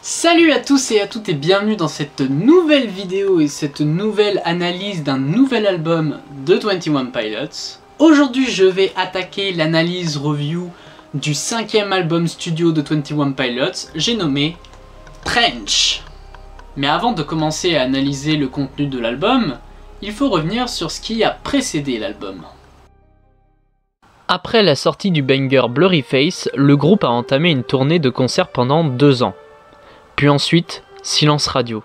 Salut à tous et à toutes et bienvenue dans cette nouvelle vidéo et cette nouvelle analyse d'un nouvel album de 21 Pilots. Aujourd'hui je vais attaquer l'analyse review du 5e album studio de 21 Pilots, j'ai nommé Trench. Mais avant de commencer à analyser le contenu de l'album, il faut revenir sur ce qui a précédé l'album. Après la sortie du banger Blurryface, le groupe a entamé une tournée de concerts pendant 2 ans. Puis ensuite, silence radio.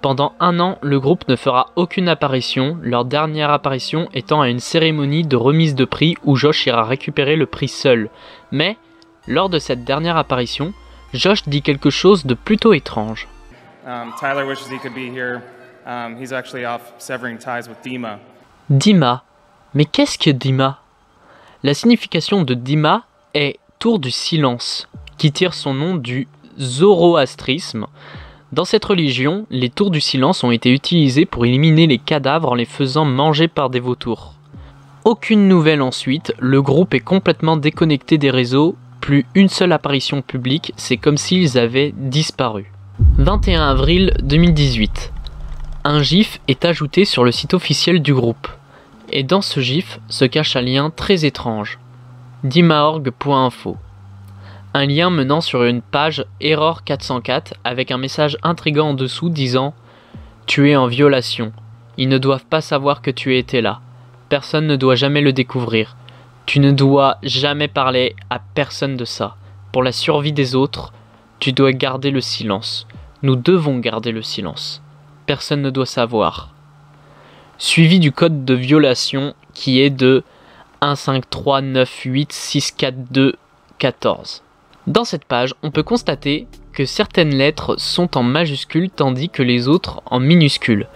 Pendant 1 an, le groupe ne fera aucune apparition, leur dernière apparition étant à une cérémonie de remise de prix où Josh ira récupérer le prix seul. Mais, lors de cette dernière apparition, Josh dit quelque chose de plutôt étrange. Tyler wishes he could be here. He's actually off severing ties with Dima. Dima. Mais qu'est-ce que Dima? La signification de Dima est tour du silence, qui tire son nom du zoroastrisme. Dans cette religion, les tours du silence ont été utilisés pour éliminer les cadavres en les faisant manger par des vautours. Aucune nouvelle ensuite, le groupe est complètement déconnecté des réseaux, plus une seule apparition publique, c'est comme s'ils avaient disparu. 21 avril 2018. Un gif est ajouté sur le site officiel du groupe. Et dans ce gif se cache un lien très étrange. dimaorg.info. Un lien menant sur une page Error 404 avec un message intriguant en dessous disant « Tu es en violation. Ils ne doivent pas savoir que tu étais là. Personne ne doit jamais le découvrir. Tu ne dois jamais parler à personne de ça. Pour la survie des autres, tu dois garder le silence. Nous devons garder le silence. Personne ne doit savoir. » Suivi du code de violation qui est de 153986424. Dans cette page, on peut constater que certaines lettres sont en majuscules tandis que les autres en minuscules.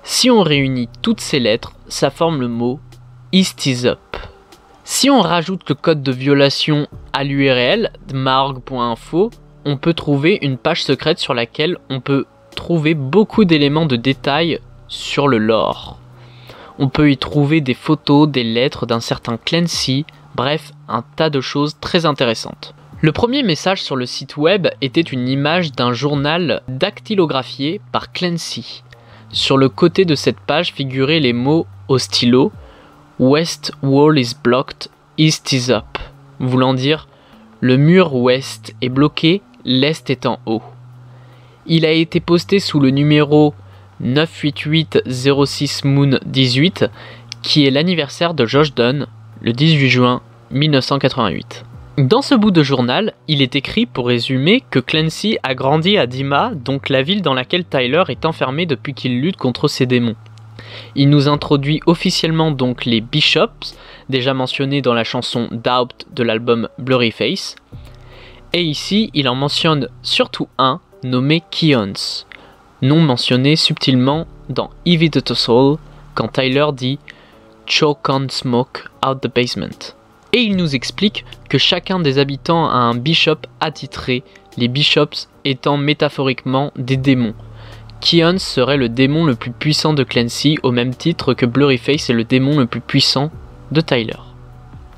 Si on réunit toutes ces lettres, ça forme le mot « East is up ». Si on rajoute le code de violation à l'URL maorg.info, on peut trouver une page secrète sur laquelle on peut trouver beaucoup d'éléments de détail sur le lore. On peut y trouver des photos, des lettres d'un certain Clancy, bref, un tas de choses très intéressantes. Le premier message sur le site web était une image d'un journal dactylographié par Clancy. Sur le côté de cette page figuraient les mots au stylo « West wall is blocked, east is up », voulant dire « Le mur ouest est bloqué, l'est est en haut ». Il a été posté sous le numéro 98806 Moon 18, qui est l'anniversaire de Josh Dun, le 18 juin 1988. Dans ce bout de journal, il est écrit pour résumer que Clancy a grandi à Dima, donc la ville dans laquelle Tyler est enfermé depuis qu'il lutte contre ses démons. Il nous introduit officiellement donc les Bishops, déjà mentionnés dans la chanson Doubt de l'album Blurryface, et ici il en mentionne surtout un nommé Keons, nom mentionné subtilement dans Evie the Soul quand Tyler dit « Choke on smoke out the basement ». Et il nous explique que chacun des habitants a un bishop attitré, les bishops étant métaphoriquement des démons. Keons serait le démon le plus puissant de Clancy, au même titre que Blurryface est le démon le plus puissant de Tyler.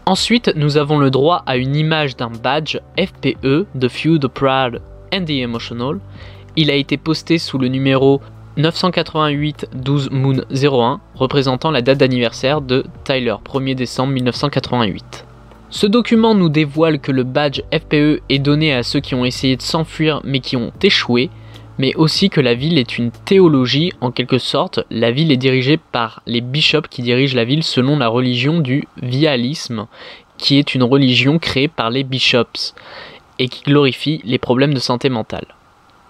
Ensuite, nous avons le droit à une image d'un badge FPE de Few, the Proud and the Emotional. Il a été posté sous le numéro 988-12 Moon 01, représentant la date d'anniversaire de Tyler, 1er décembre 1988. Ce document nous dévoile que le badge FPE est donné à ceux qui ont essayé de s'enfuir mais qui ont échoué, mais aussi que la ville est une théologie, en quelque sorte, la ville est dirigée par les bishops qui dirigent la ville selon la religion du vialisme, qui est une religion créée par les bishops, et qui glorifie les problèmes de santé mentale.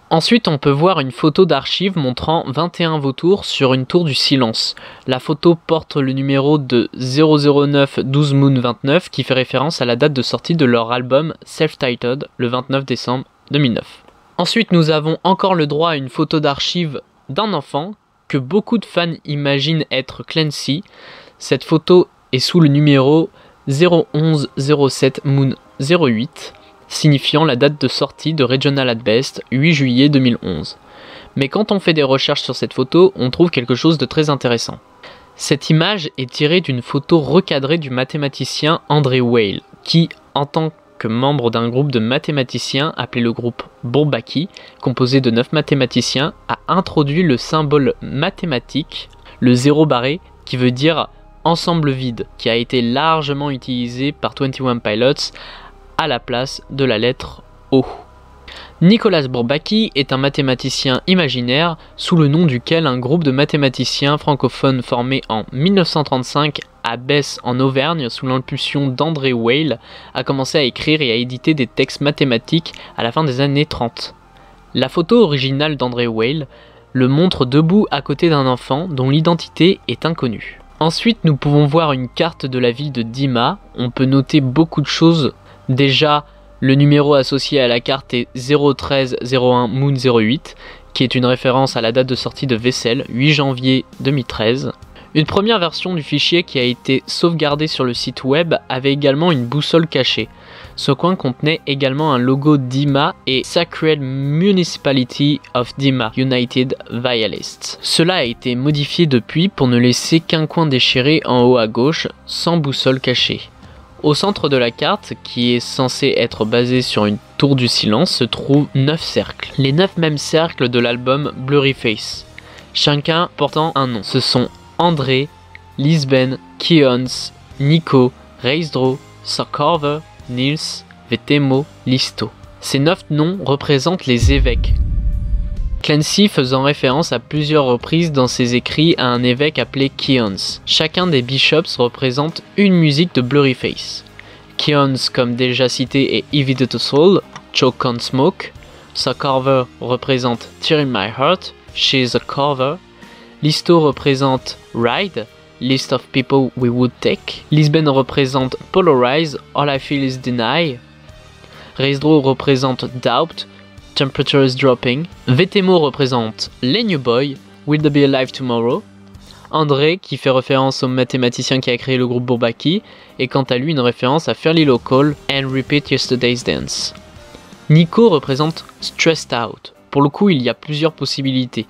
Ensuite, on peut voir une photo d'archive montrant 21 vautours sur une tour du silence. La photo porte le numéro de 009-12 Moon 29 qui fait référence à la date de sortie de leur album Self-Titled, le 29 décembre 2009. Ensuite, nous avons encore le droit à une photo d'archive d'un enfant que beaucoup de fans imaginent être Clancy. Cette photo est sous le numéro 011-07 Moon 08. Signifiant la date de sortie de Regional at Best, 8 juillet 2011. Mais quand on fait des recherches sur cette photo, on trouve quelque chose de très intéressant. Cette image est tirée d'une photo recadrée du mathématicien André Weil, qui, en tant que membre d'un groupe de mathématiciens appelé le groupe Bourbaki, composé de 9 mathématiciens, a introduit le symbole mathématique, le zéro barré, qui veut dire ensemble vide, qui a été largement utilisé par 21 Pilots à la place de la lettre O. Nicolas Bourbaki est un mathématicien imaginaire sous le nom duquel un groupe de mathématiciens francophones formé en 1935 à Besse en Auvergne sous l'impulsion d'André Weil a commencé à écrire et à éditer des textes mathématiques à la fin des années 30. La photo originale d'André Weil le montre debout à côté d'un enfant dont l'identité est inconnue. Ensuite, nous pouvons voir une carte de la ville de Dima. On peut noter beaucoup de choses. Déjà, le numéro associé à la carte est 01301 Moon 08, qui est une référence à la date de sortie de Vaisselle, 8 janvier 2013. Une première version du fichier qui a été sauvegardée sur le site web avait également une boussole cachée. Ce coin contenait également un logo Dima et Sacred Municipality of Dima United Vialists. Cela a été modifié depuis pour ne laisser qu'un coin déchiré en haut à gauche, sans boussole cachée. Au centre de la carte, qui est censée être basée sur une tour du silence, se trouvent 9 cercles. Les 9 mêmes cercles de l'album Blurry Face, chacun portant un nom. Ce sont André, Lisben, Keons, Nico, Reisdro, Sokorver, Nils, Vetemo, Listo. Ces 9 noms représentent les évêques. Clancy faisant référence à plusieurs reprises dans ses écrits à un évêque appelé Keons. Chacun des bishops représente une musique de Blurry Face. Keons, comme déjà cité, est Evie the Soul, Choke on Smoke. Sokorver représente Tear in My Heart, She's a Cover. Listo représente Ride, List of People We Would Take. Lisben représente Polarize, All I Feel Is Deny. Reisdro représente Doubt, Temperature is Dropping. Vetemo représente Les New Boy, Will They Be Alive Tomorrow. André, qui fait référence au mathématicien qui a créé le groupe Bourbaki, est quant à lui une référence à Fairly Local and Repeat Yesterday's Dance. Nico représente Stressed Out. Pour le coup, il y a plusieurs possibilités.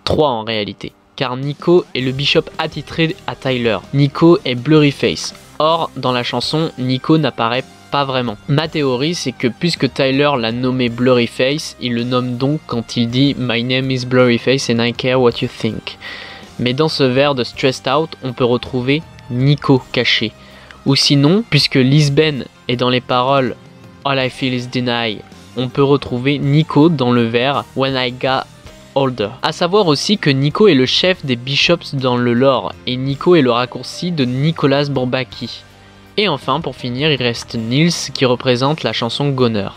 3 en réalité, car Nico est le bishop attitré à Tyler. Nico est Blurry Face. Or, dans la chanson, Nico n'apparaît pas vraiment. Ma théorie, c'est que puisque Tyler l'a nommé Blurry Face, il le nomme donc quand il dit My name is Blurry Face and I care what you think. Mais dans ce vers de Stressed Out, on peut retrouver Nico caché. Ou sinon, puisque Lisben est dans les paroles All I Feel Is Deny, on peut retrouver Nico dans le vers When I Got Older. A savoir aussi que Nico est le chef des bishops dans le lore, et Nico est le raccourci de Nicolas Bourbaki. Et enfin, pour finir, il reste Nils qui représente la chanson Goner,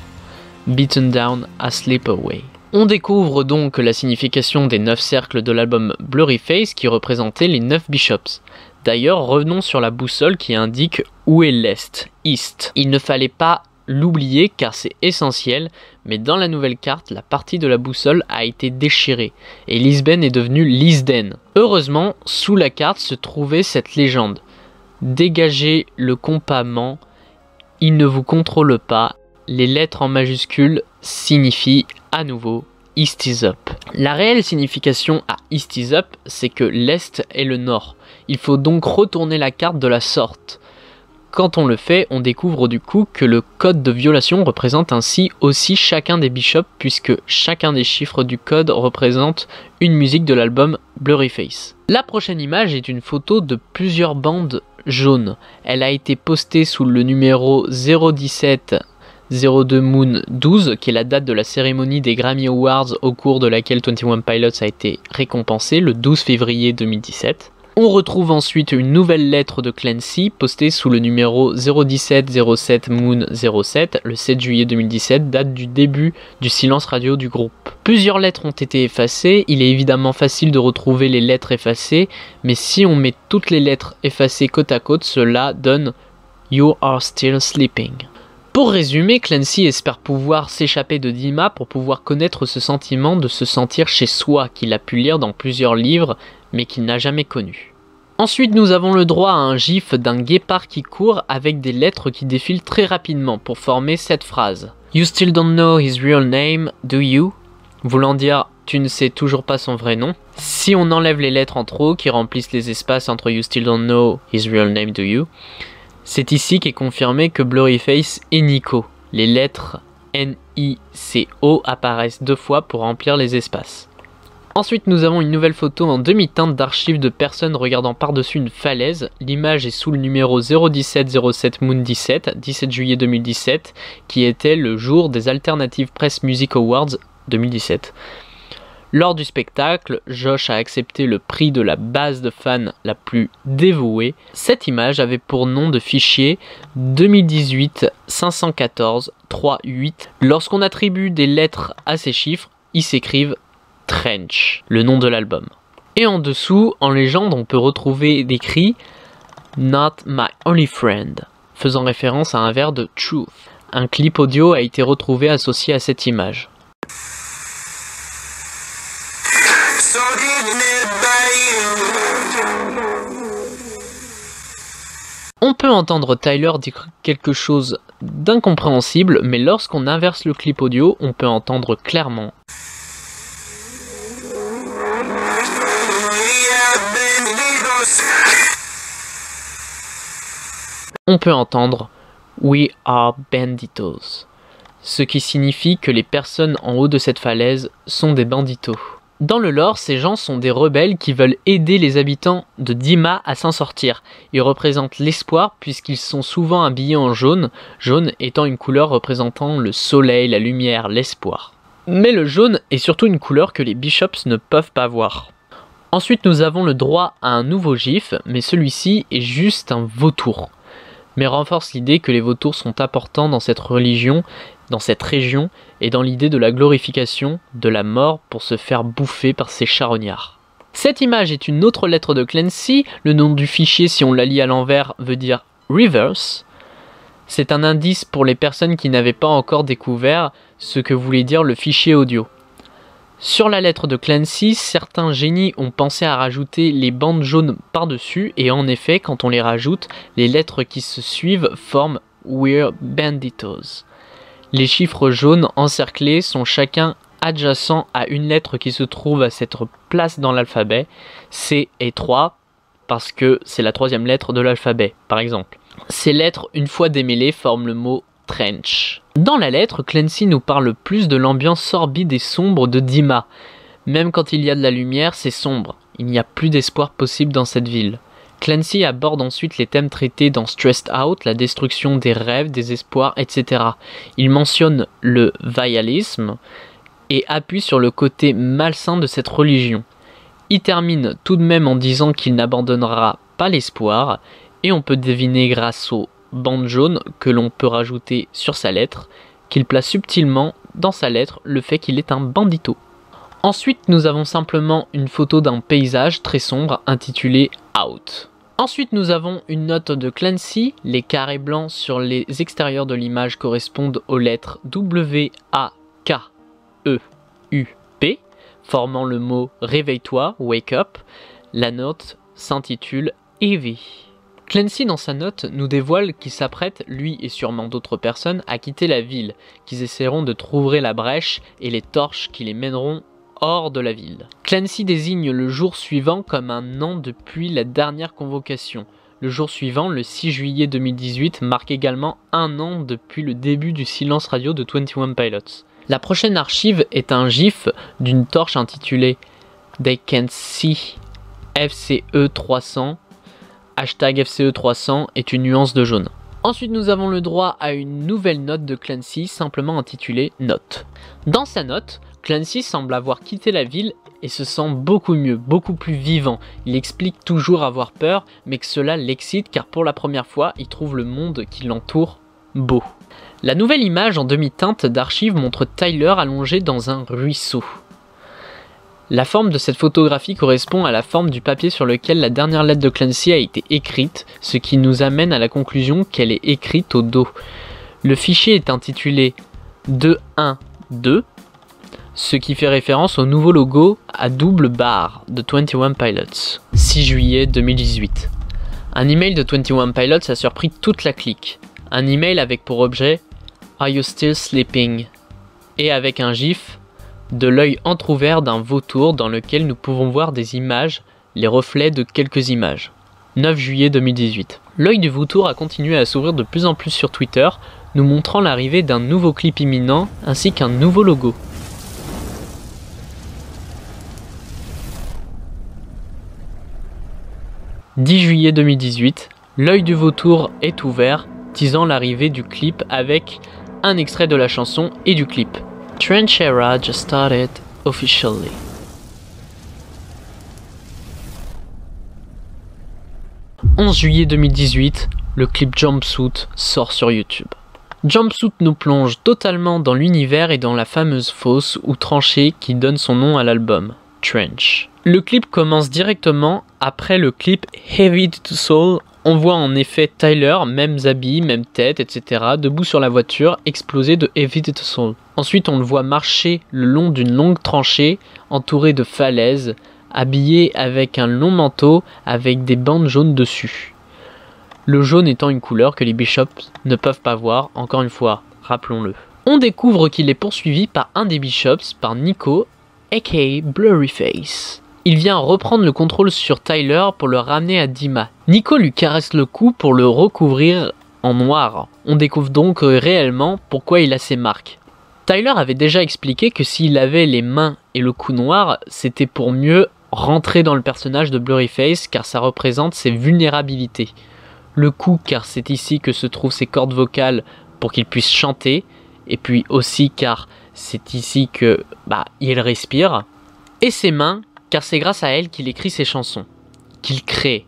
Beaten Down a Slip Away. On découvre donc la signification des 9 cercles de l'album Blurry Face qui représentaient les 9 bishops. D'ailleurs, revenons sur la boussole qui indique où est l'Est, East. Il ne fallait pas l'oublier car c'est essentiel, mais dans la nouvelle carte, la partie de la boussole a été déchirée et Lisben est devenu Lisden. Heureusement, sous la carte se trouvait cette légende. Dégagez le compament, il ne vous contrôle pas. Les lettres en majuscules signifient à nouveau East is up. La réelle signification à East is up, c'est que l'Est est le Nord. Il faut donc retourner la carte de la sorte. Quand on le fait, on découvre du coup que le code de violation représente ainsi aussi chacun des bishops puisque chacun des chiffres du code représente une musique de l'album Blurry Face. La prochaine image est une photo de plusieurs bandes jaunes. Elle a été postée sous le numéro 017 02 Moon 12, qui est la date de la cérémonie des Grammy Awards au cours de laquelle 21 Pilots a été récompensé le 12 février 2017. On retrouve ensuite une nouvelle lettre de Clancy postée sous le numéro 017 07 Moon 07, le 7 juillet 2017, date du début du silence radio du groupe. Plusieurs lettres ont été effacées, il est évidemment facile de retrouver les lettres effacées, mais si on met toutes les lettres effacées côte à côte, cela donne You are still sleeping. Pour résumer, Clancy espère pouvoir s'échapper de Dima pour pouvoir connaître ce sentiment de se sentir chez soi qu'il a pu lire dans plusieurs livres mais qu'il n'a jamais connu. Ensuite, nous avons le droit à un gif d'un guépard qui court avec des lettres qui défilent très rapidement pour former cette phrase. You still don't know his real name, do you? Voulant dire tu ne sais toujours pas son vrai nom. Si on enlève les lettres en trop qui remplissent les espaces entre You still don't know his real name, do you? C'est ici qu'est confirmé que Blurry Face est Nico. Les lettres NICO apparaissent 2 fois pour remplir les espaces. Ensuite, nous avons une nouvelle photo en demi-teinte d'archives de personnes regardant par-dessus une falaise. L'image est sous le numéro 01707 Moon 17 juillet 2017, qui était le jour des Alternative Press Music Awards 2017. Lors du spectacle, Josh a accepté le prix de la base de fans la plus dévouée. Cette image avait pour nom de fichier 2018 514 38. Lorsqu'on attribue des lettres à ces chiffres, ils s'écrivent Trench, le nom de l'album. Et en dessous, en légende, on peut retrouver décrit Not My Only Friend, faisant référence à un vers de Truth. Un clip audio a été retrouvé associé à cette image. On peut entendre Tyler dire quelque chose d'incompréhensible, mais lorsqu'on inverse le clip audio, on peut entendre clairement. On peut entendre We are banditos, ce qui signifie que les personnes en haut de cette falaise sont des banditos. Dans le lore, ces gens sont des rebelles qui veulent aider les habitants de Dima à s'en sortir. Ils représentent l'espoir puisqu'ils sont souvent habillés en jaune, jaune étant une couleur représentant le soleil, la lumière, l'espoir. Mais le jaune est surtout une couleur que les bishops ne peuvent pas voir. Ensuite, nous avons le droit à un nouveau gif, mais celui-ci est juste un vautour, mais renforce l'idée que les vautours sont importants dans cette religion, dans cette région, et dans l'idée de la glorification de la mort pour se faire bouffer par ces charognards. Cette image est une autre lettre de Clancy. Le nom du fichier, si on la lit à l'envers, veut dire reverse. C'est un indice pour les personnes qui n'avaient pas encore découvert ce que voulait dire le fichier audio. Sur la lettre de Clancy, certains génies ont pensé à rajouter les bandes jaunes par-dessus, et en effet, quand on les rajoute, les lettres qui se suivent forment We're Banditos. Les chiffres jaunes encerclés sont chacun adjacents à une lettre qui se trouve à cette place dans l'alphabet. C et 3 parce que c'est la 3e lettre de l'alphabet, par exemple. Ces lettres, une fois démêlées, forment le mot Trench. Dans la lettre, Clancy nous parle plus de l'ambiance sorbide et sombre de Dima. Même quand il y a de la lumière, c'est sombre. Il n'y a plus d'espoir possible dans cette ville. Clancy aborde ensuite les thèmes traités dans Stressed Out, la destruction des rêves, des espoirs, etc. Il mentionne le vialisme et appuie sur le côté malsain de cette religion. Il termine tout de même en disant qu'il n'abandonnera pas l'espoir, et on peut deviner grâce aux bandes jaunes que l'on peut rajouter sur sa lettre, qu'il place subtilement dans sa lettre le fait qu'il est un bandito. Ensuite, nous avons simplement une photo d'un paysage très sombre intitulé Out. Ensuite, nous avons une note de Clancy. Les carrés blancs sur les extérieurs de l'image correspondent aux lettres W, A, K, E, U, P, formant le mot réveille-toi, wake up. La note s'intitule Heavy. Clancy, dans sa note, nous dévoile qu'il s'apprête, lui et sûrement d'autres personnes, à quitter la ville, qu'ils essaieront de trouver la brèche et les torches qui les mèneront hors de la ville. Clancy désigne le jour suivant comme un an depuis la dernière convocation. Le jour suivant, le 6 juillet 2018, marque également un an depuis le début du silence radio de 21 Pilots. La prochaine archive est un gif d'une torche intitulée They Can't See FCE 300. Hashtag FCE 300 est une nuance de jaune. Ensuite, nous avons le droit à une nouvelle note de Clancy, simplement intitulée Note. Dans sa note, Clancy semble avoir quitté la ville et se sent beaucoup mieux, beaucoup plus vivant. Il explique toujours avoir peur, mais que cela l'excite car pour la première fois, il trouve le monde qui l'entoure beau. La nouvelle image en demi-teinte d'archives montre Tyler allongé dans un ruisseau. La forme de cette photographie correspond à la forme du papier sur lequel la dernière lettre de Clancy a été écrite, ce qui nous amène à la conclusion qu'elle est écrite au dos. Le fichier est intitulé 212, ce qui fait référence au nouveau logo à double barre de 21 Pilots. 6 juillet 2018. Un email de 21 Pilots a surpris toute la clique. Un email avec pour objet « Are you still sleeping ?» et avec un gif de l'œil entrouvert d'un vautour dans lequel nous pouvons voir des images, les reflets de quelques images. 9 juillet 2018. L'œil du vautour a continué à s'ouvrir de plus en plus sur Twitter, nous montrant l'arrivée d'un nouveau clip imminent ainsi qu'un nouveau logo. « 10 juillet 2018, l'œil du vautour est ouvert, teasant l'arrivée du clip avec un extrait de la chanson et du clip. Trench era just started officially. » 11 juillet 2018, le clip Jumpsuit sort sur YouTube. Jumpsuit nous plonge totalement dans l'univers et dans la fameuse fosse ou tranchée qui donne son nom à l'album, Trench. Le clip commence directement après le clip Heavy to Soul. On voit en effet Tyler, mêmes habits, même tête, etc., debout sur la voiture, explosé de Heavy to Soul. Ensuite, on le voit marcher le long d'une longue tranchée, entouré de falaises, habillé avec un long manteau avec des bandes jaunes dessus. Le jaune étant une couleur que les Bishops ne peuvent pas voir, encore une fois, rappelons-le. On découvre qu'il est poursuivi par un des Bishops, par Nico, aka Blurryface. Il vient reprendre le contrôle sur Tyler pour le ramener à Dima. Nico lui caresse le cou pour le recouvrir en noir. On découvre donc réellement pourquoi il a ses marques. Tyler avait déjà expliqué que s'il avait les mains et le cou noir, c'était pour mieux rentrer dans le personnage de Blurryface car ça représente ses vulnérabilités. Le cou car c'est ici que se trouvent ses cordes vocales pour qu'il puisse chanter, et puis aussi car c'est ici que il respire, et ses mains car c'est grâce à elles qu'il écrit ses chansons, qu'il crée.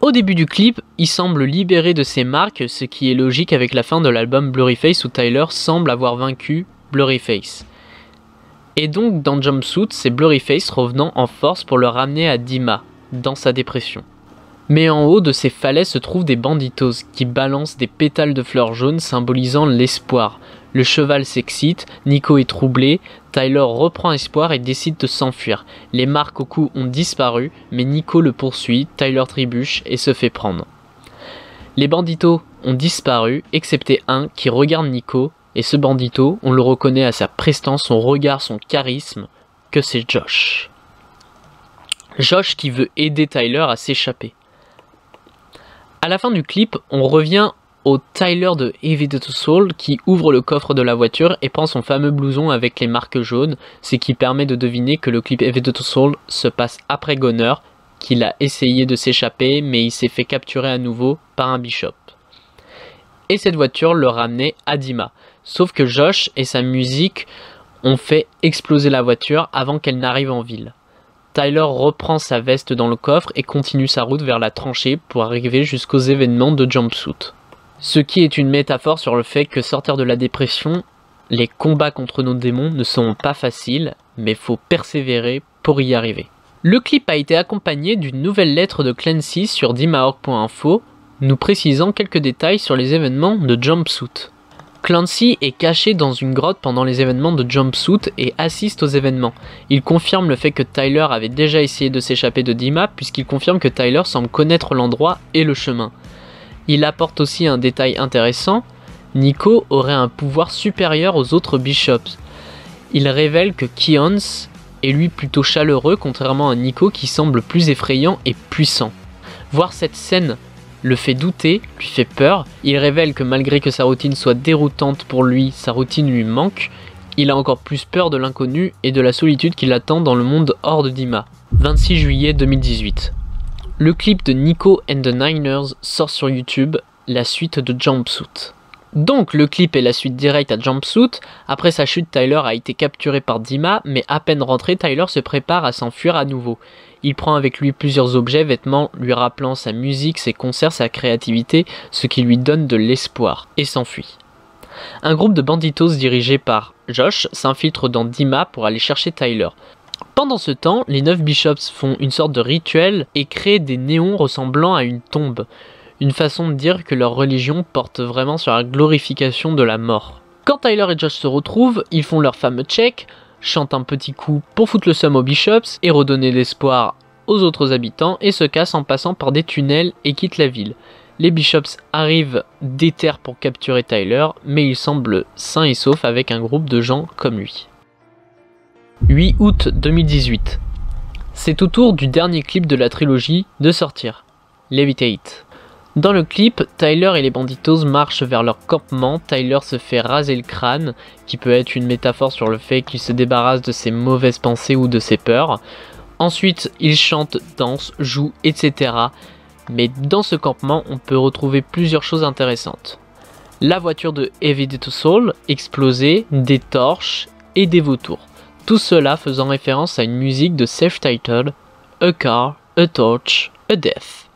Au début du clip, il semble libéré de ses marques, ce qui est logique avec la fin de l'album Blurryface où Tyler semble avoir vaincu Blurryface. Et donc dans Jumpsuit, c'est Blurryface revenant en force pour le ramener à Dima, dans sa dépression. Mais en haut de ces falaises se trouvent des banditos qui balancent des pétales de fleurs jaunes symbolisant l'espoir. Le cheval s'excite, Nico est troublé, Tyler reprend espoir et décide de s'enfuir. Les marques au cou ont disparu, mais Nico le poursuit, Tyler trébuche et se fait prendre. Les banditos ont disparu, excepté un qui regarde Nico, et ce bandito, on le reconnaît à sa prestance, son regard, son charisme, que c'est Josh. Josh qui veut aider Tyler à s'échapper. À la fin du clip, on revient au Tyler de Heavy to Soul qui ouvre le coffre de la voiture et prend son fameux blouson avec les marques jaunes, ce qui permet de deviner que le clip Heavy to Soul se passe après Goner, qu'il a essayé de s'échapper mais il s'est fait capturer à nouveau par un Bishop. Et cette voiture le ramenait à Dima, sauf que Josh et sa musique ont fait exploser la voiture avant qu'elle n'arrive en ville. Tyler reprend sa veste dans le coffre et continue sa route vers la tranchée pour arriver jusqu'aux événements de Jumpsuit. Ce qui est une métaphore sur le fait que sortir de la dépression, les combats contre nos démons ne seront pas faciles, mais faut persévérer pour y arriver. Le clip a été accompagné d'une nouvelle lettre de Clancy sur dimahawk.info, nous précisant quelques détails sur les événements de Jumpsuit. Clancy est caché dans une grotte pendant les événements de Jumpsuit et assiste aux événements. Il confirme le fait que Tyler avait déjà essayé de s'échapper de Dima puisqu'il confirme que Tyler semble connaître l'endroit et le chemin. Il apporte aussi un détail intéressant, Nico aurait un pouvoir supérieur aux autres Bishops. Il révèle que Keons est lui plutôt chaleureux contrairement à Nico qui semble plus effrayant et puissant. Voir cette scène le fait douter, lui fait peur, il révèle que malgré que sa routine soit déroutante pour lui, sa routine lui manque, il a encore plus peur de l'inconnu et de la solitude qui l'attend dans le monde hors de Dima. 26 juillet 2018. Le clip de Nico and the Niners sort sur YouTube, la suite de Jumpsuit. Donc le clip est la suite directe à Jumpsuit. Après sa chute, Tyler a été capturé par Dima, mais à peine rentré, Tyler se prépare à s'enfuir à nouveau. Il prend avec lui plusieurs objets, vêtements, lui rappelant sa musique, ses concerts, sa créativité, ce qui lui donne de l'espoir, et s'enfuit. Un groupe de banditos dirigé par Josh s'infiltre dans Dima pour aller chercher Tyler. Pendant ce temps, les 9 Bishops font une sorte de rituel et créent des néons ressemblant à une tombe. Une façon de dire que leur religion porte vraiment sur la glorification de la mort. Quand Tyler et Josh se retrouvent, ils font leur fameux check, chantent un petit coup pour foutre le seum aux Bishops et redonner l'espoir aux autres habitants et se cassent en passant par des tunnels et quittent la ville. Les Bishops arrivent déter pour capturer Tyler, mais il semble sain et sauf avec un groupe de gens comme lui. 8 août 2018. C'est au tour du dernier clip de la trilogie de sortir, Levitate. Dans le clip, Tyler et les banditos marchent vers leur campement. Tyler se fait raser le crâne, qui peut être une métaphore sur le fait qu'il se débarrasse de ses mauvaises pensées ou de ses peurs. Ensuite, il chante, danse, joue, etc. Mais dans ce campement, on peut retrouver plusieurs choses intéressantes. La voiture de Heavy D to Soul explosée, des torches et des vautours. Tout cela faisant référence à une musique de self-titled A Car, A Torch, A Death.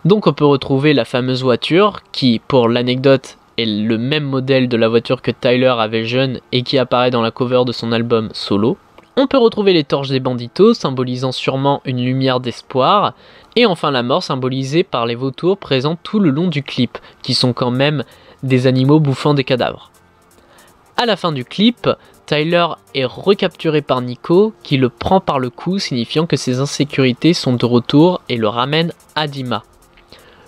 Donc on peut retrouver la fameuse voiture qui, pour l'anecdote, est le même modèle de la voiture que Tyler avait jeune et qui apparaît dans la cover de son album solo. On peut retrouver les torches des banditos, symbolisant sûrement une lumière d'espoir. Et enfin la mort, symbolisée par les vautours présents tout le long du clip, qui sont quand même des animaux bouffant des cadavres. À la fin du clip, Tyler est recapturé par Nico, qui le prend par le cou, signifiant que ses insécurités sont de retour et le ramène à Dima.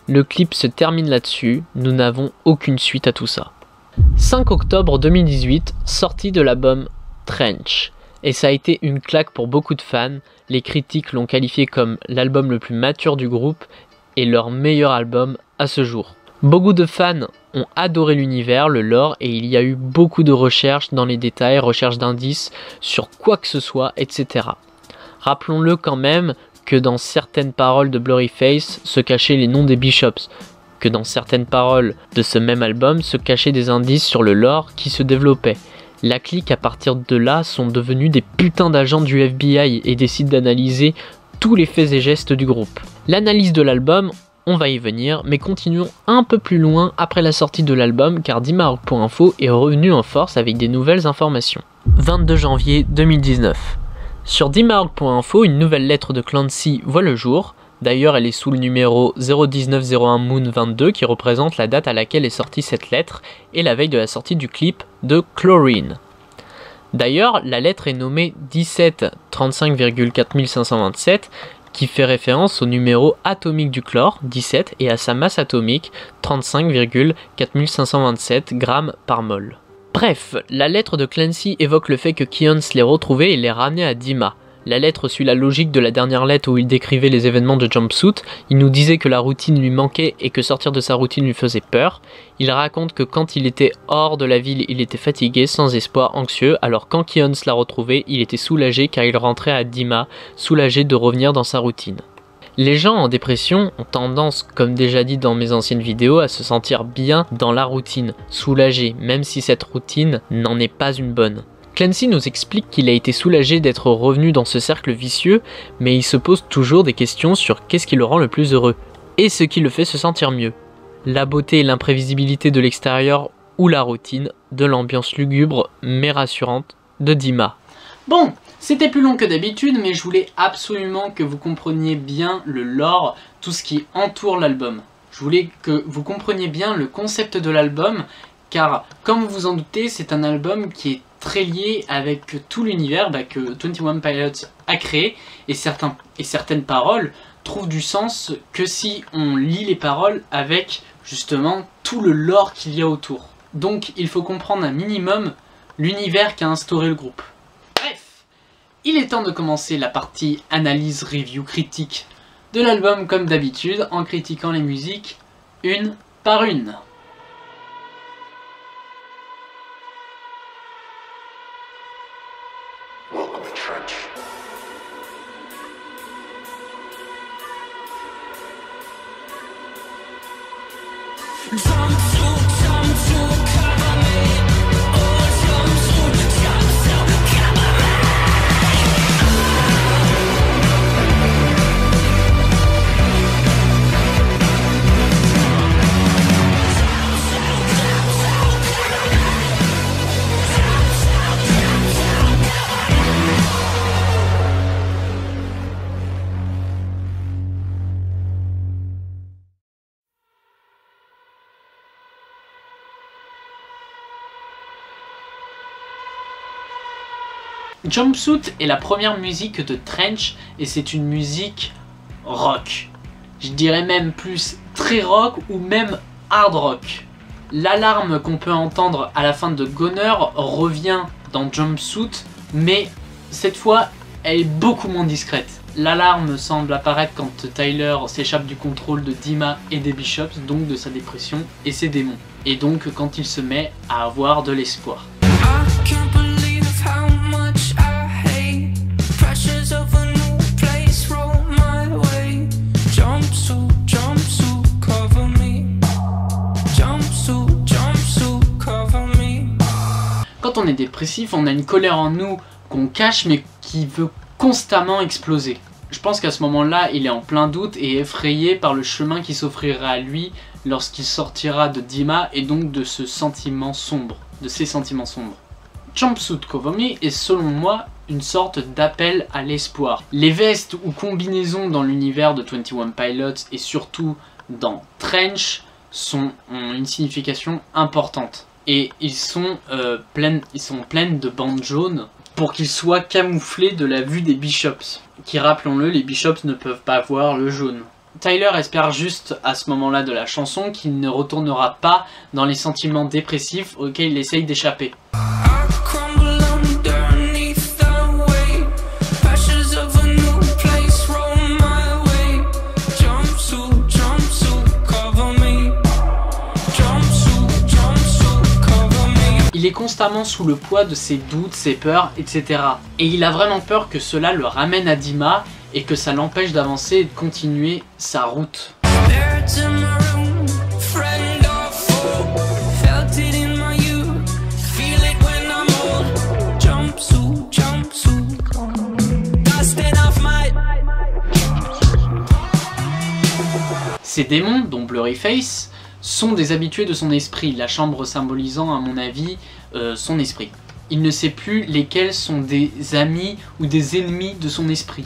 Le clip se termine là-dessus, nous n'avons aucune suite à tout ça. 5 octobre 2018, sortie de l'album Trench. Et ça a été une claque pour beaucoup de fans, les critiques l'ont qualifié comme l'album le plus mature du groupe et leur meilleur album à ce jour. Beaucoup de fans ont adoré l'univers, le lore, et il y a eu beaucoup de recherches dans les détails, recherches d'indices sur quoi que ce soit, etc. Rappelons-le quand même que dans certaines paroles de Blurryface se cachaient les noms des Bishops, que dans certaines paroles de ce même album se cachaient des indices sur le lore qui se développait. La clique à partir de là sont devenus des putains d'agents du FBI et décident d'analyser tous les faits et gestes du groupe. L'analyse de l'album, on va y venir, mais continuons un peu plus loin après la sortie de l'album car Dimahawk.info est revenu en force avec des nouvelles informations. 22 janvier 2019. Sur Dimahawk.info, une nouvelle lettre de Clancy voit le jour. D'ailleurs, elle est sous le numéro 01901 Moon 22 qui représente la date à laquelle est sortie cette lettre et la veille de la sortie du clip de Chlorine. D'ailleurs, la lettre est nommée 1735,4527 qui fait référence au numéro atomique du chlore, 17, et à sa masse atomique, 35,4527 grammes par mol. Bref, la lettre de Clancy évoque le fait que Keons l'ait retrouvé et l'ait ramené à Dima. La lettre suit la logique de la dernière lettre où il décrivait les événements de Jumpsuit. Il nous disait que la routine lui manquait et que sortir de sa routine lui faisait peur. Il raconte que quand il était hors de la ville, il était fatigué, sans espoir, anxieux, alors quand Keons l'a retrouvé, il était soulagé car il rentrait à Dima, soulagé de revenir dans sa routine. Les gens en dépression ont tendance, comme déjà dit dans mes anciennes vidéos, à se sentir bien dans la routine, soulagé, même si cette routine n'en est pas une bonne. Clancy nous explique qu'il a été soulagé d'être revenu dans ce cercle vicieux, mais il se pose toujours des questions sur qu'est-ce qui le rend le plus heureux, et ce qui le fait se sentir mieux. La beauté et l'imprévisibilité de l'extérieur ou la routine de l'ambiance lugubre mais rassurante de Dima. Bon, c'était plus long que d'habitude, mais je voulais absolument que vous compreniez bien le lore, tout ce qui entoure l'album. Je voulais que vous compreniez bien le concept de l'album, car comme vous vous en doutez, c'est un album qui est très lié avec tout l'univers que 21 Pilots a créé, et certaines paroles trouvent du sens que si on lit les paroles avec justement tout le lore qu'il y a autour. Donc il faut comprendre un minimum l'univers qu'a instauré le groupe. Bref, il est temps de commencer la partie analyse, review, critique de l'album comme d'habitude, en critiquant les musiques une par une. Jumpsuit est la première musique de Trench et c'est une musique rock. Je dirais même plus très rock ou même hard rock. L'alarme qu'on peut entendre à la fin de Goner revient dans Jumpsuit, mais cette fois elle est beaucoup moins discrète. L'alarme semble apparaître quand Tyler s'échappe du contrôle de Dima et des Bishops, donc de sa dépression et ses démons. Et donc quand il se met à avoir de l'espoir. Quand on est dépressif, on a une colère en nous qu'on cache mais qui veut constamment exploser. Je pense qu'à ce moment-là, il est en plein doute et effrayé par le chemin qui s'offrira à lui lorsqu'il sortira de Dima et donc de ce sentiment sombre, de ces sentiments sombres. Jumpsuit Cover Me est selon moi une sorte d'appel à l'espoir. Les vestes ou combinaisons dans l'univers de 21 Pilots et surtout dans Trench ont une signification importante. Et ils sont pleines de bandes jaunes pour qu'ils soient camouflés de la vue des Bishops, qui, rappelons-le, les Bishops ne peuvent pas voir le jaune. Tyler espère juste à ce moment-là de la chanson qu'il ne retournera pas dans les sentiments dépressifs auxquels il essaye d'échapper. Il est constamment sous le poids de ses doutes, ses peurs, etc. Et il a vraiment peur que cela le ramène à Dima et que ça l'empêche d'avancer et de continuer sa route. Ces démons, dont Blurryface, sont des habitués de son esprit, la chambre symbolisant à mon avis son esprit. Il ne sait plus lesquels sont des amis ou des ennemis de son esprit.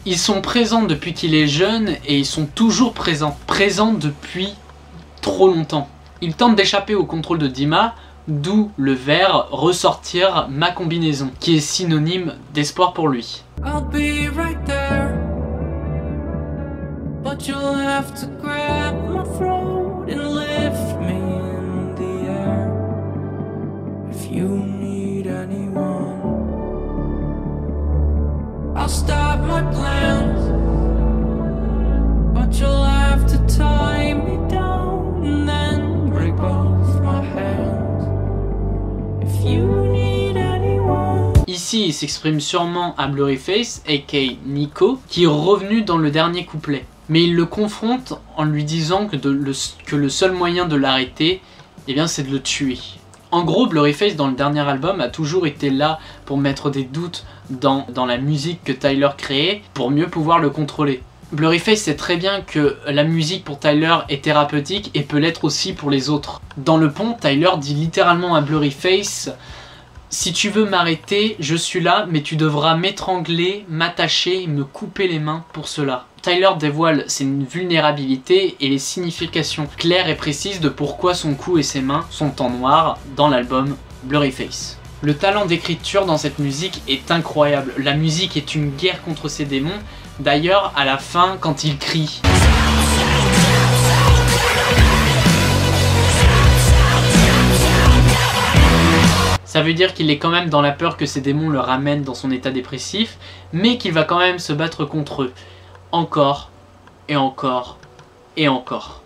Ils sont présents depuis qu'il est jeune et ils sont toujours présents depuis trop longtemps. Il tente d'échapper au contrôle de Dima, d'où le vers ressortir ma combinaison, qui est synonyme d'espoir pour lui. I'll be right there, but you'll have to grab my throat and lift me in the air. If you need anyone, I'll stop my plans, but you'll have to tie me down and then break both my hands. If you need anyone. Ici, il s'exprime sûrement à Blurryface, aka Nico, qui est revenu dans le dernier couplet. Mais il le confronte en lui disant que le seul moyen de l'arrêter, eh bien, c'est de le tuer. En gros, Blurryface dans le dernier album a toujours été là pour mettre des doutes dans la musique que Tyler créait pour mieux pouvoir le contrôler. Blurryface sait très bien que la musique pour Tyler est thérapeutique et peut l'être aussi pour les autres. Dans le pont, Tyler dit littéralement à Blurryface: si tu veux m'arrêter, je suis là, mais tu devras m'étrangler, m'attacher et me couper les mains pour cela. Tyler dévoile ses vulnérabilités et les significations claires et précises de pourquoi son cou et ses mains sont en noir dans l'album Blurryface. Le talent d'écriture dans cette musique est incroyable. La musique est une guerre contre ses démons. D'ailleurs, à la fin, quand il crie, ça veut dire qu'il est quand même dans la peur que ses démons le ramènent dans son état dépressif, mais qu'il va quand même se battre contre eux. Encore, et encore, et encore.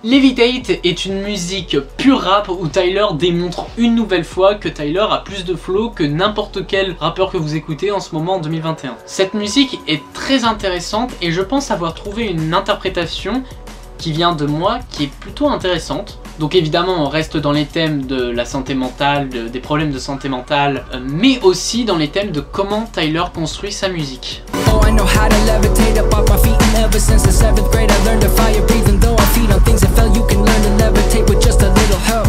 Levitate est une musique pure rap où Tyler démontre une nouvelle fois que Tyler a plus de flow que n'importe quel rappeur que vous écoutez en ce moment en 2021. Cette musique est très intéressante et je pense avoir trouvé une interprétation qui vient de moi, qui est plutôt intéressante. Donc évidemment on reste dans les thèmes de la santé mentale, des problèmes de santé mentale, mais aussi dans les thèmes de comment Tyler construit sa musique. Oh, I know how to levitate up off my feet, and ever since the 7th grade I learned to fire breathe, and though I feed on things that fell, you can learn to levitate with just a little help.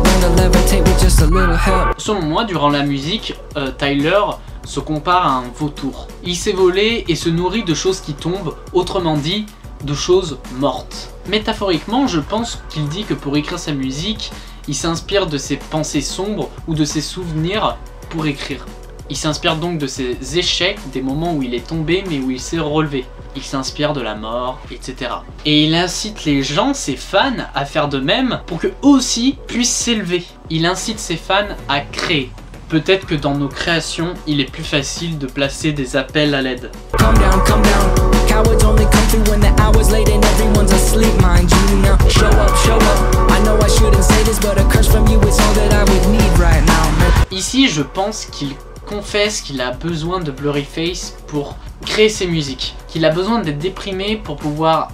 Learn to levitate with just a little help. Selon moi, durant la musique, Tyler se compare à un vautour. Il s'est volé et se nourrit de choses qui tombent, autrement dit, de choses mortes. Métaphoriquement, je pense qu'il dit que pour écrire sa musique, il s'inspire de ses pensées sombres ou de ses souvenirs pour écrire. Il s'inspire donc de ses échecs, des moments où il est tombé mais où il s'est relevé. il s'inspire de la mort, etc. Et il incite les gens, ses fans, à faire de même pour qu'eux aussi puissent s'élever. Il incite ses fans à créer. Peut-être que dans nos créations, il est plus facile de placer des appels à l'aide. Calm down, calm down. Cowards only come through when the hour's late and everyone's asleep, mind you now. Show up, show up. I know I shouldn't say this, but a curse from you is all that I would need right now, man. Ici, je pense qu'il confesse qu'il a besoin de Blurryface pour créer ses musiques. Qu'il a besoin d'être déprimé pour pouvoir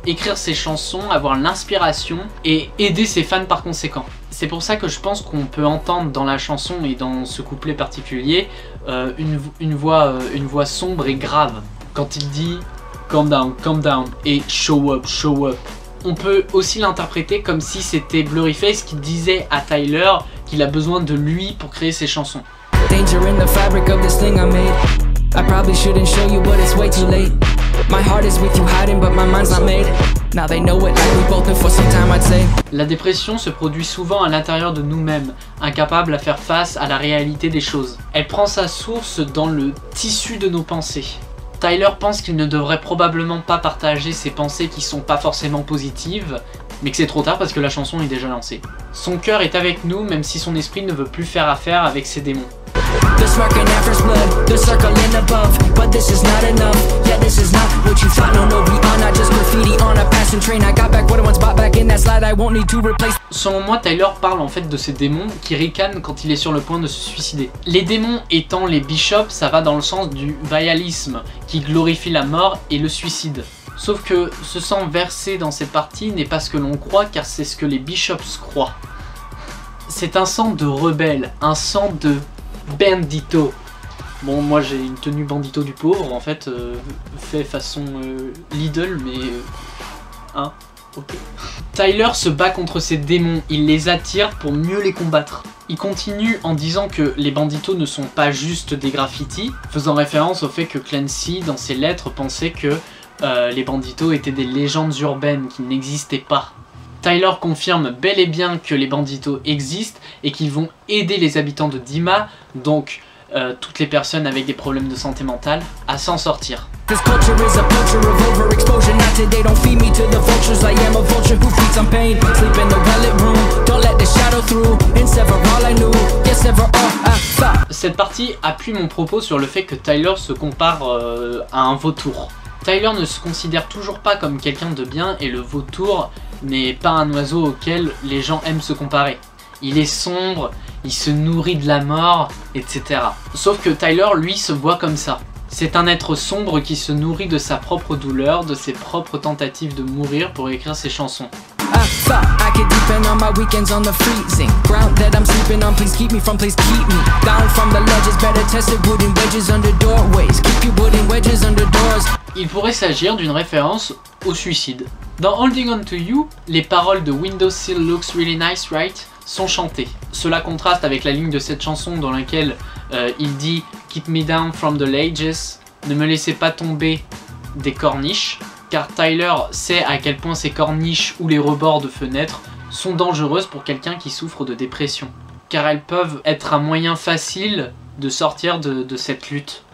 écrire ses chansons, avoir l'inspiration et aider ses fans par conséquent. C'est pour ça que je pense qu'on peut entendre dans la chanson et dans ce couplet particulier une voix sombre et grave. Quand il dit calm down et show up, show up. On peut aussi l'interpréter comme si c'était Blurryface qui disait à Tyler qu'il a besoin de lui pour créer ses chansons. Danger in the fabric of this thing I made. I probably shouldn't show you, but it's way too late. My heart is with you hiding, but my mind's not made. Now they know it, like we both been for some time, I'd say. La dépression se produit souvent à l'intérieur de nous-mêmes, incapables à faire face à la réalité des choses. Elle prend sa source dans le tissu de nos pensées. Tyler pense qu'il ne devrait probablement pas partager ses pensées qui sont pas forcément positives, mais que c'est trop tard parce que la chanson est déjà lancée. Son cœur est avec nous, même si son esprit ne veut plus faire affaire avec ses démons. They're smirking at first blood, they're circling above. But this is not enough, yeah this is not what you thought. No, no, we are not just graffiti on a passing train. I got back what I once bought back in that slide, I won't need to replace. Selon moi, Tyler parle en fait de ces démons qui ricanent quand il est sur le point de se suicider. Les démons étant les bishops, ça va dans le sens du vialisme, qui glorifie la mort et le suicide. Sauf que ce sang versé dans cette partie n'est pas ce que l'on croit, car c'est ce que les bishops croient. C'est un sang de rebelle, un sang de bandito. Bon, moi j'ai une tenue bandito du pauvre, en fait, fait façon Lidl, mais... hein, ok. Tyler se bat contre ces démons, il les attire pour mieux les combattre. Il continue en disant que les banditos ne sont pas juste des graffitis, faisant référence au fait que Clancy, dans ses lettres, pensait que les banditos étaient des légendes urbaines qui n'existaient pas. Tyler confirme bel et bien que les banditos existent et qu'ils vont aider les habitants de Dima, donc toutes les personnes avec des problèmes de santé mentale, à s'en sortir. Cette partie appuie mon propos sur le fait que Tyler se compare à un vautour. Tyler ne se considère toujours pas comme quelqu'un de bien et le vautour n'est pas un oiseau auquel les gens aiment se comparer. Il est sombre, il se nourrit de la mort, etc. Sauf que Tyler, lui, se voit comme ça. C'est un être sombre qui se nourrit de sa propre douleur, de ses propres tentatives de mourir pour écrire ses chansons. I could depend on my weekends on the freezing ground that I'm sleeping on. Please keep me from, please keep me down from the ledges. Better tested wooden wedges under doorways. Keep you wooden wedges under doors. Il pourrait s'agir d'une référence au suicide. Dans Holding On To You, les paroles de Window Sill Looks Really Nice, Right sont chantées. Cela contraste avec la ligne de cette chanson dans laquelle il dit Keep me down from the ledges, ne me laissez pas tomber des corniches, car Tyler sait à quel point ces corniches ou les rebords de fenêtres sont dangereuses pour quelqu'un qui souffre de dépression, car elles peuvent être un moyen facile de sortir de cette lutte.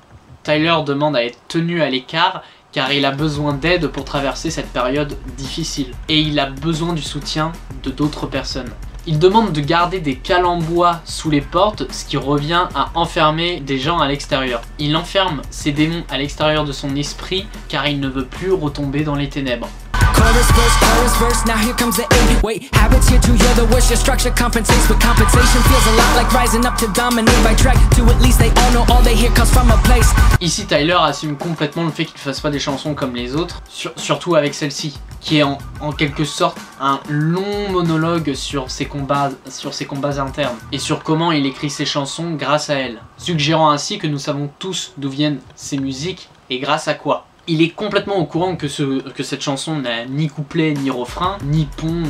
Tyler demande à être tenu à l'écart car il a besoin d'aide pour traverser cette période difficile et il a besoin du soutien de d'autres personnes. Il demande de garder des cales en bois sous les portes, ce qui revient à enfermer des gens à l'extérieur. Il enferme ses démons à l'extérieur de son esprit car il ne veut plus retomber dans les ténèbres. Chorus verse, now here comes the eight. Wait, habits here too, you're the worst. Your structure compensates, but compensation feels a lot like rising up to dominate by track. To at least they all know all they hear comes from a place. Ici, Tyler assume complètement le fait qu'il fasse pas des chansons comme les autres, surtout avec celle-ci, qui est en quelque sorte un long monologue sur ses combats internes et sur comment il écrit ses chansons grâce à elle, suggérant ainsi que nous savons tous d'où viennent ses musiques et grâce à quoi. Il est complètement au courant que cette chanson n'a ni couplet, ni refrain, ni pont,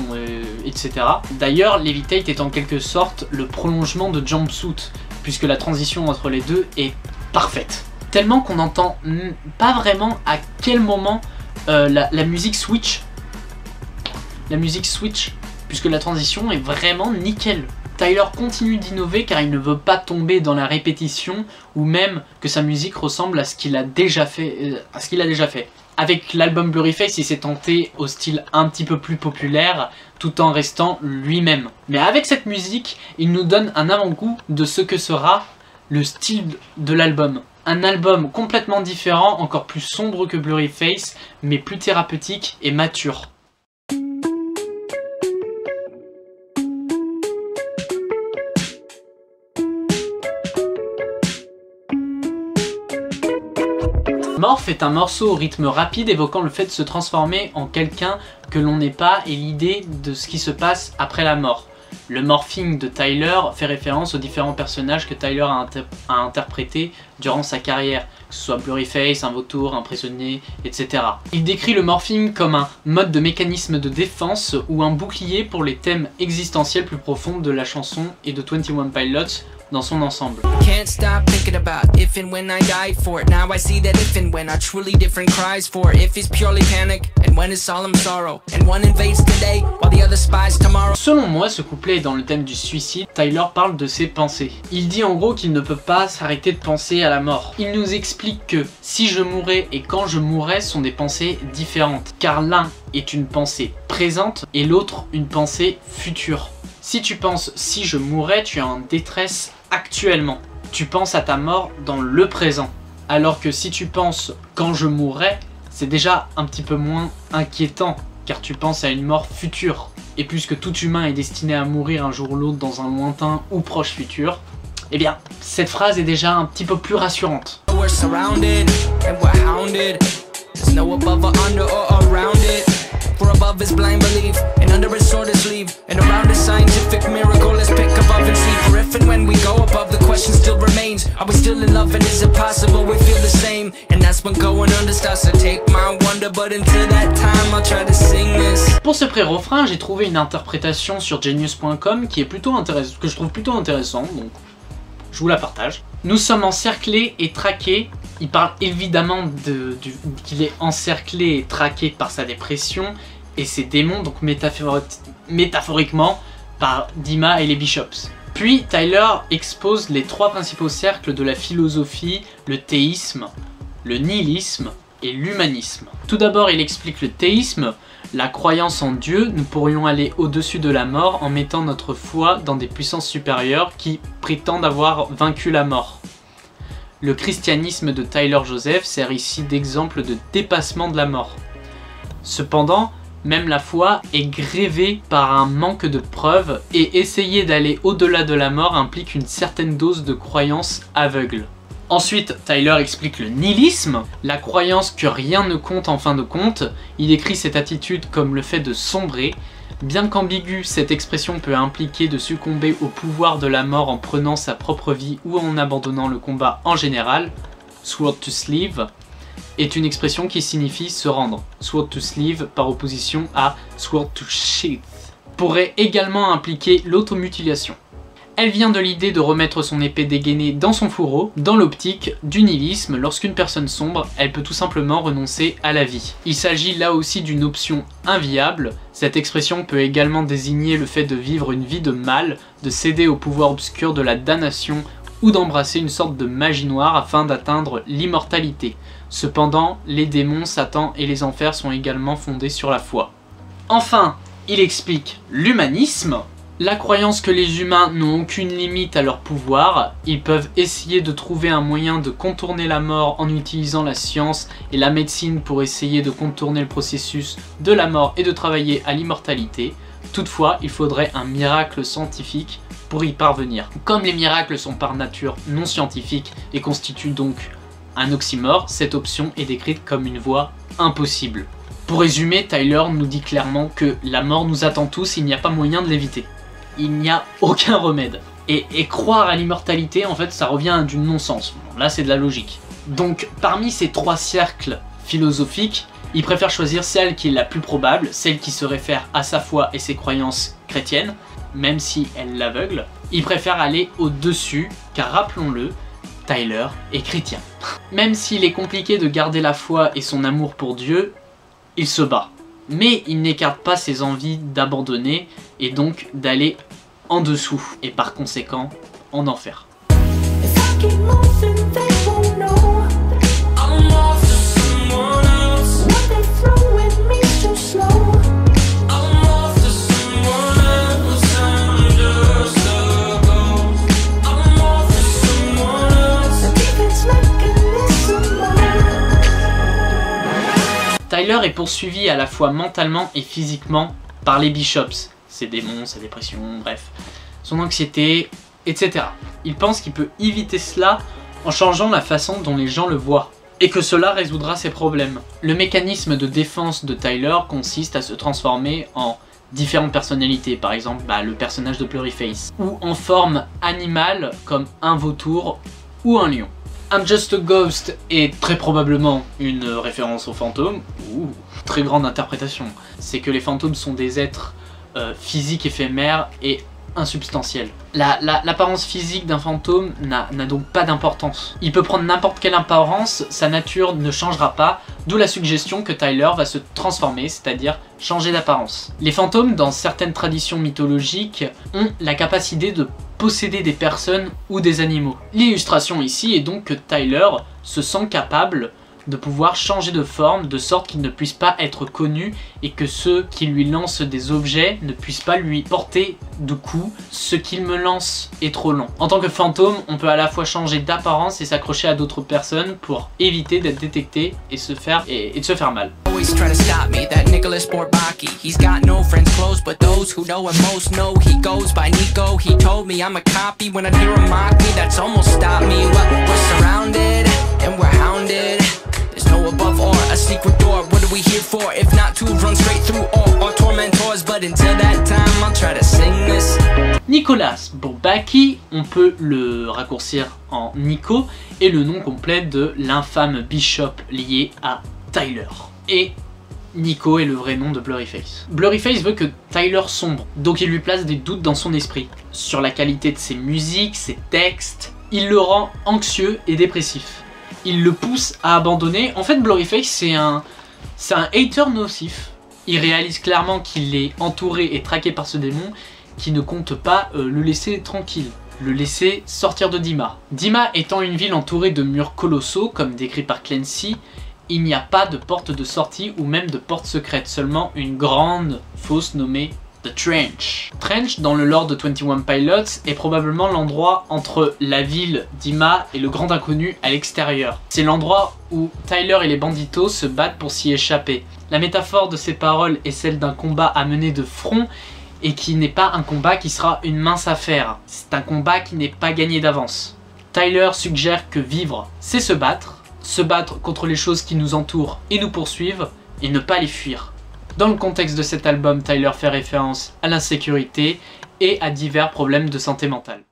etc. D'ailleurs, Levitate est en quelque sorte le prolongement de Jumpsuit, puisque la transition entre les deux est parfaite. Tellement qu'on n'entend pas vraiment à quel moment la musique switch. La musique switch, puisque la transition est vraiment nickel. Tyler continue d'innover car il ne veut pas tomber dans la répétition ou même que sa musique ressemble à ce qu'il a déjà fait. Avec l'album Blurryface, il s'est tenté au style un petit peu plus populaire, tout en restant lui-même. Mais avec cette musique, il nous donne un avant-goût de ce que sera le style de l'album. Un album complètement différent, encore plus sombre que Blurryface, mais plus thérapeutique et mature. Morph est un morceau au rythme rapide évoquant le fait de se transformer en quelqu'un que l'on n'est pas et l'idée de ce qui se passe après la mort. Le morphing de Tyler fait référence aux différents personnages que Tyler a interprétés durant sa carrière, que ce soit Blurryface, un vautour, un prisonnier, etc. Il décrit le morphing comme un mode de mécanisme de défense ou un bouclier pour les thèmes existentiels plus profonds de la chanson et de 21 Pilots dans son ensemble. Can't stop thinking about if and when I die for it. Now I see that if and when are truly different cries for it. If it's purely panic and when it's solemn sorrow and one invades today while the other spies tomorrow. Selon moi, ce couplet est dans le thème du suicide. Tyler parle de ses pensées. Il dit en gros qu'il ne peut pas s'arrêter de penser à la mort. Il nous explique que si je mourais et quand je mourrais sont des pensées différentes, car l'un est une pensée présente et l'autre une pensée future. Si tu penses si je mourrais, tu es en détresse actuellement. Tu penses à ta mort dans le présent. Alors que si tu penses quand je mourrais, c'est déjà un petit peu moins inquiétant, car tu penses à une mort future. Et puisque tout humain est destiné à mourir un jour ou l'autre dans un lointain ou proche futur, eh bien, cette phrase est déjà un petit peu plus rassurante. We're surrounded and we're hounded. There's no above or under or around it. For above is blind belief, and under is sword is sleeve, and around is scientific miracle. Let's pick above and see. For if and when we go above, the question still remains: are we still in love, and is it possible we feel the same? And that's when going under starts to take my wonder. But until that time, I'll try to sing this. Pour ce pré-refrain, j'ai trouvé une interprétation sur Genius.com qui est plutôt intéressante, que je trouve plutôt intéressant, donc je vous la partage. Nous sommes encerclés et traqués. Il parle évidemment qu'il est encerclé et traqué par sa dépression et ses démons, donc métaphoriquement par Dima et les Bishops. Puis Tyler expose les trois principaux cercles de la philosophie, le théisme, le nihilisme et l'humanisme. Tout d'abord, il explique le théisme, la croyance en Dieu. Nous pourrions aller au-dessus de la mort en mettant notre foi dans des puissances supérieures qui prétendent avoir vaincu la mort. Le christianisme de Tyler Joseph sert ici d'exemple de dépassement de la mort. Cependant, même la foi est grévée par un manque de preuves et essayer d'aller au-delà de la mort implique une certaine dose de croyance aveugle. Ensuite, Tyler explique le nihilisme, la croyance que rien ne compte en fin de compte. Il décrit cette attitude comme le fait de sombrer. Bien qu'ambiguë, cette expression peut impliquer de succomber au pouvoir de la mort en prenant sa propre vie ou en abandonnant le combat en général. Sword to sleeve est une expression qui signifie se rendre. Sword to sleeve par opposition à sword to sheath pourrait également impliquer l'automutilation. Elle vient de l'idée de remettre son épée dégainée dans son fourreau, dans l'optique du nihilisme. Lorsqu'une personne sombre, elle peut tout simplement renoncer à la vie. Il s'agit là aussi d'une option inviable. Cette expression peut également désigner le fait de vivre une vie de mal, de céder au pouvoir obscur de la damnation ou d'embrasser une sorte de magie noire afin d'atteindre l'immortalité. Cependant, les démons, Satan et les enfers sont également fondés sur la foi. Enfin, il explique l'humanisme. La croyance que les humains n'ont aucune limite à leur pouvoir, ils peuvent essayer de trouver un moyen de contourner la mort en utilisant la science et la médecine pour essayer de contourner le processus de la mort et de travailler à l'immortalité. Toutefois, il faudrait un miracle scientifique pour y parvenir. Comme les miracles sont par nature non scientifiques et constituent donc un oxymore, cette option est décrite comme une voie impossible. Pour résumer, Tyler nous dit clairement que la mort nous attend tous, il n'y a pas moyen de l'éviter. Il n'y a aucun remède. Et croire à l'immortalité, en fait, ça revient à du non-sens. Bon, là, c'est de la logique. Donc, parmi ces trois cercles philosophiques, il préfère choisir celle qui est la plus probable, celle qui se réfère à sa foi et ses croyances chrétiennes, même si elle l'aveugle. Il préfère aller au-dessus, car rappelons-le, Tyler est chrétien. Même s'il est compliqué de garder la foi et son amour pour Dieu, il se bat. Mais il n'écarte pas ses envies d'abandonner et donc d'aller en dessous et par conséquent en enfer. est poursuivi à la fois mentalement et physiquement par les Bishops, ses démons, sa dépression, bref, son anxiété, etc. Il pense qu'il peut éviter cela en changeant la façon dont les gens le voient, et que cela résoudra ses problèmes. Le mécanisme de défense de Tyler consiste à se transformer en différentes personnalités, par exemple le personnage de Blurryface, ou en forme animale comme un vautour ou un lion. I'm Just a Ghost est très probablement une référence aux fantômes, ou très grande interprétation. C'est que les fantômes sont des êtres physiques éphémères et insubstantiels. L'apparence physique d'un fantôme n'a donc pas d'importance. Il peut prendre n'importe quelle apparence, sa nature ne changera pas, d'où la suggestion que Tyler va se transformer, c'est-à-dire changer d'apparence. Les fantômes, dans certaines traditions mythologiques, ont la capacité de posséder des personnes ou des animaux. L'illustration ici est donc que Tyler se sent capable de pouvoir changer de forme de sorte qu'il ne puisse pas être connu et que ceux qui lui lancent des objets ne puissent pas lui porter de coups. Ce qu'il me lance est trop long. En tant que fantôme, on peut à la fois changer d'apparence et s'accrocher à d'autres personnes pour éviter d'être détecté et de se faire mal. Always try to stop me, that Nicholas Bourbaki. He's got no friends close, but those who know him most know he goes by Nico. He told me I'm a copy when I hear him mock me. That's almost stopped me. Well, we're surrounded and we're hounded. There's no above or a secret door. What are we here for if not to run straight through all our tormentors? But until that time, I'll try to sing this. Nicholas Bourbaki, on peut le raccourcir en Nico, est le nom complet de l'infâme Bishop lié à Tyler. Et Nico est le vrai nom de Blurryface. Blurryface veut que Tyler sombre, donc il lui place des doutes dans son esprit sur la qualité de ses musiques, ses textes. Il le rend anxieux et dépressif. Il le pousse à abandonner. En fait, Blurryface, c'est un hater nocif. Il réalise clairement qu'il est entouré et traqué par ce démon qui ne compte pas le laisser tranquille, le laisser sortir de Dima. Dima étant une ville entourée de murs colossaux, comme décrit par Clancy, il n'y a pas de porte de sortie ou même de porte secrète, seulement une grande fosse nommée The Trench. Trench, dans le lore de 21 Pilots, est probablement l'endroit entre la ville Dima et le grand inconnu à l'extérieur. C'est l'endroit où Tyler et les banditos se battent pour s'y échapper. La métaphore de ces paroles est celle d'un combat à mener de front et qui n'est pas un combat qui sera une mince affaire. C'est un combat qui n'est pas gagné d'avance. Tyler suggère que vivre, c'est se battre contre les choses qui nous entourent et nous poursuivent, et ne pas les fuir. Dans le contexte de cet album, Tyler fait référence à l'insécurité et à divers problèmes de santé mentale.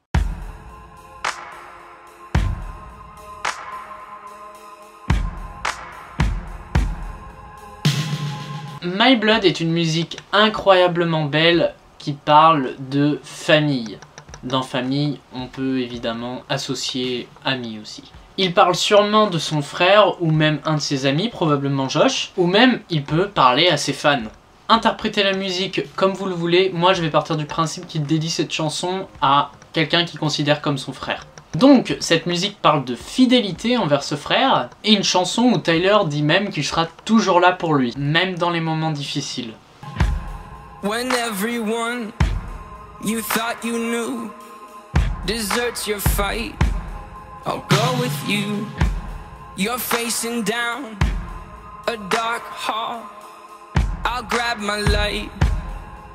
My Blood est une musique incroyablement belle qui parle de famille. Dans famille, on peut évidemment associer amis aussi. Il parle sûrement de son frère ou même un de ses amis, probablement Josh, ou même il peut parler à ses fans. Interprétez la musique comme vous le voulez, moi je vais partir du principe qu'il dédie cette chanson à quelqu'un qu'il considère comme son frère. Donc cette musique parle de fidélité envers ce frère, et une chanson où Tyler dit même qu'il sera toujours là pour lui, même dans les moments difficiles. When everyone you thought you knew deserts your fight, I'll go with you. You're facing down a dark hall. I'll grab my light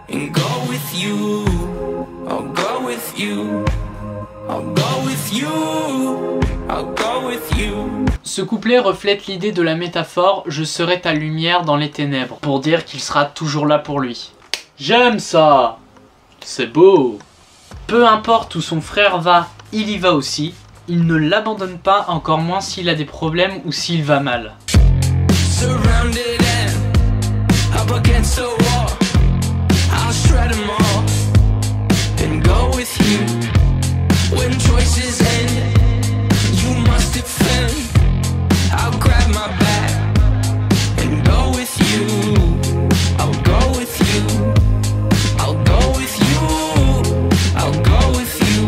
and go with you. I'll go with you. I'll go with you. I'll go with you. Ce couplet reflète l'idée de la métaphore « Je serai ta lumière dans les ténèbres » pour dire qu'il sera toujours là pour lui. J'aime ça! C'est beau! Peu importe où son frère va, il y va aussi. Il ne l'abandonne pas, encore moins s'il a des problèmes ou s'il va mal. Surrounded and up against the wall, I'll shred them all and go with you. When choices end, you must defend. I'll grab my back and go with you. I'll go with you. I'll go with you. I'll go with you.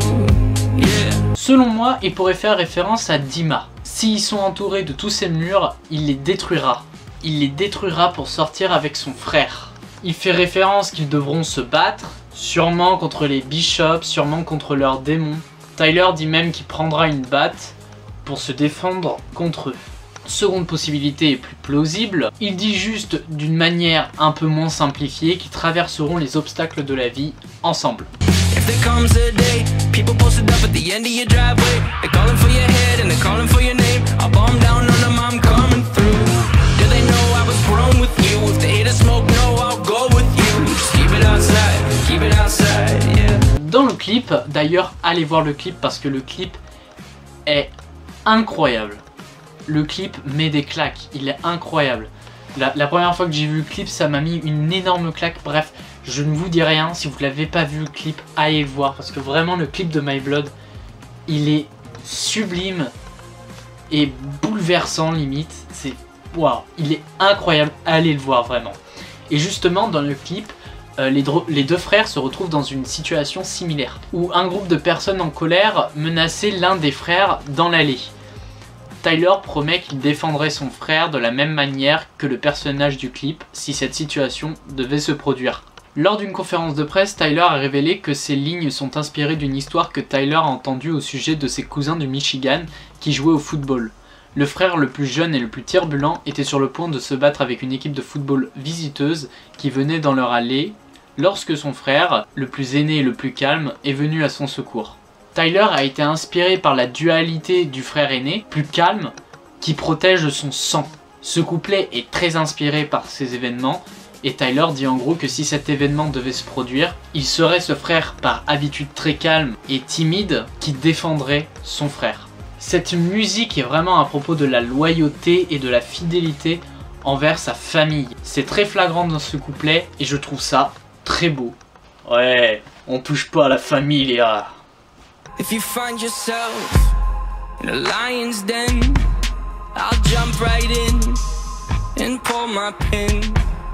Yeah. Selon moi, il pourrait faire référence à Dima. S'ils sont entourés de tous ces murs, il les détruira. Il les détruira pour sortir avec son frère. Il fait référence qu'ils devront se battre, sûrement contre les Bishops, sûrement contre leurs démons. Tyler dit même qu'il prendra une batte pour se défendre contre eux. Seconde possibilité est plus plausible, il dit juste d'une manière un peu moins simplifiée qu'ils traverseront les obstacles de la vie ensemble. If there comes a day, people posted up at the end of your driveway. They're calling for your head and they're calling for your name. I'll bomb down on them, I'm coming through. Do they know I was grown with you? If they hate a smoke, no, I'll go with you. Just keep it outside, yeah. Dans le clip, d'ailleurs, allez voir le clip parce que le clip est incroyable. Le clip met des claques, il est incroyable. La première fois que j'ai vu le clip, ça m'a mis une énorme claque. Bref, je ne vous dis rien, si vous ne l'avez pas vu le clip, allez le voir. Parce que vraiment, le clip de My Blood, il est sublime et bouleversant limite. C'est waouh, il est incroyable, allez le voir vraiment. Et justement, dans le clip, les deux frères se retrouvent dans une situation similaire. Où un groupe de personnes en colère menaçait l'un des frères dans l'allée. Tyler promet qu'il défendrait son frère de la même manière que le personnage du clip si cette situation devait se produire. Lors d'une conférence de presse, Tyler a révélé que ces lignes sont inspirées d'une histoire que Tyler a entendue au sujet de ses cousins du Michigan qui jouaient au football. Le frère le plus jeune et le plus turbulent était sur le point de se battre avec une équipe de football visiteuse qui venait dans leur allée lorsque son frère, le plus aîné et le plus calme, est venu à son secours. Tyler a été inspiré par la dualité du frère aîné, plus calme, qui protège son sang. Ce couplet est très inspiré par ces événements, et Tyler dit en gros que si cet événement devait se produire, il serait ce frère par habitude très calme et timide qui défendrait son frère. Cette musique est vraiment à propos de la loyauté et de la fidélité envers sa famille. C'est très flagrant dans ce couplet, et je trouve ça très beau. Ouais, on touche pas à la famille, les gars. If you find yourself in a lion's den, I'll jump right in and pull my pin.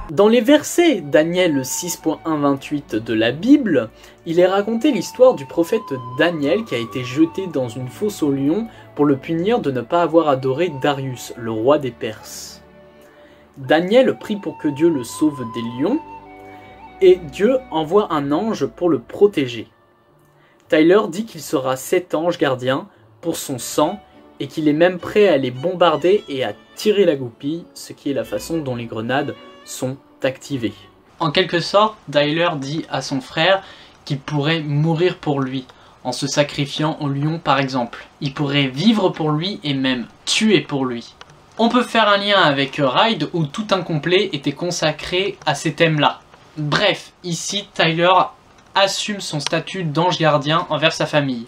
Dans les versets Daniel 6.1-28 de la Bible, il est raconté l'histoire du prophète Daniel qui a été jeté dans une fosse aux lions pour le punir de ne pas avoir adoré Darius, le roi des Perses. Daniel prie pour que Dieu le sauve des lions, et Dieu envoie un ange pour le protéger. Tyler dit qu'il sera 7 anges gardiens pour son sang et qu'il est même prêt à les bombarder et à tirer la goupille, ce qui est la façon dont les grenades sont activées. En quelque sorte, Tyler dit à son frère qu'il pourrait mourir pour lui, en se sacrifiant au lion par exemple. Il pourrait vivre pour lui et même tuer pour lui. On peut faire un lien avec Ride où tout un couplet était consacré à ces thèmes-là. Bref, ici Tyler assume son statut d'ange gardien envers sa famille.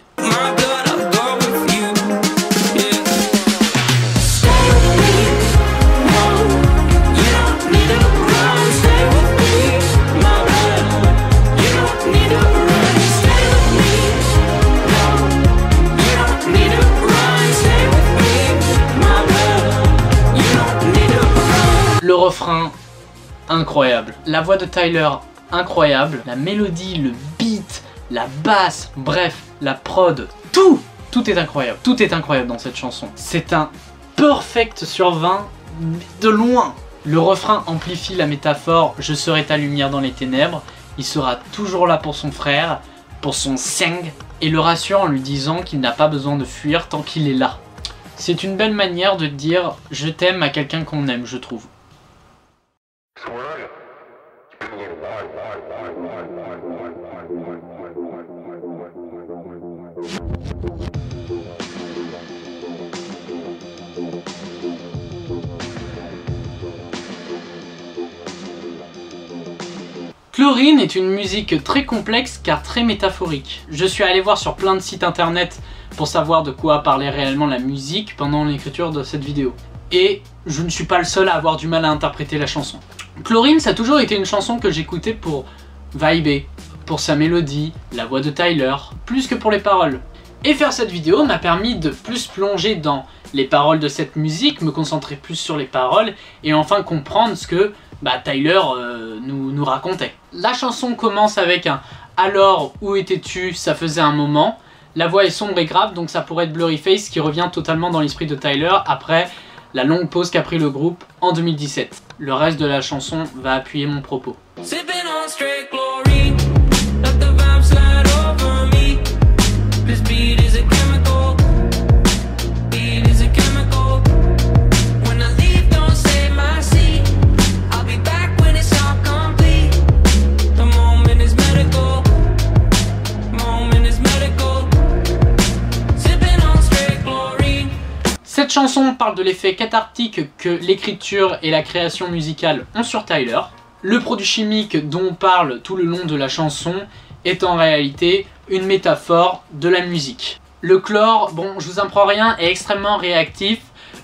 Le refrain, incroyable. La voix de Tyler, incroyable. La mélodie, le beat, la basse, bref, la prod, tout est incroyable. Tout est incroyable dans cette chanson. C'est un perfect sur 20 de loin. Le refrain amplifie la métaphore « Je serai ta lumière dans les ténèbres ». Il sera toujours là pour son frère, pour son sang, et le rassure en lui disant qu'il n'a pas besoin de fuir tant qu'il est là. C'est une belle manière de dire « Je t'aime » à quelqu'un qu'on aime, je trouve. Chlorine est une musique très complexe car très métaphorique. Je suis allé voir sur plein de sites internet pour savoir de quoi parlait réellement la musique pendant l'écriture de cette vidéo. Et je ne suis pas le seul à avoir du mal à interpréter la chanson. Chlorine, ça a toujours été une chanson que j'écoutais pour vibrer, pour sa mélodie, la voix de Tyler, plus que pour les paroles. Et faire cette vidéo m'a permis de plus plonger dans les paroles de cette musique, me concentrer plus sur les paroles, et enfin comprendre ce que Tyler nous racontait. La chanson commence avec un « Alors, où étais-tu ? Ça faisait un moment ». La voix est sombre et grave, donc ça pourrait être Blurryface qui revient totalement dans l'esprit de Tyler après la longue pause qu'a pris le groupe en 2017. Le reste de la chanson va appuyer mon propos. chanson parle de l'effet cathartique que l'écriture et la création musicale ont sur Tyler. Le produit chimique dont on parle tout le long de la chanson est en réalité une métaphore de la musique. Le chlore, bon, je vous apprends rien, est extrêmement réactif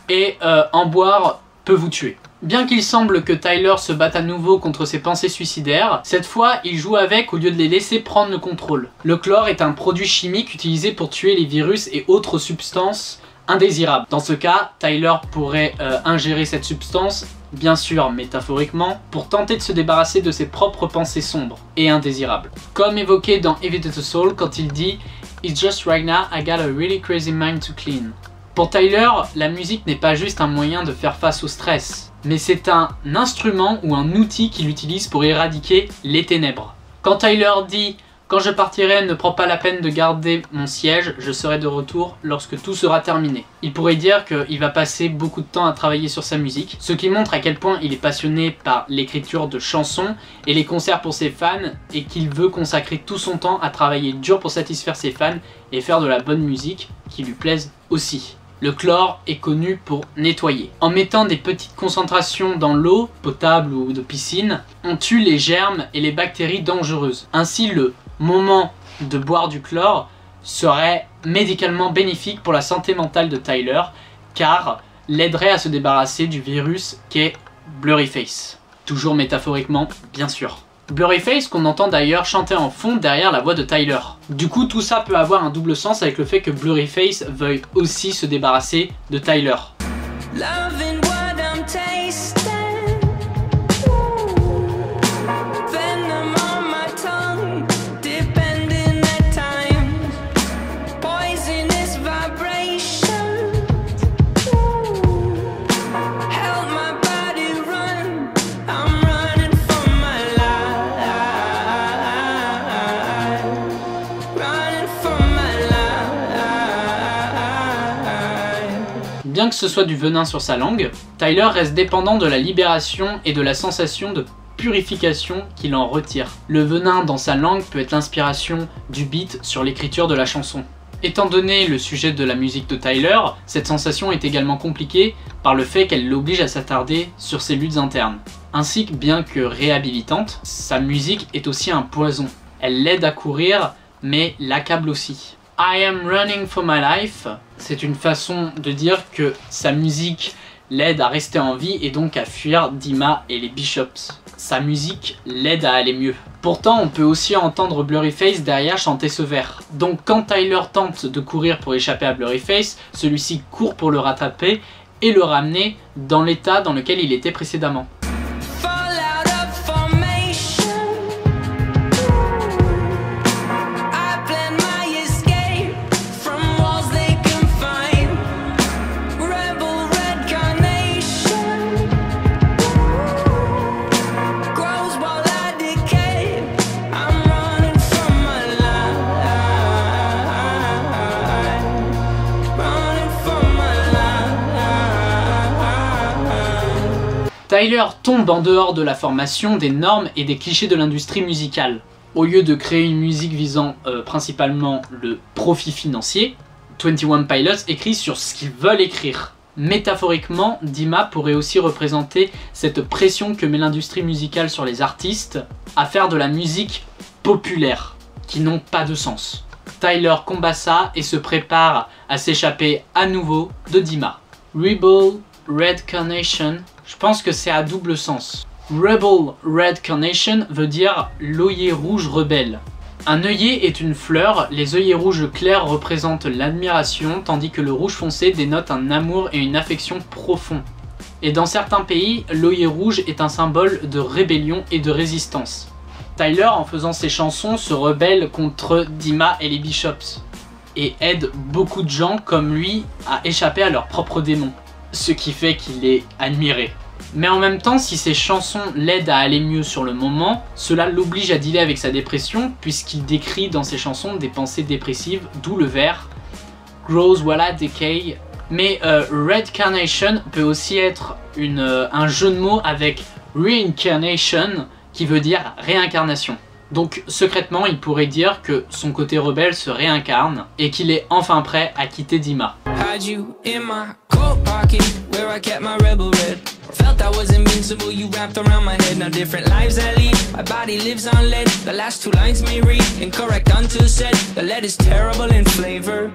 et en boire peut vous tuer. Bien qu'il semble que Tyler se batte à nouveau contre ses pensées suicidaires, cette fois il joue avec au lieu de les laisser prendre le contrôle. Le chlore est un produit chimique utilisé pour tuer les virus et autres substances indésirables. Dans ce cas, Tyler pourrait ingérer cette substance, bien sûr métaphoriquement, pour tenter de se débarrasser de ses propres pensées sombres et indésirables. Comme évoqué dans Heavy to the Soul quand il dit « It's just right now I got a really crazy mind to clean ». Pour Tyler, la musique n'est pas juste un moyen de faire face au stress, mais c'est un instrument ou un outil qu'il utilise pour éradiquer les ténèbres. Quand Tyler dit « Quand je partirai, ne prends pas la peine de garder mon siège, je serai de retour lorsque tout sera terminé ». Il pourrait dire qu'il va passer beaucoup de temps à travailler sur sa musique, ce qui montre à quel point il est passionné par l'écriture de chansons et les concerts pour ses fans, et qu'il veut consacrer tout son temps à travailler dur pour satisfaire ses fans et faire de la bonne musique qui lui plaise aussi. Le chlore est connu pour nettoyer. En mettant des petites concentrations dans l'eau, potable ou de piscine, on tue les germes et les bactéries dangereuses. Ainsi, le moment de boire du chlore serait médicalement bénéfique pour la santé mentale de Tyler, car l'aiderait à se débarrasser du virus qu'est Blurryface. Toujours métaphoriquement, bien sûr. Blurryface qu'on entend d'ailleurs chanter en fond derrière la voix de Tyler. Du coup, tout ça peut avoir un double sens avec le fait que Blurryface veuille aussi se débarrasser de Tyler. Bien que ce soit du venin sur sa langue, Tyler reste dépendant de la libération et de la sensation de purification qu'il en retire. Le venin dans sa langue peut être l'inspiration du beat sur l'écriture de la chanson. Étant donné le sujet de la musique de Tyler, cette sensation est également compliquée par le fait qu'elle l'oblige à s'attarder sur ses luttes internes. Ainsi que bien que réhabilitante, sa musique est aussi un poison. Elle l'aide à courir, mais l'accable aussi. I am running for my life, c'est une façon de dire que sa musique l'aide à rester en vie et donc à fuir Dima et les Bishops. Sa musique l'aide à aller mieux. Pourtant, on peut aussi entendre Blurryface derrière chanter ce vers. Donc quand Tyler tente de courir pour échapper à Blurryface, celui-ci court pour le rattraper et le ramener dans l'état dans lequel il était précédemment. Tyler tombe en dehors de la formation, des normes et des clichés de l'industrie musicale. Au lieu de créer une musique visant principalement le profit financier, 21 Pilots écrit sur ce qu'ils veulent écrire. Métaphoriquement, Dima pourrait aussi représenter cette pression que met l'industrie musicale sur les artistes à faire de la musique populaire, qui n'ont pas de sens. Tyler combat ça et se prépare à s'échapper à nouveau de Dima. Rebel Red Carnation, je pense que c'est à double sens. Rebel Red Carnation veut dire l'œillet rouge rebelle. Un œillet est une fleur, les œillets rouges clairs représentent l'admiration, tandis que le rouge foncé dénote un amour et une affection profonds. Et dans certains pays, l'œillet rouge est un symbole de rébellion et de résistance. Tyler, en faisant ses chansons, se rebelle contre Dima et les Bishops, et aide beaucoup de gens comme lui à échapper à leurs propres démons, ce qui fait qu'il est admiré. Mais en même temps, si ses chansons l'aident à aller mieux sur le moment, cela l'oblige à dealer avec sa dépression, puisqu'il décrit dans ses chansons des pensées dépressives, d'où le vers Grows while I decay. Mais Red Carnation peut aussi être un jeu de mots avec Reincarnation, qui veut dire réincarnation. Donc secrètement, il pourrait dire que son côté rebelle se réincarne et qu'il est enfin prêt à quitter Dima. Had you in my coat pocket where I kept my rebel red. Felt I was invincible, you wrapped around my head. Now different lives I lead, my body lives on lead. The last two lines may read incorrect until said. The lead is terrible in flavor,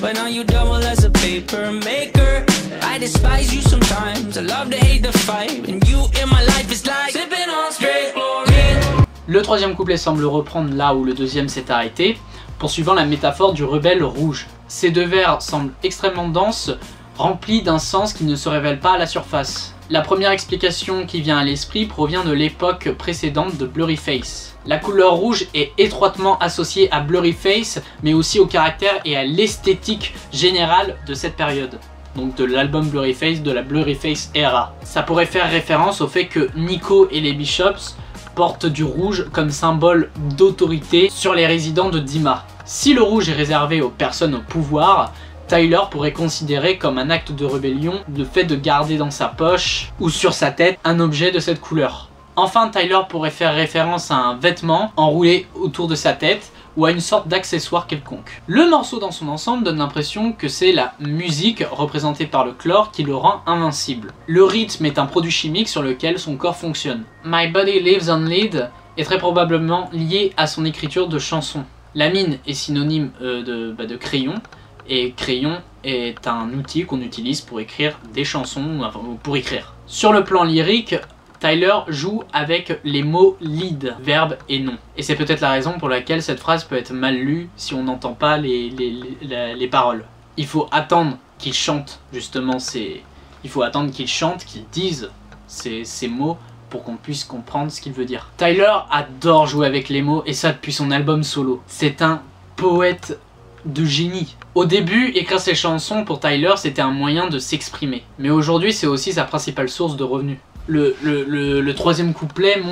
but now you double as a paper maker. I despise you sometimes, I love to hate the fight. And you in my life is like sipping on straight chlorine. Le troisième couplet semble reprendre là où le deuxième s'est arrêté, poursuivant la métaphore du rebelle rouge. Ces deux vers semblent extrêmement denses, remplis d'un sens qui ne se révèle pas à la surface. La première explication qui vient à l'esprit provient de l'époque précédente de Blurryface. La couleur rouge est étroitement associée à Blurryface, mais aussi au caractère et à l'esthétique générale de cette période. Donc de l'album Blurryface, de la Blurryface era. Ça pourrait faire référence au fait que Nico et les Bishops portent du rouge comme symbole d'autorité sur les résidents de Dima. Si le rouge est réservé aux personnes au pouvoir, Tyler pourrait considérer comme un acte de rébellion le fait de garder dans sa poche ou sur sa tête un objet de cette couleur. Enfin, Tyler pourrait faire référence à un vêtement enroulé autour de sa tête ou à une sorte d'accessoire quelconque. Le morceau dans son ensemble donne l'impression que c'est la musique représentée par le chlore qui le rend invincible. Le rythme est un produit chimique sur lequel son corps fonctionne. My Body Lives on Lead est très probablement lié à son écriture de chansons. La mine est synonyme de crayon, et crayon est un outil qu'on utilise pour écrire des chansons, enfin, pour écrire. Sur le plan lyrique, Tyler joue avec les mots lead, verbe et nom. Et c'est peut-être la raison pour laquelle cette phrase peut être mal lue si on n'entend pas les paroles. Il faut attendre qu'il chante justement il faut attendre qu'il chante, qu'il dise ces mots pour qu'on puisse comprendre ce qu'il veut dire. Tyler adore jouer avec les mots et ça depuis son album solo. C'est un poète de génie. Au début, écrire ses chansons pour Tyler c'était un moyen de s'exprimer. Mais aujourd'hui c'est aussi sa principale source de revenus. Le troisième couplet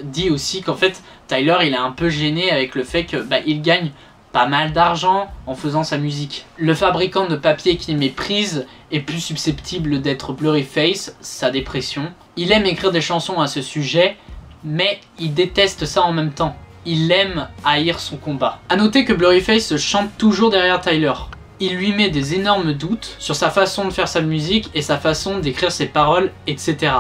dit aussi qu'en fait Tyler il est un peu gêné avec le fait que il gagne pas mal d'argent en faisant sa musique. Le fabricant de papier qu'il méprise est plus susceptible d'être Blurryface, sa dépression. Il aime écrire des chansons à ce sujet, mais il déteste ça en même temps. Il aime haïr son combat. A noter que Blurryface chante toujours derrière Tyler. Il lui met des énormes doutes sur sa façon de faire sa musique et sa façon d'écrire ses paroles, etc.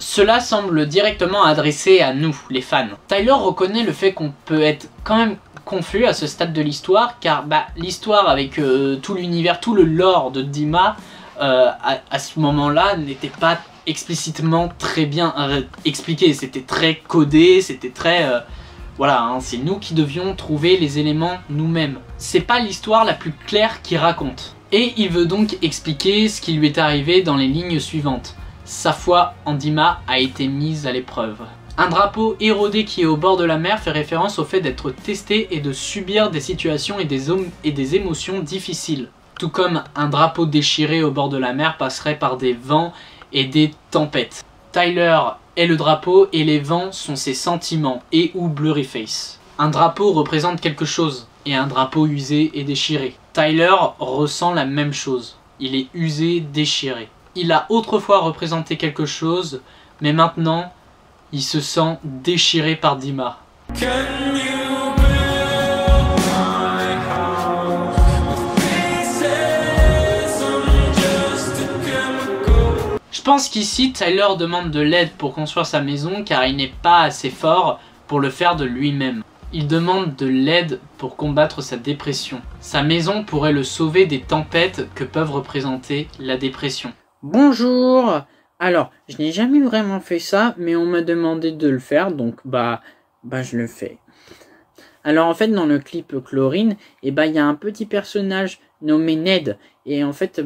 Cela semble directement adressé à nous, les fans. Tyler reconnaît le fait qu'on peut être quand même confus à ce stade de l'histoire, car l'histoire avec tout l'univers, tout le lore de Dima, à ce moment-là, n'était pas explicitement très bien expliqué. C'était très codé, c'était très... voilà, hein, c'est nous qui devions trouver les éléments nous-mêmes. C'est pas l'histoire la plus claire qu'il raconte. Et il veut donc expliquer ce qui lui est arrivé dans les lignes suivantes. Sa foi en Dima a été mise à l'épreuve. Un drapeau érodé qui est au bord de la mer fait référence au fait d'être testé et de subir des situations et des émotions difficiles. Tout comme un drapeau déchiré au bord de la mer passerait par des vents et des tempêtes. Tyler est le drapeau et les vents sont ses sentiments et ou Blurryface. Un drapeau représente quelque chose et un drapeau usé et déchiré. Tyler ressent la même chose. Il est usé, déchiré. Il a autrefois représenté quelque chose, mais maintenant, il se sent déchiré par Dima. Je pense qu'ici, Tyler demande de l'aide pour construire sa maison car il n'est pas assez fort pour le faire de lui-même. Il demande de l'aide pour combattre sa dépression. Sa maison pourrait le sauver des tempêtes que peuvent représenter la dépression. Bonjour. Alors, je n'ai jamais vraiment fait ça, mais on m'a demandé de le faire, donc je le fais. Alors en fait, dans le clip Chlorine, il y a un petit personnage nommé Ned, et en fait,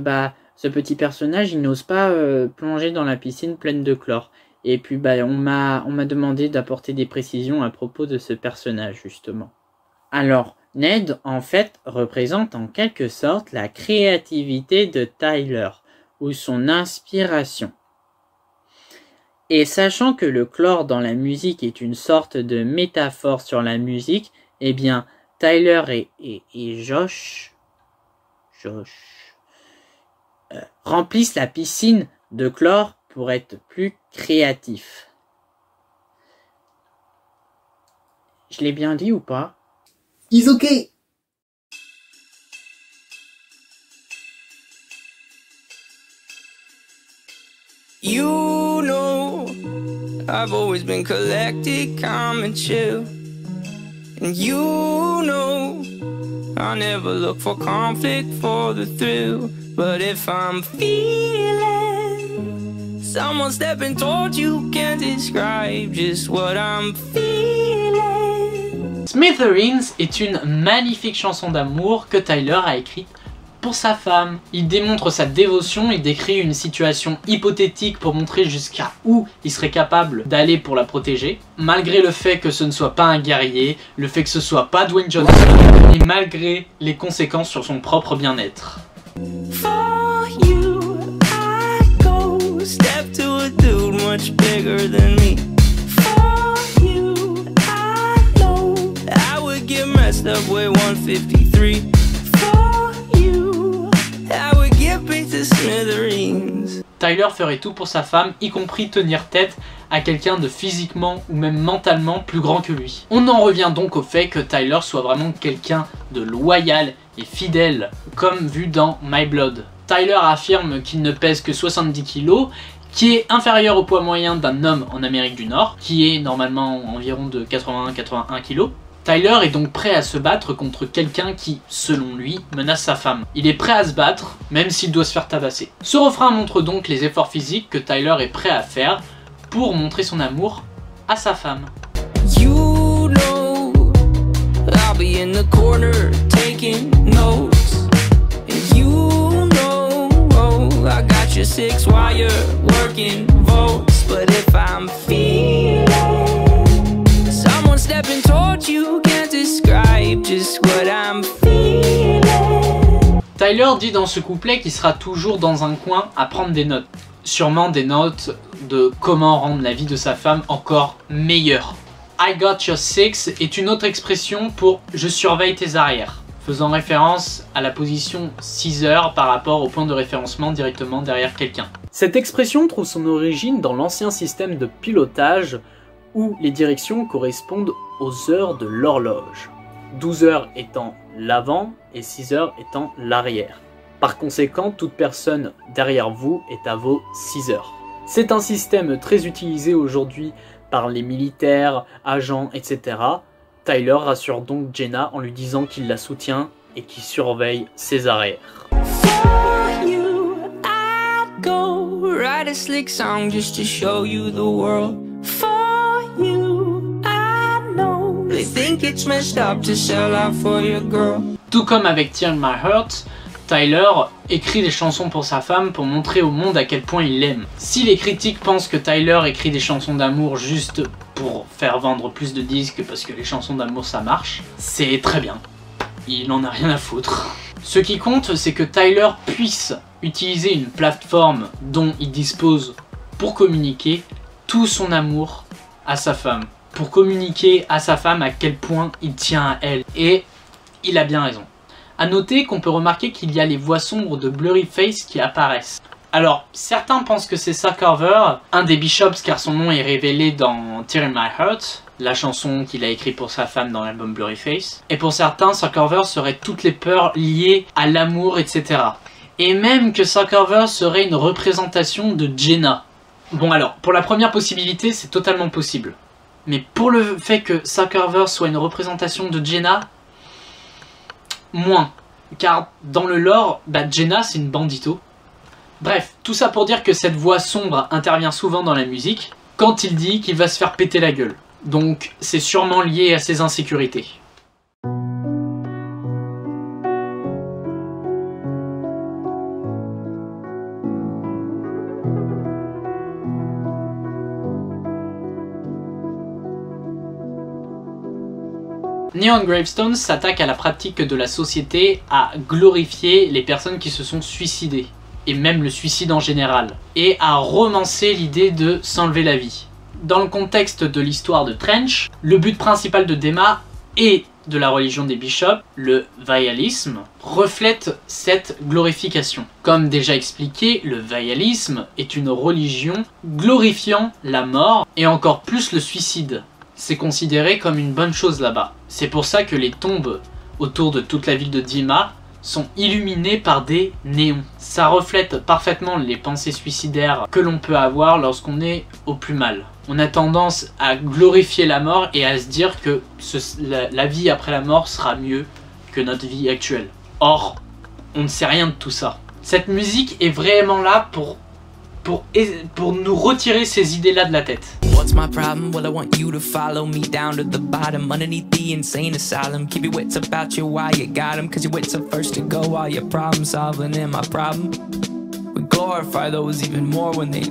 ce petit personnage, il n'ose pas plonger dans la piscine pleine de chlore. Et puis on m'a demandé d'apporter des précisions à propos de ce personnage justement. Alors, Ned en fait représente en quelque sorte la créativité de Tyler, ou son inspiration. Et sachant que le chlore dans la musique est une sorte de métaphore sur la musique, eh bien Tyler et Josh remplissent la piscine de chlore pour être plus créatifs. Je l'ai bien dit ou pas? He's okay. You know, I've always been collected, calm and chill. And you know, I never look for conflict for the thrill. But if I'm feeling someone stepping towards you, can't describe just what I'm feeling. Smithereens est une magnifique chanson d'amour que Tyler a écrite pour sa femme. Il démontre sa dévotion, il décrit une situation hypothétique pour montrer jusqu'à où il serait capable d'aller pour la protéger, malgré le fait que ce ne soit pas un guerrier, le fait que ce soit pas Dwayne Johnson, et malgré les conséquences sur son propre bien-être. For you, I go step to a dude much bigger than me. For you, I know I would get messed up with 153. Tyler ferait tout pour sa femme, y compris tenir tête à quelqu'un de physiquement ou même mentalement plus grand que lui. On en revient donc au fait que Tyler soit vraiment quelqu'un de loyal et fidèle, comme vu dans My Blood. Tyler affirme qu'il ne pèse que 70 kg, qui est inférieur au poids moyen d'un homme en Amérique du Nord, qui est normalement environ de 80-81 kg. Tyler est donc prêt à se battre contre quelqu'un qui, selon lui, menace sa femme. Il est prêt à se battre, même s'il doit se faire tabasser. Ce refrain montre donc les efforts physiques que Tyler est prêt à faire pour montrer son amour à sa femme. You know, I'll be in the corner taking notes. And you know, I got your 6-wire working volts. But if I'm feeling someone stepping towards you, can't describe just what I'm feeling. Tyler dit dans ce couplet qu'il sera toujours dans un coin à prendre des notes. Sûrement des notes de comment rendre la vie de sa femme encore meilleure. I got your 6 est une autre expression pour je surveille tes arrières, faisant référence à la position 6 heures par rapport au point de référencement directement derrière quelqu'un. Cette expression trouve son origine dans l'ancien système de pilotage où les directions correspondent aux heures de l'horloge, 12 heures étant l'avant et 6 heures étant l'arrière. Par conséquent, toute personne derrière vous est à vos 6 heures. C'est un système très utilisé aujourd'hui par les militaires, agents, etc. Tyler rassure donc Jenna en lui disant qu'il la soutient et qu'il surveille ses arrières. For you, I'd go write a slick song just to show you the world. For you, I know they think it's messed up to sell out for your girl. Tout comme avec Tear in My Heart, Tyler écrit des chansons pour sa femme pour montrer au monde à quel point il l'aime. Si les critiques pensent que Tyler écrit des chansons d'amour juste pour faire vendre plus de disques parce que les chansons d'amour ça marche, c'est très bien. Il en a rien à foutre. Ce qui compte, c'est que Tyler puisse utiliser une plateforme dont il dispose pour communiquer tout son amour à sa femme. Pour communiquer à sa femme à quel point il tient à elle. Et il a bien raison. A noter qu'on peut remarquer qu'il y a les voix sombres de Blurryface qui apparaissent. Alors, certains pensent que c'est Sak Carver, un des Bishops car son nom est révélé dans Tear in My Heart, la chanson qu'il a écrite pour sa femme dans l'album Blurryface. Et pour certains, Sak Carver serait toutes les peurs liées à l'amour, etc. Et même que Sak Carver serait une représentation de Jenna. Bon alors, pour la première possibilité, c'est totalement possible. Mais pour le fait que Sak Carver soit une représentation de Jenna, moins. Car dans le lore, Jenna c'est une bandito. Bref, tout ça pour dire que cette voix sombre intervient souvent dans la musique quand il dit qu'il va se faire péter la gueule. Donc c'est sûrement lié à ses insécurités. Neon Gravestones s'attaque à la pratique de la société à glorifier les personnes qui se sont suicidées, et même le suicide en général, et à romancer l'idée de s'enlever la vie. Dans le contexte de l'histoire de Trench, le but principal de Dema et de la religion des bishops, le vaïalisme, reflète cette glorification. Comme déjà expliqué, le vaïalisme est une religion glorifiant la mort et encore plus le suicide. C'est considéré comme une bonne chose là-bas. C'est pour ça que les tombes autour de toute la ville de Dima sont illuminées par des néons. Ça reflète parfaitement les pensées suicidaires que l'on peut avoir lorsqu'on est au plus mal. On a tendance à glorifier la mort et à se dire que la vie après la mort sera mieux que notre vie actuelle. Or, on ne sait rien de tout ça. Cette musique est vraiment là pour nous retirer ces idées-là de la tête. What's my problem? Well, I want you to follow me down to the bottom, underneath the insane asylum. Keep your wits about you while you got them, cause your wits are first to go while you're problem solving. And my problem, we glorify those even more when they...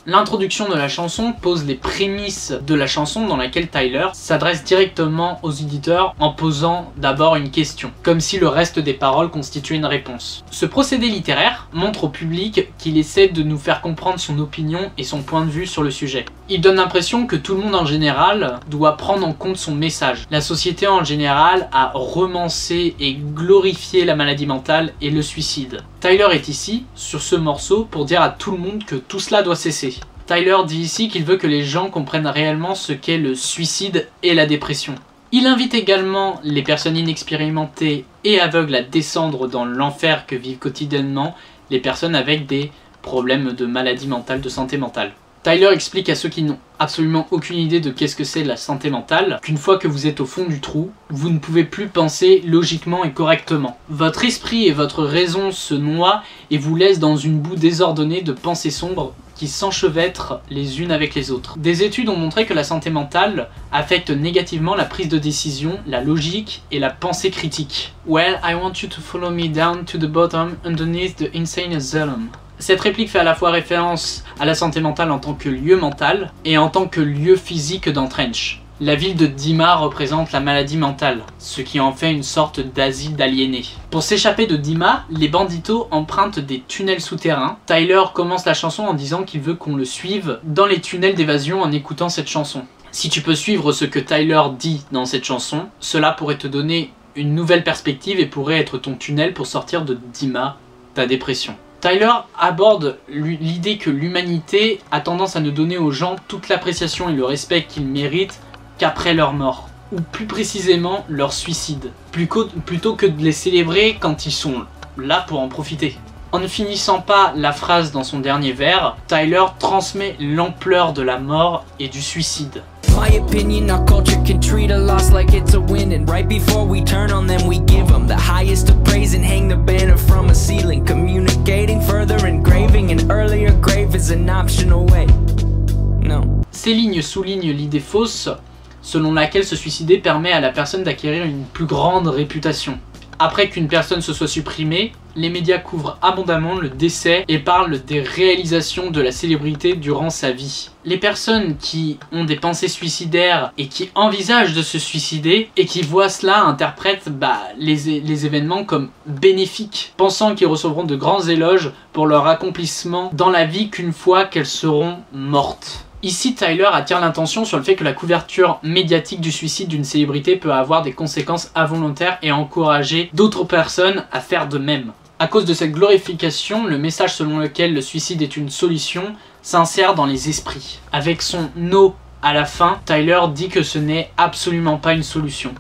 L'introduction de la chanson pose les prémices de la chanson dans laquelle Tyler s'adresse directement aux auditeurs en posant d'abord une question, comme si le reste des paroles constituait une réponse. Ce procédé littéraire montre au public qu'il essaie de nous faire comprendre son opinion et son point de vue sur le sujet. Il donne l'impression que tout le monde en général doit prendre en compte son message. La société en général a romancé et glorifié la maladie mentale et le suicide. Tyler est ici, sur ce morceau, pour dire à tout le monde que tout cela doit cesser. Tyler dit ici qu'il veut que les gens comprennent réellement ce qu'est le suicide et la dépression. Il invite également les personnes inexpérimentées et aveugles à descendre dans l'enfer que vivent quotidiennement les personnes avec des problèmes de maladie mentale, de santé mentale. Tyler explique à ceux qui n'ont absolument aucune idée de qu'est-ce que c'est la santé mentale, qu'une fois que vous êtes au fond du trou, vous ne pouvez plus penser logiquement et correctement. Votre esprit et votre raison se noient et vous laissent dans une boue désordonnée de pensées sombres qui s'enchevêtrent les unes avec les autres. Des études ont montré que la santé mentale affecte négativement la prise de décision, la logique et la pensée critique. Well, I want you to follow me down to the bottom underneath the insane asylum. Cette réplique fait à la fois référence à la santé mentale en tant que lieu mental et en tant que lieu physique dans Trench. La ville de Dima représente la maladie mentale, ce qui en fait une sorte d'asile d'aliénés. Pour s'échapper de Dima, les banditos empruntent des tunnels souterrains. Tyler commence la chanson en disant qu'il veut qu'on le suive dans les tunnels d'évasion en écoutant cette chanson. Si tu peux suivre ce que Tyler dit dans cette chanson, cela pourrait te donner une nouvelle perspective et pourrait être ton tunnel pour sortir de Dima, ta dépression. Tyler aborde l'idée que l'humanité a tendance à ne donner aux gens toute l'appréciation et le respect qu'ils méritent qu'après leur mort, ou plus précisément leur suicide, plutôt que de les célébrer quand ils sont là pour en profiter. En ne finissant pas la phrase dans son dernier vers, Tyler transmet l'ampleur de la mort et du suicide. My opinion, our culture can treat a loss like it's a win. And right before we turn on them, we give them the highest of praise and hang the banner from a ceiling. Communicating further, engraving an earlier grave is an optional way. No. Ces lignes soulignent l'idée fausse selon laquelle se suicider permet à la personne d'acquérir une plus grande réputation. Après qu'une personne se soit supprimée, les médias couvrent abondamment le décès et parlent des réalisations de la célébrité durant sa vie. Les personnes qui ont des pensées suicidaires et qui envisagent de se suicider et qui voient cela interprètent les événements comme bénéfiques, pensant qu'ils recevront de grands éloges pour leur accomplissement dans la vie qu'une fois qu'elles seront mortes. Ici, Tyler attire l'attention sur le fait que la couverture médiatique du suicide d'une célébrité peut avoir des conséquences involontaires et encourager d'autres personnes à faire de même. À cause de cette glorification, le message selon lequel le suicide est une solution s'insère dans les esprits. Avec son « no » à la fin, Tyler dit que ce n'est absolument pas une solution.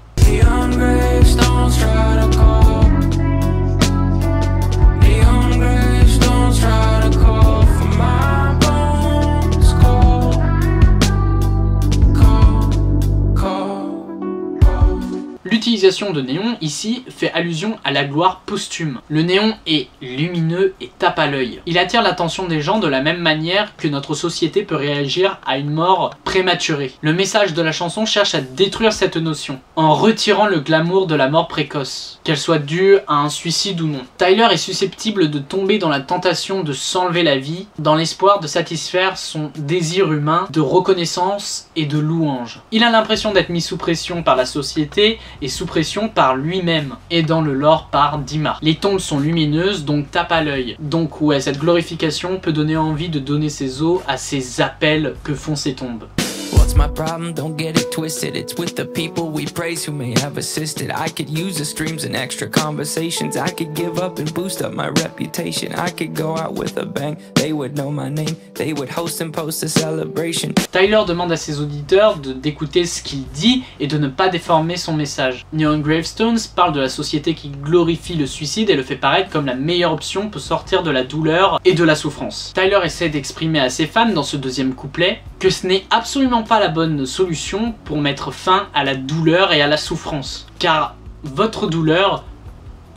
L'utilisation de néon ici fait allusion à la gloire posthume. Le néon est lumineux et tape à l'œil. Il attire l'attention des gens de la même manière que notre société peut réagir à une mort prématurée. Le message de la chanson cherche à détruire cette notion, en retirant le glamour de la mort précoce, qu'elle soit due à un suicide ou non. Tyler est susceptible de tomber dans la tentation de s'enlever la vie, dans l'espoir de satisfaire son désir humain de reconnaissance et de louange. Il a l'impression d'être mis sous pression par la société et sous pression par lui-même, et dans le lore par Dima. Les tombes sont lumineuses, donc tape à l'œil. Donc ouais, cette glorification peut donner envie de donner ses os à ces appels que font ces tombes. What's my problem? Don't get it twisted. It's with the people we praise who may have assisted. I could use the streams and extra conversations. I could give up and boost up my reputation. I could go out with a bang. They would know my name. They would host and post a celebration. Tyler demande à ses auditeurs d'écouter ce qu'il dit et de ne pas déformer son message. Neon Gravestones parle de la société qui glorifie le suicide et le fait paraître comme la meilleure option pour sortir de la douleur et de la souffrance. Tyler essaie d'exprimer à ses fans dans ce deuxième couplet que ce n'est absolument pas la bonne solution pour mettre fin à la douleur et à la souffrance. Car votre douleur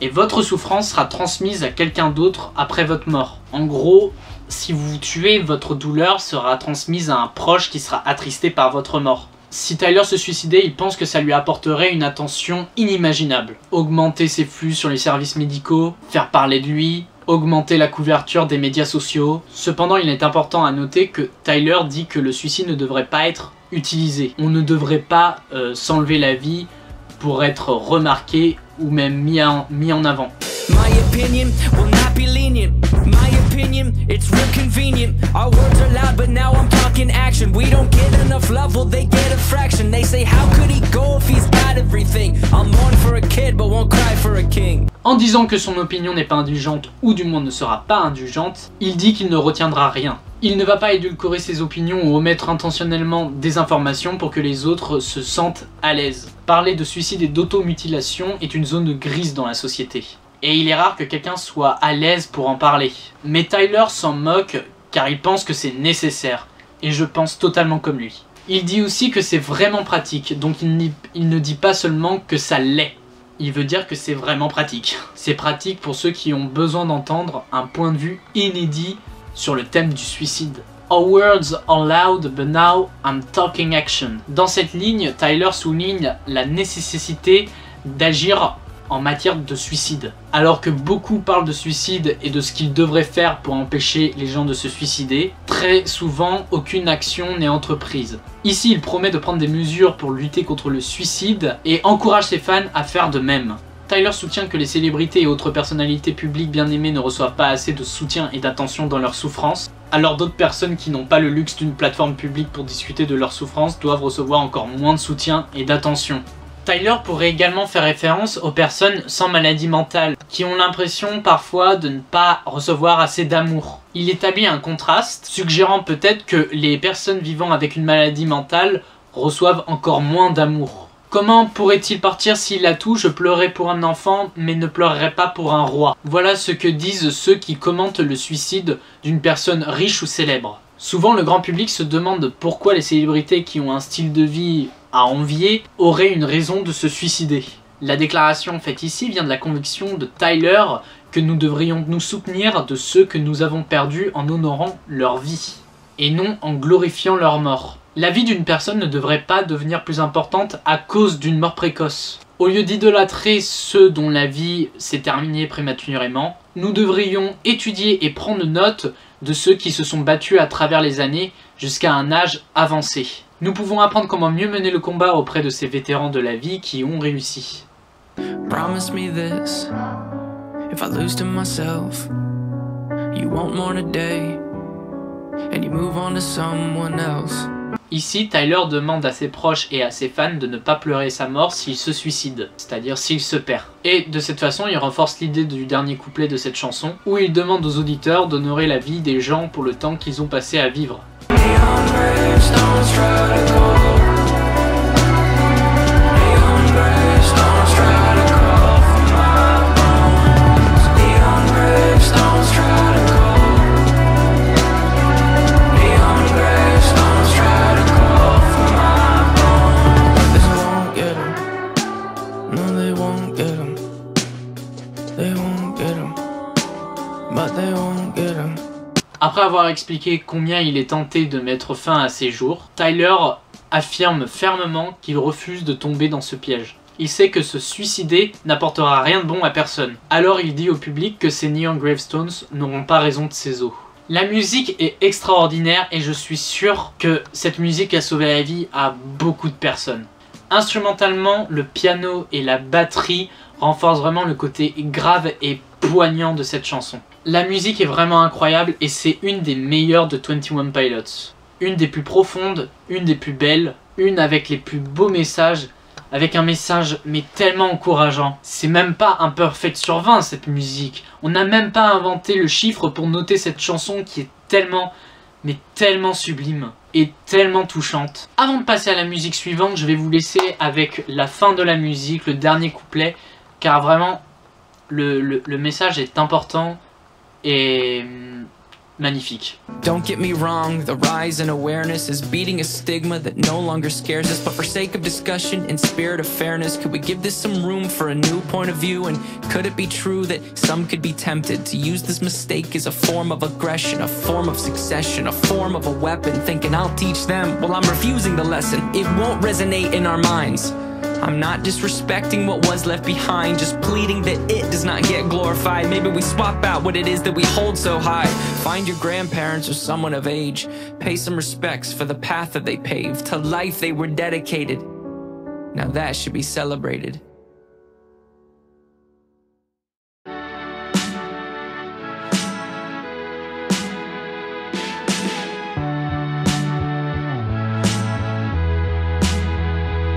et votre souffrance sera transmise à quelqu'un d'autre après votre mort. En gros, si vous vous tuez, votre douleur sera transmise à un proche qui sera attristé par votre mort. Si Tyler se suicidait, il pense que ça lui apporterait une attention inimaginable. Augmenter ses flux sur les services médicaux, faire parler de lui, augmenter la couverture des médias sociaux. Cependant, il est important à noter que Tyler dit que le suicide ne devrait pas être utilisé. On ne devrait pas s'enlever la vie pour être remarqué ou même mis en avant. My opinion will not be lenient. My opinion, it's real convenient. Our words are loud, but now I'm talking action. We don't get enough love, well they get a fraction. They say how could he go if he's got everything? I'll mourn for a kid, but won't cry for a king. En disant que son opinion n'est pas indulgente, ou du moins ne sera pas indulgente, il dit qu'il ne retiendra rien. Il ne va pas édulcorer ses opinions ou omettre intentionnellement des informations pour que les autres se sentent à l'aise. Parler de suicide et d'automutilation est une zone grise dans la société. Et il est rare que quelqu'un soit à l'aise pour en parler. Mais Tyler s'en moque car il pense que c'est nécessaire. Et je pense totalement comme lui. Il dit aussi que c'est vraiment pratique, donc il ne dit pas seulement que ça l'est. Il veut dire que c'est vraiment pratique. C'est pratique pour ceux qui ont besoin d'entendre un point de vue inédit sur le thème du suicide. Our words are loud, but now I'm talking action. Dans cette ligne, Tyler souligne la nécessité d'agir en matière de suicide. Alors que beaucoup parlent de suicide et de ce qu'ils devraient faire pour empêcher les gens de se suicider, très souvent aucune action n'est entreprise. Ici, il promet de prendre des mesures pour lutter contre le suicide et encourage ses fans à faire de même. Tyler soutient que les célébrités et autres personnalités publiques bien aimées ne reçoivent pas assez de soutien et d'attention dans leur souffrance, alors d'autres personnes qui n'ont pas le luxe d'une plateforme publique pour discuter de leur souffrance doivent recevoir encore moins de soutien et d'attention. Tyler pourrait également faire référence aux personnes sans maladie mentale, qui ont l'impression parfois de ne pas recevoir assez d'amour. Il établit un contraste, suggérant peut-être que les personnes vivant avec une maladie mentale reçoivent encore moins d'amour. Comment pourrait-il partir s'il a tout? Je pleurais pour un enfant, mais ne pleurerais pas pour un roi. Voilà ce que disent ceux qui commentent le suicide d'une personne riche ou célèbre. Souvent, le grand public se demande pourquoi les célébrités qui ont un style de vie à envier auraient une raison de se suicider. La déclaration faite ici vient de la conviction de Tyler que nous devrions nous soutenir de ceux que nous avons perdus en honorant leur vie, et non en glorifiant leur mort. La vie d'une personne ne devrait pas devenir plus importante à cause d'une mort précoce. Au lieu d'idolâtrer ceux dont la vie s'est terminée prématurément, nous devrions étudier et prendre note de ceux qui se sont battus à travers les années jusqu'à un âge avancé. Nous pouvons apprendre comment mieux mener le combat auprès de ces vétérans de la vie qui ont réussi. Promise me this, if I lose to myself, you won't mourn a day, and you move on to someone else. Ici, Tyler demande à ses proches et à ses fans de ne pas pleurer sa mort s'il se suicide, c'est-à-dire s'il se perd. Et de cette façon, il renforce l'idée du dernier couplet de cette chanson, où il demande aux auditeurs d'honorer la vie des gens pour le temps qu'ils ont passé à vivre. No, they don't get 'em. Après avoir expliqué combien il est tenté de mettre fin à ses jours, Tyler affirme fermement qu'il refuse de tomber dans ce piège. Il sait que se suicider n'apportera rien de bon à personne. Alors il dit au public que ces neon gravestones n'auront pas raison de ses os. La musique est extraordinaire et je suis sûr que cette musique a sauvé la vie à beaucoup de personnes. Instrumentalement, le piano et la batterie renforcent vraiment le côté grave et poignant de cette chanson. La musique est vraiment incroyable et c'est une des meilleures de 21 Pilots. Une des plus profondes, une des plus belles, une avec les plus beaux messages, avec un message mais tellement encourageant. C'est même pas un perfect sur 20 cette musique. On n'a même pas inventé le chiffre pour noter cette chanson qui est tellement, mais tellement sublime et tellement touchante. Avant de passer à la musique suivante, je vais vous laisser avec la fin de la musique, le dernier couplet, car vraiment le message est important et magnifique. Don't get me wrong, the rise in awareness is beating a stigma that no longer scares us. But for sake of discussion, in spirit of fairness, could we give this some room for a new point of view? And could it be true that some could be tempted to use this mistake as a form of aggression, a form of succession, a form of a weapon, thinking I'll teach them? Well, I'm refusing the lesson. It won't resonate in our minds. I'm not disrespecting what was left behind, just pleading that it does not get glorified. Maybe we swap out what it is that we hold so high. Find your grandparents or someone of age. Pay some respects for the path that they paved, to life they were dedicated. Now that should be celebrated.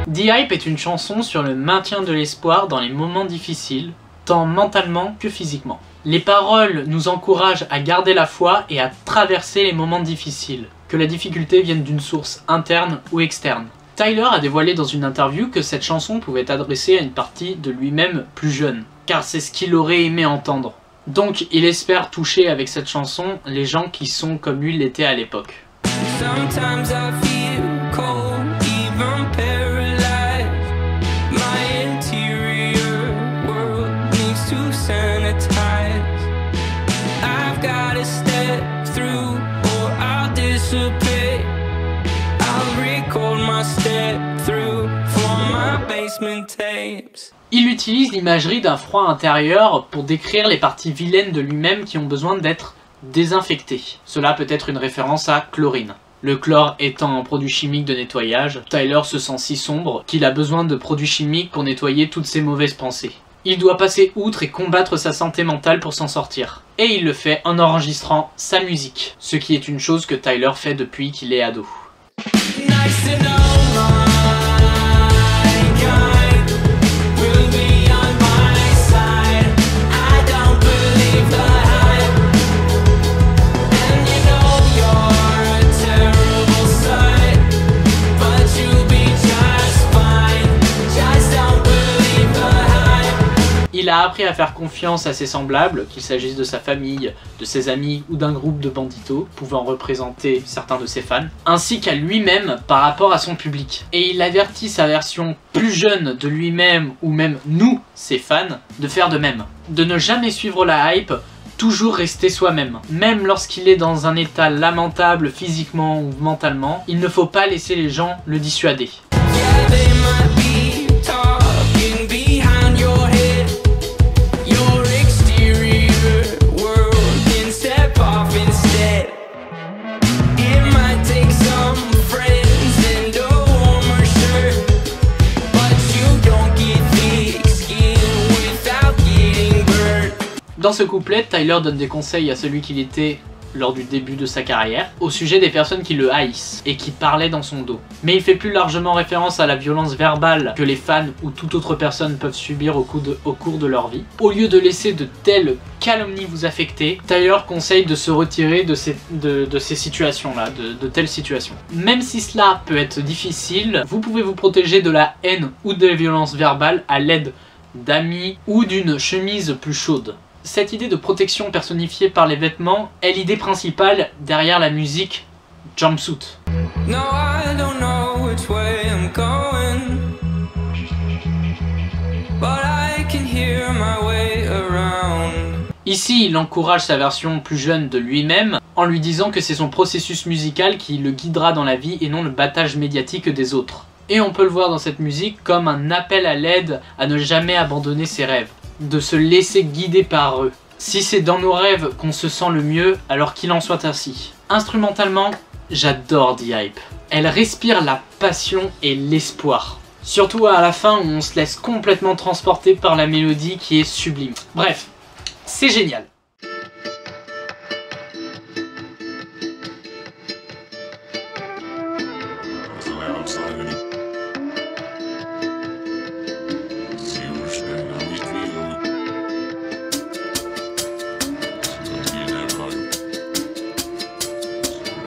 The Hype est une chanson sur le maintien de l'espoir dans les moments difficiles, tant mentalement que physiquement. Les paroles nous encouragent à garder la foi et à traverser les moments difficiles, que la difficulté vienne d'une source interne ou externe. Tyler a dévoilé dans une interview que cette chanson pouvait être adressée à une partie de lui-même plus jeune, car c'est ce qu'il aurait aimé entendre. Donc il espère toucher avec cette chanson les gens qui sont comme lui l'étaient à l'époque. Sometimes I feel cold, even paralyzed. My interior world needs to sanitize. I've gotta step through or I'll dissipate. I'll record my step through for my basement tapes. Il utilise l'imagerie d'un froid intérieur pour décrire les parties vilaines de lui-même qui ont besoin d'être désinfectées. Cela peut être une référence à chlorine. Le chlore étant un produit chimique de nettoyage, Tyler se sent si sombre qu'il a besoin de produits chimiques pour nettoyer toutes ses mauvaises pensées. Il doit passer outre et combattre sa santé mentale pour s'en sortir. Et il le fait en enregistrant sa musique, ce qui est une chose que Tyler fait depuis qu'il est ado. Nice to know my kind will be on my side. I don't believe the hype, and you know you're a terrible sight, but you'll be just fine. Just don't believe the hype. Il a appris à faire confiance à ses semblables, qu'il s'agisse de sa famille, de ses amis ou d'un groupe de banditos pouvant représenter certains de ses fans, ainsi qu'à lui-même par rapport à son public. Et il avertit sa version plus jeune de lui-même ou même nous, ses fans, de faire de même. De ne jamais suivre la hype, toujours rester soi-même. Même lorsqu'il est dans un état lamentable physiquement ou mentalement, il ne faut pas laisser les gens le dissuader. Yeah, they might be talking behind your head. Your exterior world can step off instead. It might take some friends and a warmer shirt, but you don't get thick skin without getting burnt. Dans ce couplet, Tyler donne des conseils à celui qu'il était lors du début de sa carrière, au sujet des personnes qui le haïssent et qui parlaient dans son dos. Mais il fait plus largement référence à la violence verbale que les fans ou toute autre personne peuvent subir au cours de leur vie. Au lieu de laisser de telles calomnies vous affecter, Tyler conseille de se retirer de ces situations-là, de telles situations. Même si cela peut être difficile, vous pouvez vous protéger de la haine ou de la violence verbale à l'aide d'amis ou d'une chemise plus chaude. Cette idée de protection personnifiée par les vêtements est l'idée principale derrière la musique Jumpsuit. No, I don't know which way I'm going, but I can hear my way around. Ici, il encourage sa version plus jeune de lui-même en lui disant que c'est son processus musical qui le guidera dans la vie et non le battage médiatique des autres. Et on peut le voir dans cette musique comme un appel à l'aide à ne jamais abandonner ses rêves, de se laisser guider par eux. Si c'est dans nos rêves qu'on se sent le mieux, alors qu'il en soit ainsi. Instrumentalement, j'adore The Hype. Elle respire la passion et l'espoir. Surtout à la fin où on se laisse complètement transporter par la mélodie qui est sublime. Bref, c'est génial.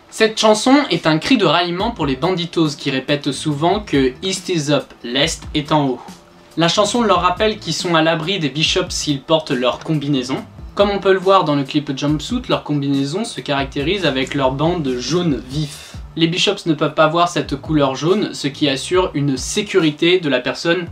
Cette chanson est un cri de ralliement pour les banditos qui répètent souvent que East is up, l'Est est en haut. La chanson leur rappelle qu'ils sont à l'abri des Bishops s'ils portent leur combinaison. Comme on peut le voir dans le clip Jumpsuit, leur combinaison se caractérise avec leur bande jaune vif. Les Bishops ne peuvent pas voir cette couleur jaune, ce qui assure une sécurité de la personne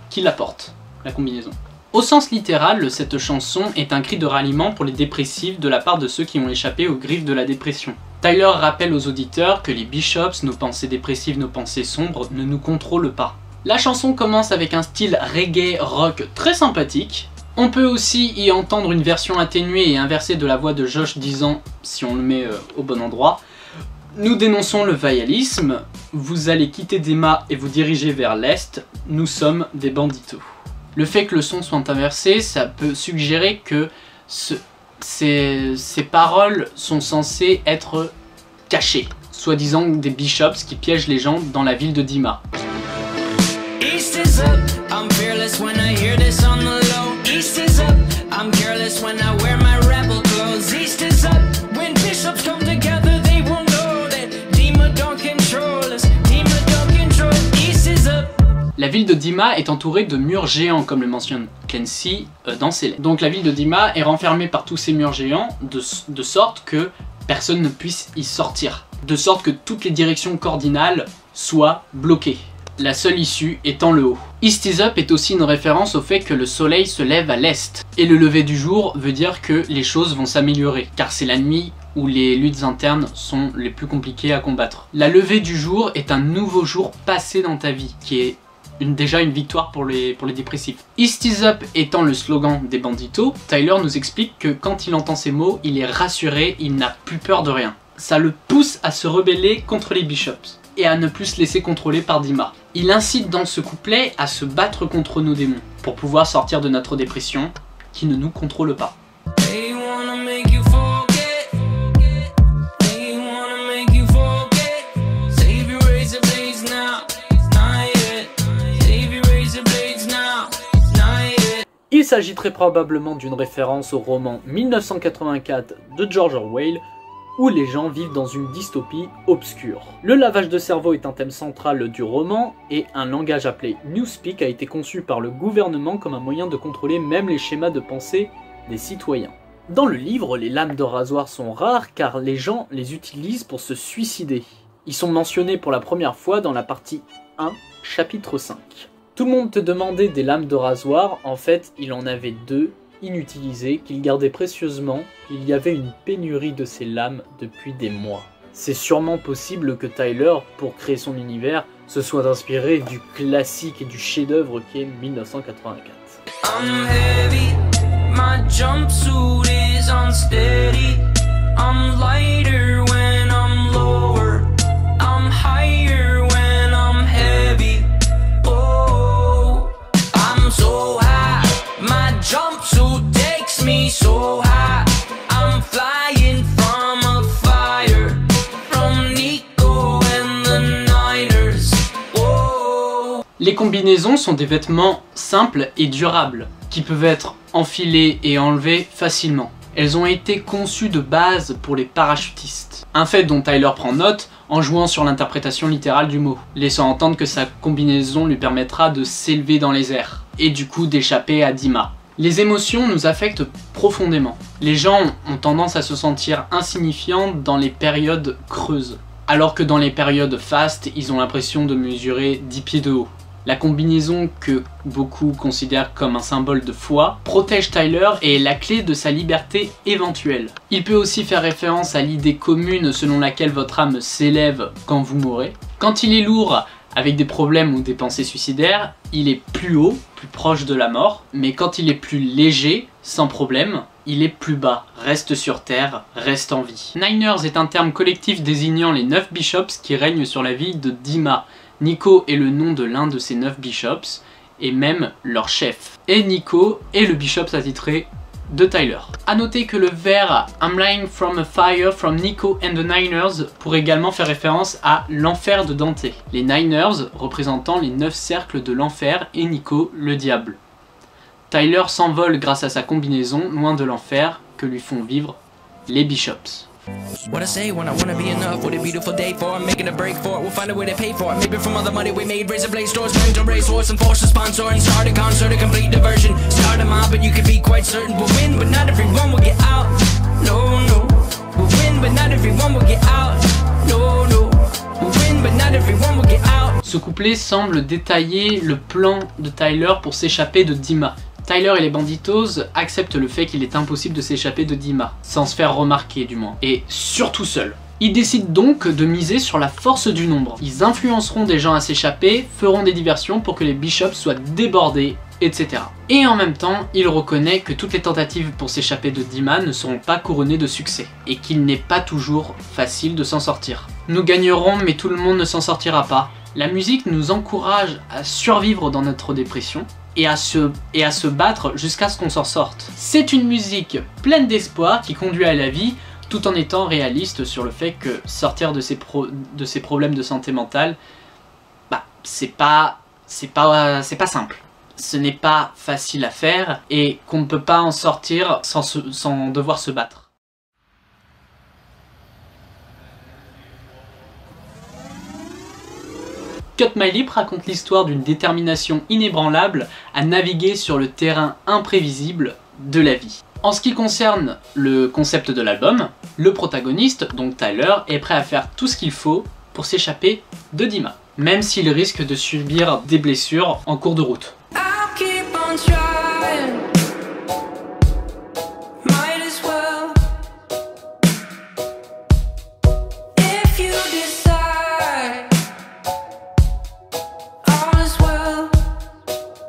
qui la porte, la combinaison. Au sens littéral, cette chanson est un cri de ralliement pour les dépressifs de la part de ceux qui ont échappé aux griffes de la dépression. Tyler rappelle aux auditeurs que les Bishops, nos pensées dépressives, nos pensées sombres, ne nous contrôlent pas. La chanson commence avec un style reggae rock très sympathique. On peut aussi y entendre une version atténuée et inversée de la voix de Josh disant, si on le met au bon endroit, « Nous dénonçons le vaillalisme, vous allez quitter Dima et vous diriger vers l'Est, nous sommes des banditos. » Le fait que le son soit inversé, ça peut suggérer que ces paroles sont censées être cachées, soi-disant des Bishops qui piègent les gens dans la ville de Dima. La ville de Dima est entourée de murs géants, comme le mentionne Clancy dans ses lettres. Donc la ville de Dima est renfermée par tous ces murs géants, de sorte que personne ne puisse y sortir. De sorte que toutes les directions cardinales soient bloquées. La seule issue étant le haut. East is up est aussi une référence au fait que le soleil se lève à l'est. Et le lever du jour veut dire que les choses vont s'améliorer, car c'est la nuit où les luttes internes sont les plus compliquées à combattre. La levée du jour est un nouveau jour passé dans ta vie, qui est déjà une victoire pour les dépressifs. East is up étant le slogan des banditos, Tyler nous explique que quand il entend ces mots, il est rassuré, il n'a plus peur de rien. Ça le pousse à se rebeller contre les Bishops et à ne plus se laisser contrôler par Dima. Il incite dans ce couplet à se battre contre nos démons pour pouvoir sortir de notre dépression qui ne nous contrôle pas. Il s'agit très probablement d'une référence au roman 1984 de George Orwell, où les gens vivent dans une dystopie obscure. Le lavage de cerveau est un thème central du roman, et un langage appelé Newspeak a été conçu par le gouvernement comme un moyen de contrôler même les schémas de pensée des citoyens. Dans le livre, les lames de rasoir sont rares car les gens les utilisent pour se suicider. Ils sont mentionnés pour la première fois dans la partie 1, chapitre 5. Tout le monde te demandait des lames de rasoir, en fait il en avait 2 inutilisées qu'il gardait précieusement, il y avait une pénurie de ces lames depuis des mois. C'est sûrement possible que Tyler, pour créer son univers, se soit inspiré du classique et du chef-d'œuvre qui est 1984. I'm heavy, my jumpsuit is unsteady. I'm lighter when I'm lower. I'm higher when I'm heavy. Oh, I'm so high. My jumpsuit takes me so high. I'm flying from a fire. From Nico and the Niners. Oh. Les combinaisons sont des vêtements simples et durables, qui peuvent être enfilés et enlevés facilement. Elles ont été conçues de base pour les parachutistes. Un fait dont Tyler prend note en jouant sur l'interprétation littérale du mot, laissant entendre que sa combinaison lui permettra de s'élever dans les airs, et du coup d'échapper à Dima. Les émotions nous affectent profondément. Les gens ont tendance à se sentir insignifiants dans les périodes creuses, alors que dans les périodes fastes, ils ont l'impression de mesurer 10 pieds de haut. La combinaison que beaucoup considèrent comme un symbole de foi protège Tyler et est la clé de sa liberté éventuelle. Il peut aussi faire référence à l'idée commune selon laquelle votre âme s'élève quand vous mourrez. Quand il est lourd, avec des problèmes ou des pensées suicidaires, il est plus haut, plus proche de la mort, mais quand il est plus léger, sans problème, il est plus bas, reste sur terre, reste en vie. Niners est un terme collectif désignant les 9 bishops qui règnent sur la ville de Dima. Nico est le nom de l'un de ces 9 bishops, et même leur chef. Et Nico est le bishop attitré de Tyler. A noter que le vers I'm lying from a fire from Nico and the Niners pourrait également faire référence à l'enfer de Dante. Les Niners représentant les 9 cercles de l'enfer et Nico le diable. Tyler s'envole grâce à sa combinaison loin de l'enfer que lui font vivre les bishops. What I say when I wanna be enough. What a beautiful day for it, making a break for it. We'll find a way to pay for it. Maybe from all the money we made, raise a blaze stores, rent a racehorse, and force a sponsor and start a concert, a complete diversion. Start a mob, but you can be quite certain we'll win, but not everyone will get out. No, no. We'll win, but not everyone will get out. No, no. We'll win, but not everyone will get out. Ce couplet semble détailler le plan de Tyler pour s'échapper de Dima. Tyler et les Banditos acceptent le fait qu'il est impossible de s'échapper de Dima, sans se faire remarquer du moins, et surtout seul. Ils décident donc de miser sur la force du nombre. Ils influenceront des gens à s'échapper, feront des diversions pour que les bishops soient débordés, etc. Et en même temps, il reconnaît que toutes les tentatives pour s'échapper de Dima ne seront pas couronnées de succès, et qu'il n'est pas toujours facile de s'en sortir. Nous gagnerons, mais tout le monde ne s'en sortira pas. La musique nous encourage à survivre dans notre dépression, et à se battre jusqu'à ce qu'on s'en sorte. C'est une musique pleine d'espoir qui conduit à la vie, tout en étant réaliste sur le fait que sortir de ces problèmes de santé mentale, bah, c'est pas simple. Ce n'est pas facile à faire et qu'on ne peut pas en sortir sans devoir se battre. Cut My Lip raconte l'histoire d'une détermination inébranlable à naviguer sur le terrain imprévisible de la vie. En ce qui concerne le concept de l'album, le protagoniste, donc Tyler, est prêt à faire tout ce qu'il faut pour s'échapper de Dima, même s'il risque de subir des blessures en cours de route. I'll keep on trying. Might as well. If you decide, all is well.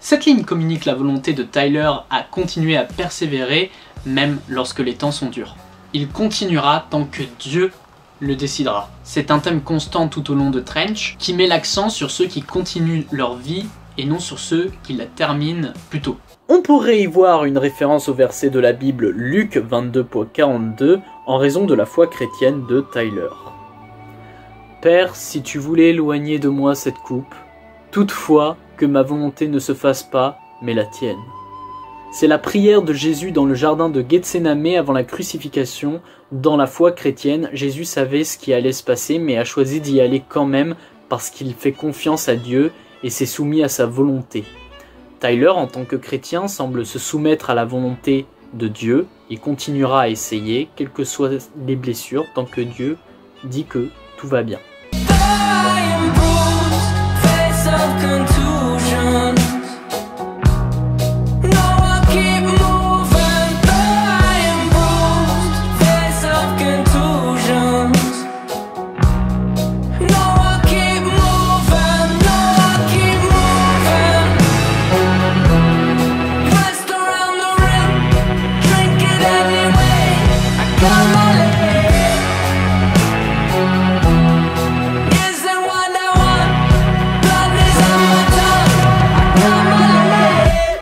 Cette ligne communique la volonté de Tyler à continuer à persévérer, même lorsque les temps sont durs. Il continuera tant que Dieu le décidera. C'est un thème constant tout au long de Trench, qui met l'accent sur ceux qui continuent leur vie et non sur ceux qui la terminent plus tôt. On pourrait y voir une référence au verset de la Bible Luc 22.42 en raison de la foi chrétienne de Tyler. Père, si tu voulais éloigner de moi cette coupe, toutefois que ma volonté ne se fasse pas, mais la tienne. C'est la prière de Jésus dans le jardin de Gethsémane avant la crucifixion. Dans la foi chrétienne, Jésus savait ce qui allait se passer, mais a choisi d'y aller quand même parce qu'il fait confiance à Dieu et s'est soumis à sa volonté. Tyler, en tant que chrétien, semble se soumettre à la volonté de Dieu et continuera à essayer, quelles que soient les blessures, tant que Dieu dit que tout va bien.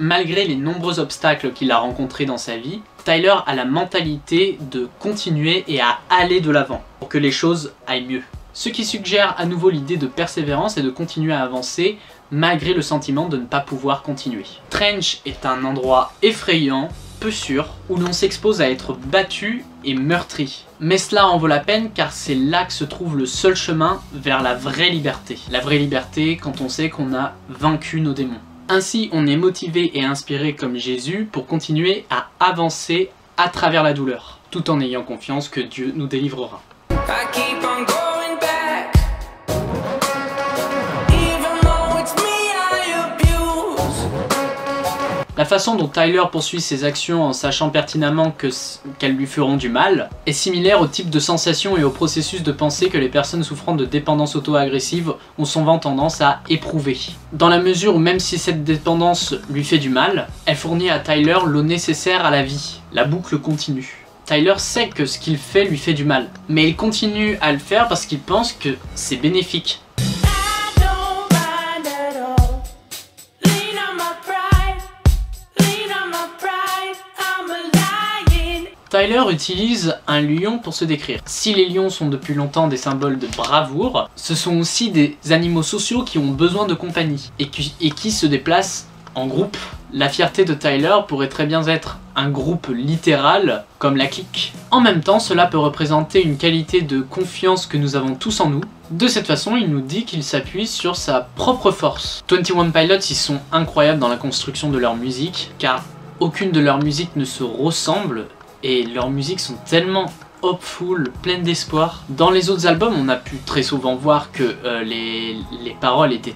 Malgré les nombreux obstacles qu'il a rencontrés dans sa vie, Tyler a la mentalité de continuer et à aller de l'avant pour que les choses aillent mieux. Ce qui suggère à nouveau l'idée de persévérance et de continuer à avancer malgré le sentiment de ne pas pouvoir continuer. Trench est un endroit effrayant, peu sûr, où l'on s'expose à être battu et meurtri. Mais cela en vaut la peine car c'est là que se trouve le seul chemin vers la vraie liberté. La vraie liberté quand on sait qu'on a vaincu nos démons. Ainsi, on est motivé et inspiré comme Jésus pour continuer à avancer à travers la douleur, tout en ayant confiance que Dieu nous délivrera. La façon dont Tyler poursuit ses actions en sachant pertinemment qu'elles lui feront du mal est similaire au type de sensation et au processus de pensée que les personnes souffrant de dépendance auto-agressive ont souvent tendance à éprouver. Dans la mesure où même si cette dépendance lui fait du mal, elle fournit à Tyler l'eau nécessaire à la vie. La boucle continue. Tyler sait que ce qu'il fait lui fait du mal, mais il continue à le faire parce qu'il pense que c'est bénéfique. Tyler utilise un lion pour se décrire. Si les lions sont depuis longtemps des symboles de bravoure, ce sont aussi des animaux sociaux qui ont besoin de compagnie et qui se déplacent en groupe. La fierté de Tyler pourrait très bien être un groupe littéral comme la clique. En même temps, cela peut représenter une qualité de confiance que nous avons tous en nous. De cette façon, il nous dit qu'il s'appuie sur sa propre force. 21 Pilots, ils sont incroyables dans la construction de leur musique, car aucune de leurs musiques ne se ressemble. Et leurs musiques sont tellement hopeful, pleines d'espoir. Dans les autres albums, on a pu très souvent voir que les paroles étaient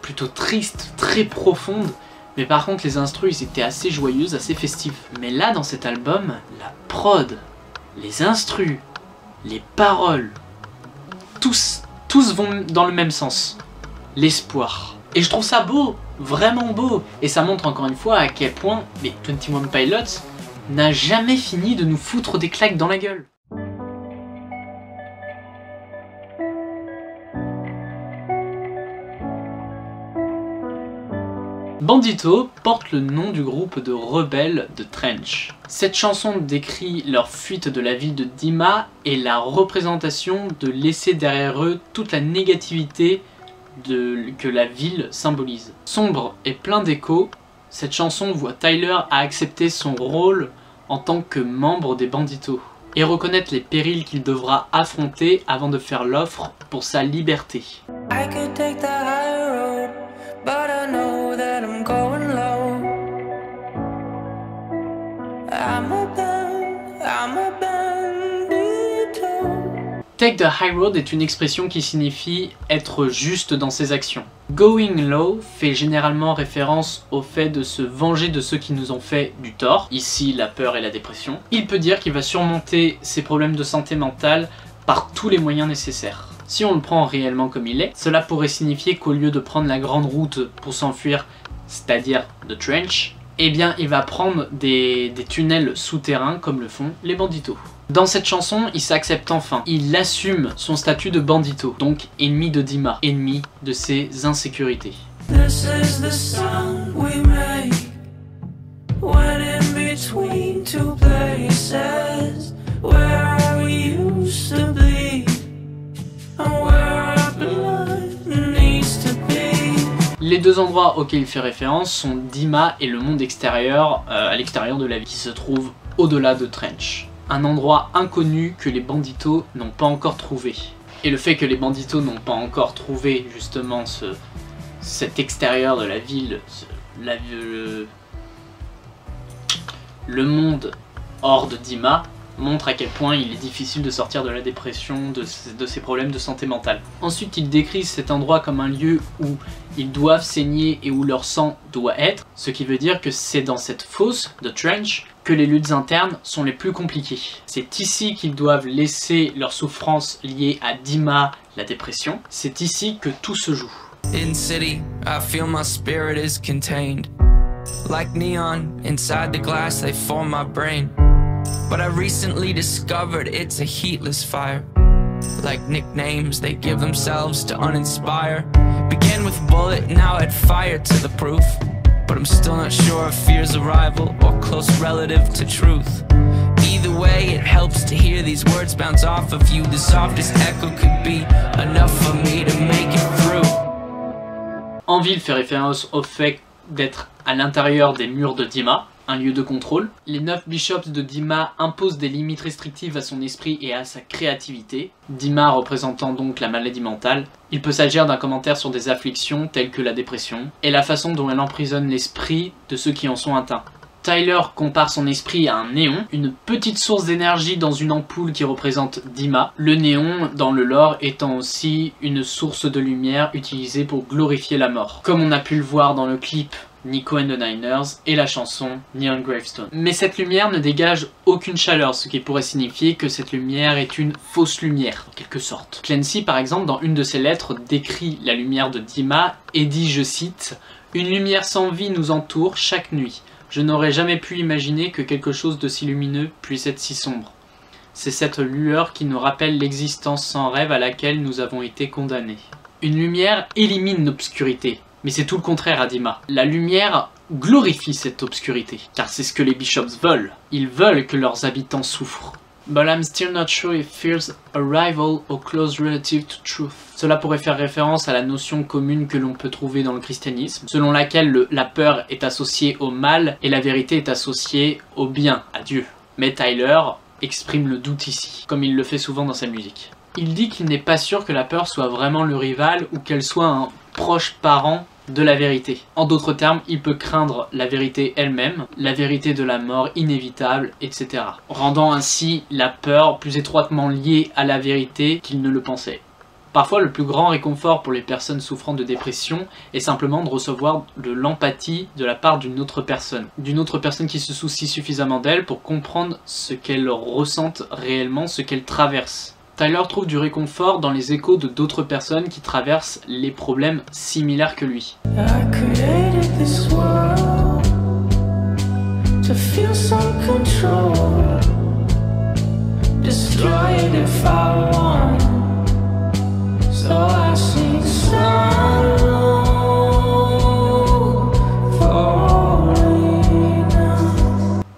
plutôt tristes, très profondes. Mais par contre, les instrus étaient assez joyeuses, assez festives. Mais là, dans cet album, la prod, les instrus, les paroles, tous vont dans le même sens. L'espoir. Et je trouve ça beau, vraiment beau. Et ça montre encore une fois à quel point les 21 Pilots n'a jamais fini de nous foutre des claques dans la gueule. Bandito porte le nom du groupe de rebelles de Trench. Cette chanson décrit leur fuite de la ville de Dima et la représentation de laisser derrière eux toute la négativité que la ville symbolise. Sombre et plein d'échos, cette chanson voit Tyler à accepter son rôle en tant que membre des Banditos et reconnaître les périls qu'il devra affronter avant de faire l'offre pour sa liberté. I could take the high road, but I know that I'm going low. I'm a bandito. Take the high road est une expression qui signifie être juste dans ses actions. Going low fait généralement référence au fait de se venger de ceux qui nous ont fait du tort, ici la peur et la dépression. Il peut dire qu'il va surmonter ses problèmes de santé mentale par tous les moyens nécessaires. Si on le prend réellement comme il est, cela pourrait signifier qu'au lieu de prendre la grande route pour s'enfuir, c'est-à-dire The Trench, eh bien il va prendre des tunnels souterrains comme le font les banditos. Dans cette chanson, il s'accepte enfin. Il assume son statut de bandito, donc ennemi de Dima, ennemi de ses insécurités. This is the sound we make when in between two places where we used to be and where our blood needs to be. Les deux endroits auxquels il fait référence sont Dima et le monde extérieur, à l'extérieur de la ville, qui se trouve au-delà de Trench. Un endroit inconnu que les banditos n'ont pas encore trouvé. Et le fait que les banditos n'ont pas encore trouvé justement cet extérieur de la ville, le monde hors de Dima, montre à quel point il est difficile de sortir de la dépression, de ses problèmes de santé mentale. Ensuite, il décrit cet endroit comme un lieu où ils doivent saigner et où leur sang doit être, ce qui veut dire que c'est dans cette fosse de Trench que les luttes internes sont les plus compliquées. C'est ici qu'ils doivent laisser leurs souffrances liées à Dima, la dépression. C'est ici que tout se joue. In city, I feel my spirit is contained. Like neon, inside the glass they form my brain. But I recently discovered it's a heatless fire. Like nicknames they give themselves to uninspire. Began with bullet, now add fire to the proof. But I'm still not sure if fear's a rival or close relative to truth. Either way, it helps to hear these words bounce off of you. The softest echo could be enough for me to make it through. Anvil fait référence au fait d'être à l'intérieur des murs de Dima, un lieu de contrôle. Les 9 bishops de Dima imposent des limites restrictives à son esprit et à sa créativité. Dima représentant donc la maladie mentale. Il peut s'agir d'un commentaire sur des afflictions telles que la dépression et la façon dont elle emprisonne l'esprit de ceux qui en sont atteints. Tyler compare son esprit à un néon, une petite source d'énergie dans une ampoule qui représente Dima. Le néon, dans le lore, étant aussi une source de lumière utilisée pour glorifier la mort. Comme on a pu le voir dans le clip Nico and the Niners et la chanson Neon Gravestone. Mais cette lumière ne dégage aucune chaleur, ce qui pourrait signifier que cette lumière est une fausse lumière, en quelque sorte. Clancy, par exemple, dans une de ses lettres, décrit la lumière de Dima et dit, je cite, « Une lumière sans vie nous entoure chaque nuit. Je n'aurais jamais pu imaginer que quelque chose de si lumineux puisse être si sombre. C'est cette lueur qui nous rappelle l'existence sans rêve à laquelle nous avons été condamnés. » Une lumière élimine l'obscurité. Mais c'est tout le contraire à Dima. La lumière glorifie cette obscurité, car c'est ce que les bishops veulent. Ils veulent que leurs habitants souffrent. But I'm still not sure if fear's a rival or close relative to truth. Cela pourrait faire référence à la notion commune que l'on peut trouver dans le christianisme, selon laquelle la peur est associée au mal et la vérité est associée au bien, à Dieu. Mais Tyler exprime le doute ici, comme il le fait souvent dans sa musique. Il dit qu'il n'est pas sûr que la peur soit vraiment le rival ou qu'elle soit un proche parent de la vérité. En d'autres termes, il peut craindre la vérité elle-même, la vérité de la mort inévitable, etc. Rendant ainsi la peur plus étroitement liée à la vérité qu'il ne le pensait. Parfois, le plus grand réconfort pour les personnes souffrant de dépression est simplement de recevoir de l'empathie de la part d'une autre personne qui se soucie suffisamment d'elle pour comprendre ce qu'elle ressente réellement, ce qu'elle traverse. Tyler trouve du réconfort dans les échos de d'autres personnes qui traversent les problèmes similaires que lui.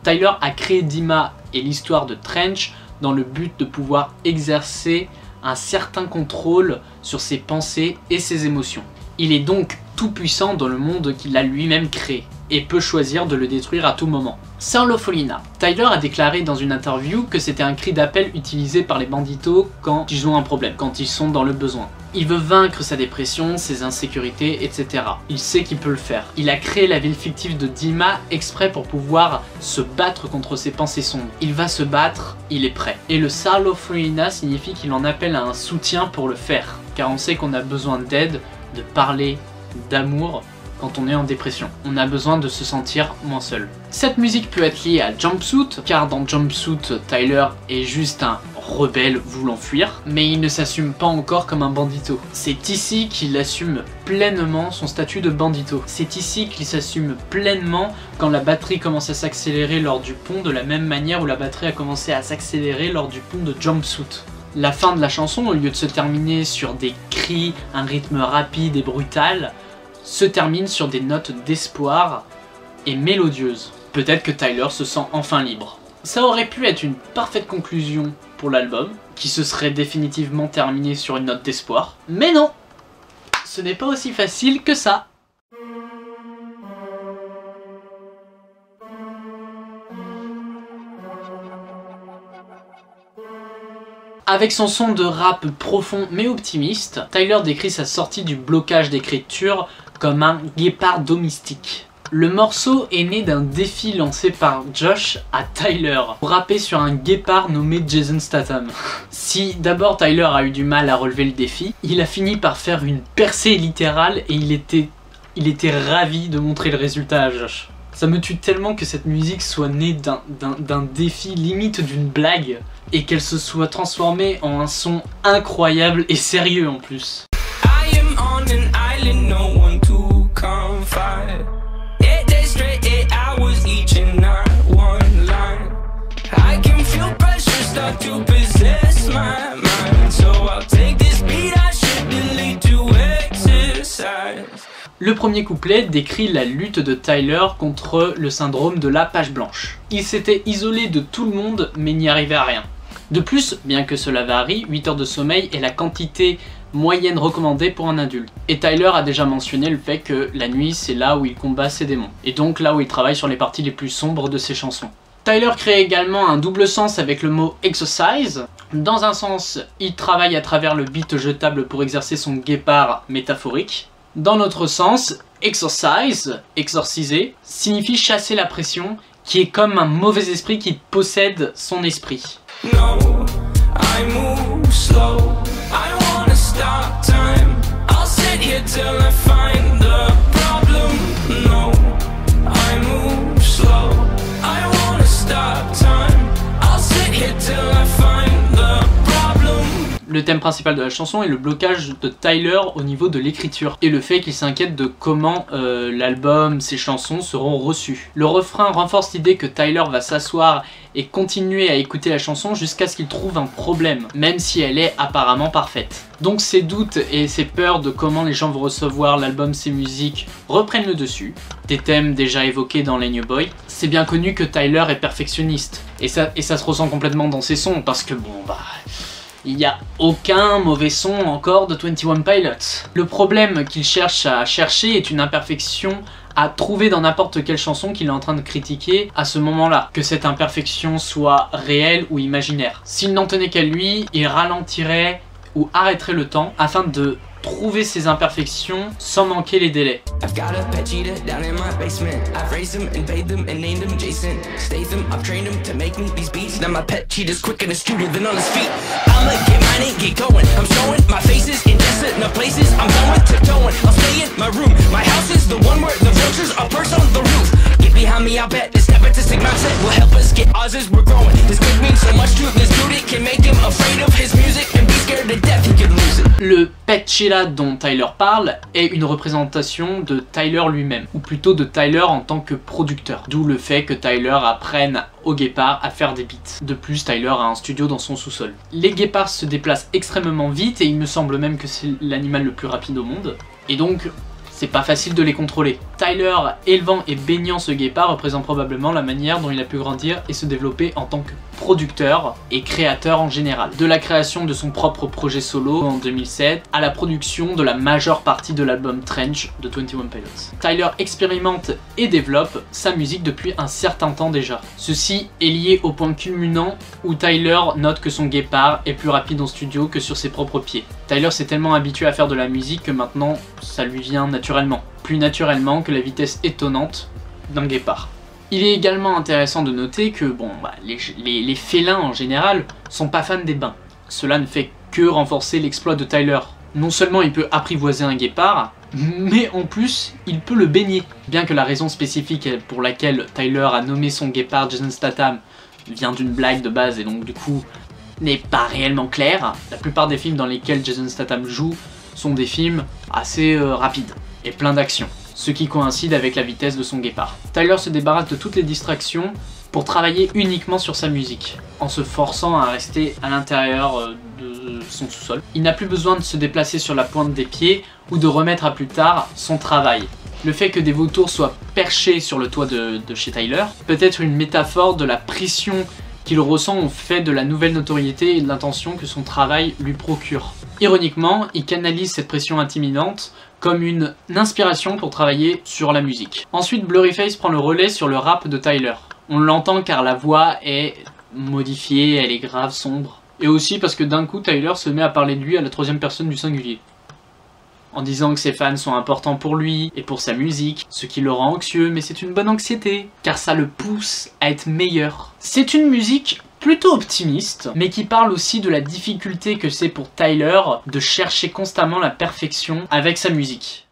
Tyler a créé Dima et l'histoire de Trench dans le but de pouvoir exercer un certain contrôle sur ses pensées et ses émotions. Il est donc tout puissant dans le monde qu'il a lui-même créé et peut choisir de le détruire à tout moment. Sarlofolina. Tyler a déclaré dans une interview que c'était un cri d'appel utilisé par les banditos quand ils ont un problème, quand ils sont dans le besoin. Il veut vaincre sa dépression, ses insécurités, etc. Il sait qu'il peut le faire. Il a créé la ville fictive de Dima exprès pour pouvoir se battre contre ses pensées sombres. Il va se battre, il est prêt. Et le Sarlofolina signifie qu'il en appelle à un soutien pour le faire, car on sait qu'on a besoin d'aide, de parler, d'amour, quand on est en dépression. On a besoin de se sentir moins seul. Cette musique peut être liée à Jumpsuit, car dans Jumpsuit, Tyler est juste un rebelle voulant fuir, mais il ne s'assume pas encore comme un bandito. C'est ici qu'il assume pleinement son statut de bandito. C'est ici qu'il s'assume pleinement quand la batterie commence à s'accélérer lors du pont, de la même manière où la batterie a commencé à s'accélérer lors du pont de Jumpsuit. La fin de la chanson, au lieu de se terminer sur des cris, un rythme rapide et brutal, se termine sur des notes d'espoir et mélodieuses. Peut-être que Tyler se sent enfin libre. Ça aurait pu être une parfaite conclusion pour l'album, qui se serait définitivement terminé sur une note d'espoir, mais non! Ce n'est pas aussi facile que ça. Avec son son de rap profond mais optimiste, Tyler décrit sa sortie du blocage d'écriture comme un guépard domestique. Le morceau est né d'un défi lancé par Josh à Tyler pour rapper sur un guépard nommé Jason Statham. Si d'abord Tyler a eu du mal à relever le défi, il a fini par faire une percée littérale et il était ravi de montrer le résultat à Josh. Ça me tue tellement que cette musique soit née d'un défi, limite d'une blague, et qu'elle se soit transformée en un son incroyable et sérieux en plus. I am on an island, no one to confide. 8 days straight, 8 hours each and not one line. I can feel pressure start to possess my mind. So I'll take this beat, I should delete to exercise. Le premier couplet décrit la lutte de Tyler contre le syndrome de la page blanche. Il s'était isolé de tout le monde mais n'y arrivait à rien. De plus, bien que cela varie, 8 heures de sommeil est la quantité moyenne recommandée pour un adulte. Et Tyler a déjà mentionné le fait que la nuit c'est là où il combat ses démons, et donc là où il travaille sur les parties les plus sombres de ses chansons. Tyler crée également un double sens avec le mot exercise. Dans un sens, il travaille à travers le beat jetable pour exercer son guépard métaphorique. Dans l'autre sens, exorcise, exorciser, signifie chasser la pression, qui est comme un mauvais esprit qui possède son esprit. No, I move slow. I wanna stop time. I'll sit here till I find the problem. No, Le thème principal de la chanson est le blocage de Tyler au niveau de l'écriture et le fait qu'il s'inquiète de comment l'album, ses chansons seront reçues. Le refrain renforce l'idée que Tyler va s'asseoir et continuer à écouter la chanson jusqu'à ce qu'il trouve un problème, même si elle est apparemment parfaite. Donc ses doutes et ses peurs de comment les gens vont recevoir l'album, ses musiques reprennent le dessus, des thèmes déjà évoqués dans les New Boy. C'est bien connu que Tyler est perfectionniste, et ça se ressent complètement dans ses sons, parce que bon bah... il n'y a aucun mauvais son encore de 21 Pilots. Le problème qu'il cherche à chercher est une imperfection à trouver dans n'importe quelle chanson qu'il est en train de critiquer à ce moment-là. Que cette imperfection soit réelle ou imaginaire. S'il n'en tenait qu'à lui, il ralentirait ou arrêterait le temps afin de trouver ses imperfections sans manquer les délais. I've got a pet cheetah down in my basement. I've raised him and paid them and named him Jason Statham. I've trained him to make me these beats. Now my pet cheetah's quicker and astuter than on his feet. I'ma get mine and get going. I'm showing my faces in desolate places. I'm going tiptoeing. I'll stay in my room. My house is the one where the vultures are perched on the roof. Get behind me, I bet this nepotistic mindset will help us get ours as we're growing. This could mean so much to this dude, it can make him afraid of his music and be scared to death he could lose it. Le pet cheetah dont Tyler parle est une représentation de Tyler lui-même, ou plutôt de Tyler en tant que producteur, d'où le fait que Tyler apprenne au guépard à faire des beats. De plus, Tyler a un studio dans son sous-sol. Les guépards se déplacent extrêmement vite et il me semble même que c'est l'animal le plus rapide au monde, et donc c'est pas facile de les contrôler. Tyler élevant et baignant ce guépard représente probablement la manière dont il a pu grandir et se développer en tant que producteur et créateur en général. De la création de son propre projet solo en 2007 à la production de la majeure partie de l'album Trench de 21 Pilots. Tyler expérimente et développe sa musique depuis un certain temps déjà. Ceci est lié au point culminant où Tyler note que son guépard est plus rapide en studio que sur ses propres pieds. Tyler s'est tellement habitué à faire de la musique que maintenant ça lui vient naturellement. Plus naturellement que la vitesse étonnante d'un guépard. Il est également intéressant de noter que bon, les félins en général sont pas fans des bains. Cela ne fait que renforcer l'exploit de Tyler. Non seulement il peut apprivoiser un guépard, mais en plus il peut le baigner. Bien que la raison spécifique pour laquelle Tyler a nommé son guépard Jason Statham vient d'une blague de base et donc du coup n'est pas réellement claire, la plupart des films dans lesquels Jason Statham joue sont des films assez rapides et plein d'action, ce qui coïncide avec la vitesse de son guépard. Tyler se débarrasse de toutes les distractions pour travailler uniquement sur sa musique, en se forçant à rester à l'intérieur de son sous-sol. Il n'a plus besoin de se déplacer sur la pointe des pieds ou de remettre à plus tard son travail. Le fait que des vautours soient perchés sur le toit de chez Tyler peut être une métaphore de la pression qu'il ressent au fait de la nouvelle notoriété et de l'attention que son travail lui procure. Ironiquement, il canalise cette pression intimidante comme une inspiration pour travailler sur la musique. Ensuite, Blurryface prend le relais sur le rap de Tyler. On l'entend car la voix est modifiée, elle est grave, sombre. Et aussi parce que d'un coup, Tyler se met à parler de lui à la troisième personne du singulier. En disant que ses fans sont importants pour lui et pour sa musique, ce qui le rend anxieux, mais c'est une bonne anxiété, car ça le pousse à être meilleur. C'est une musique plutôt optimiste, mais qui parle aussi de la difficulté que c'est pour Tyler de chercher constamment la perfection avec sa musique.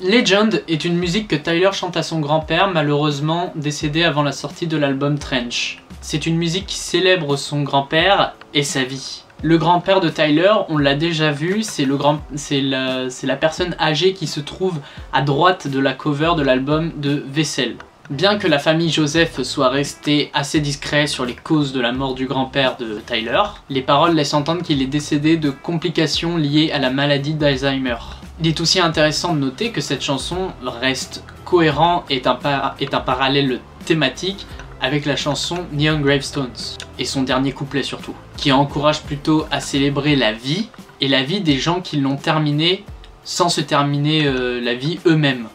Legend est une musique que Tyler chante à son grand-père, malheureusement décédé avant la sortie de l'album Trench. C'est une musique qui célèbre son grand-père et sa vie. Le grand-père de Tyler, on l'a déjà vu, c'est la personne âgée qui se trouve à droite de la cover de l'album de Vaisselle. Bien que la famille Joseph soit restée assez discret sur les causes de la mort du grand-père de Tyler, les paroles laissent entendre qu'il est décédé de complications liées à la maladie d'Alzheimer. Il est aussi intéressant de noter que cette chanson reste cohérent et est un parallèle thématique avec la chanson Neon Gravestones, et son dernier couplet surtout, qui encourage plutôt à célébrer la vie, et la vie des gens qui l'ont terminée sans se terminer la vie eux-mêmes.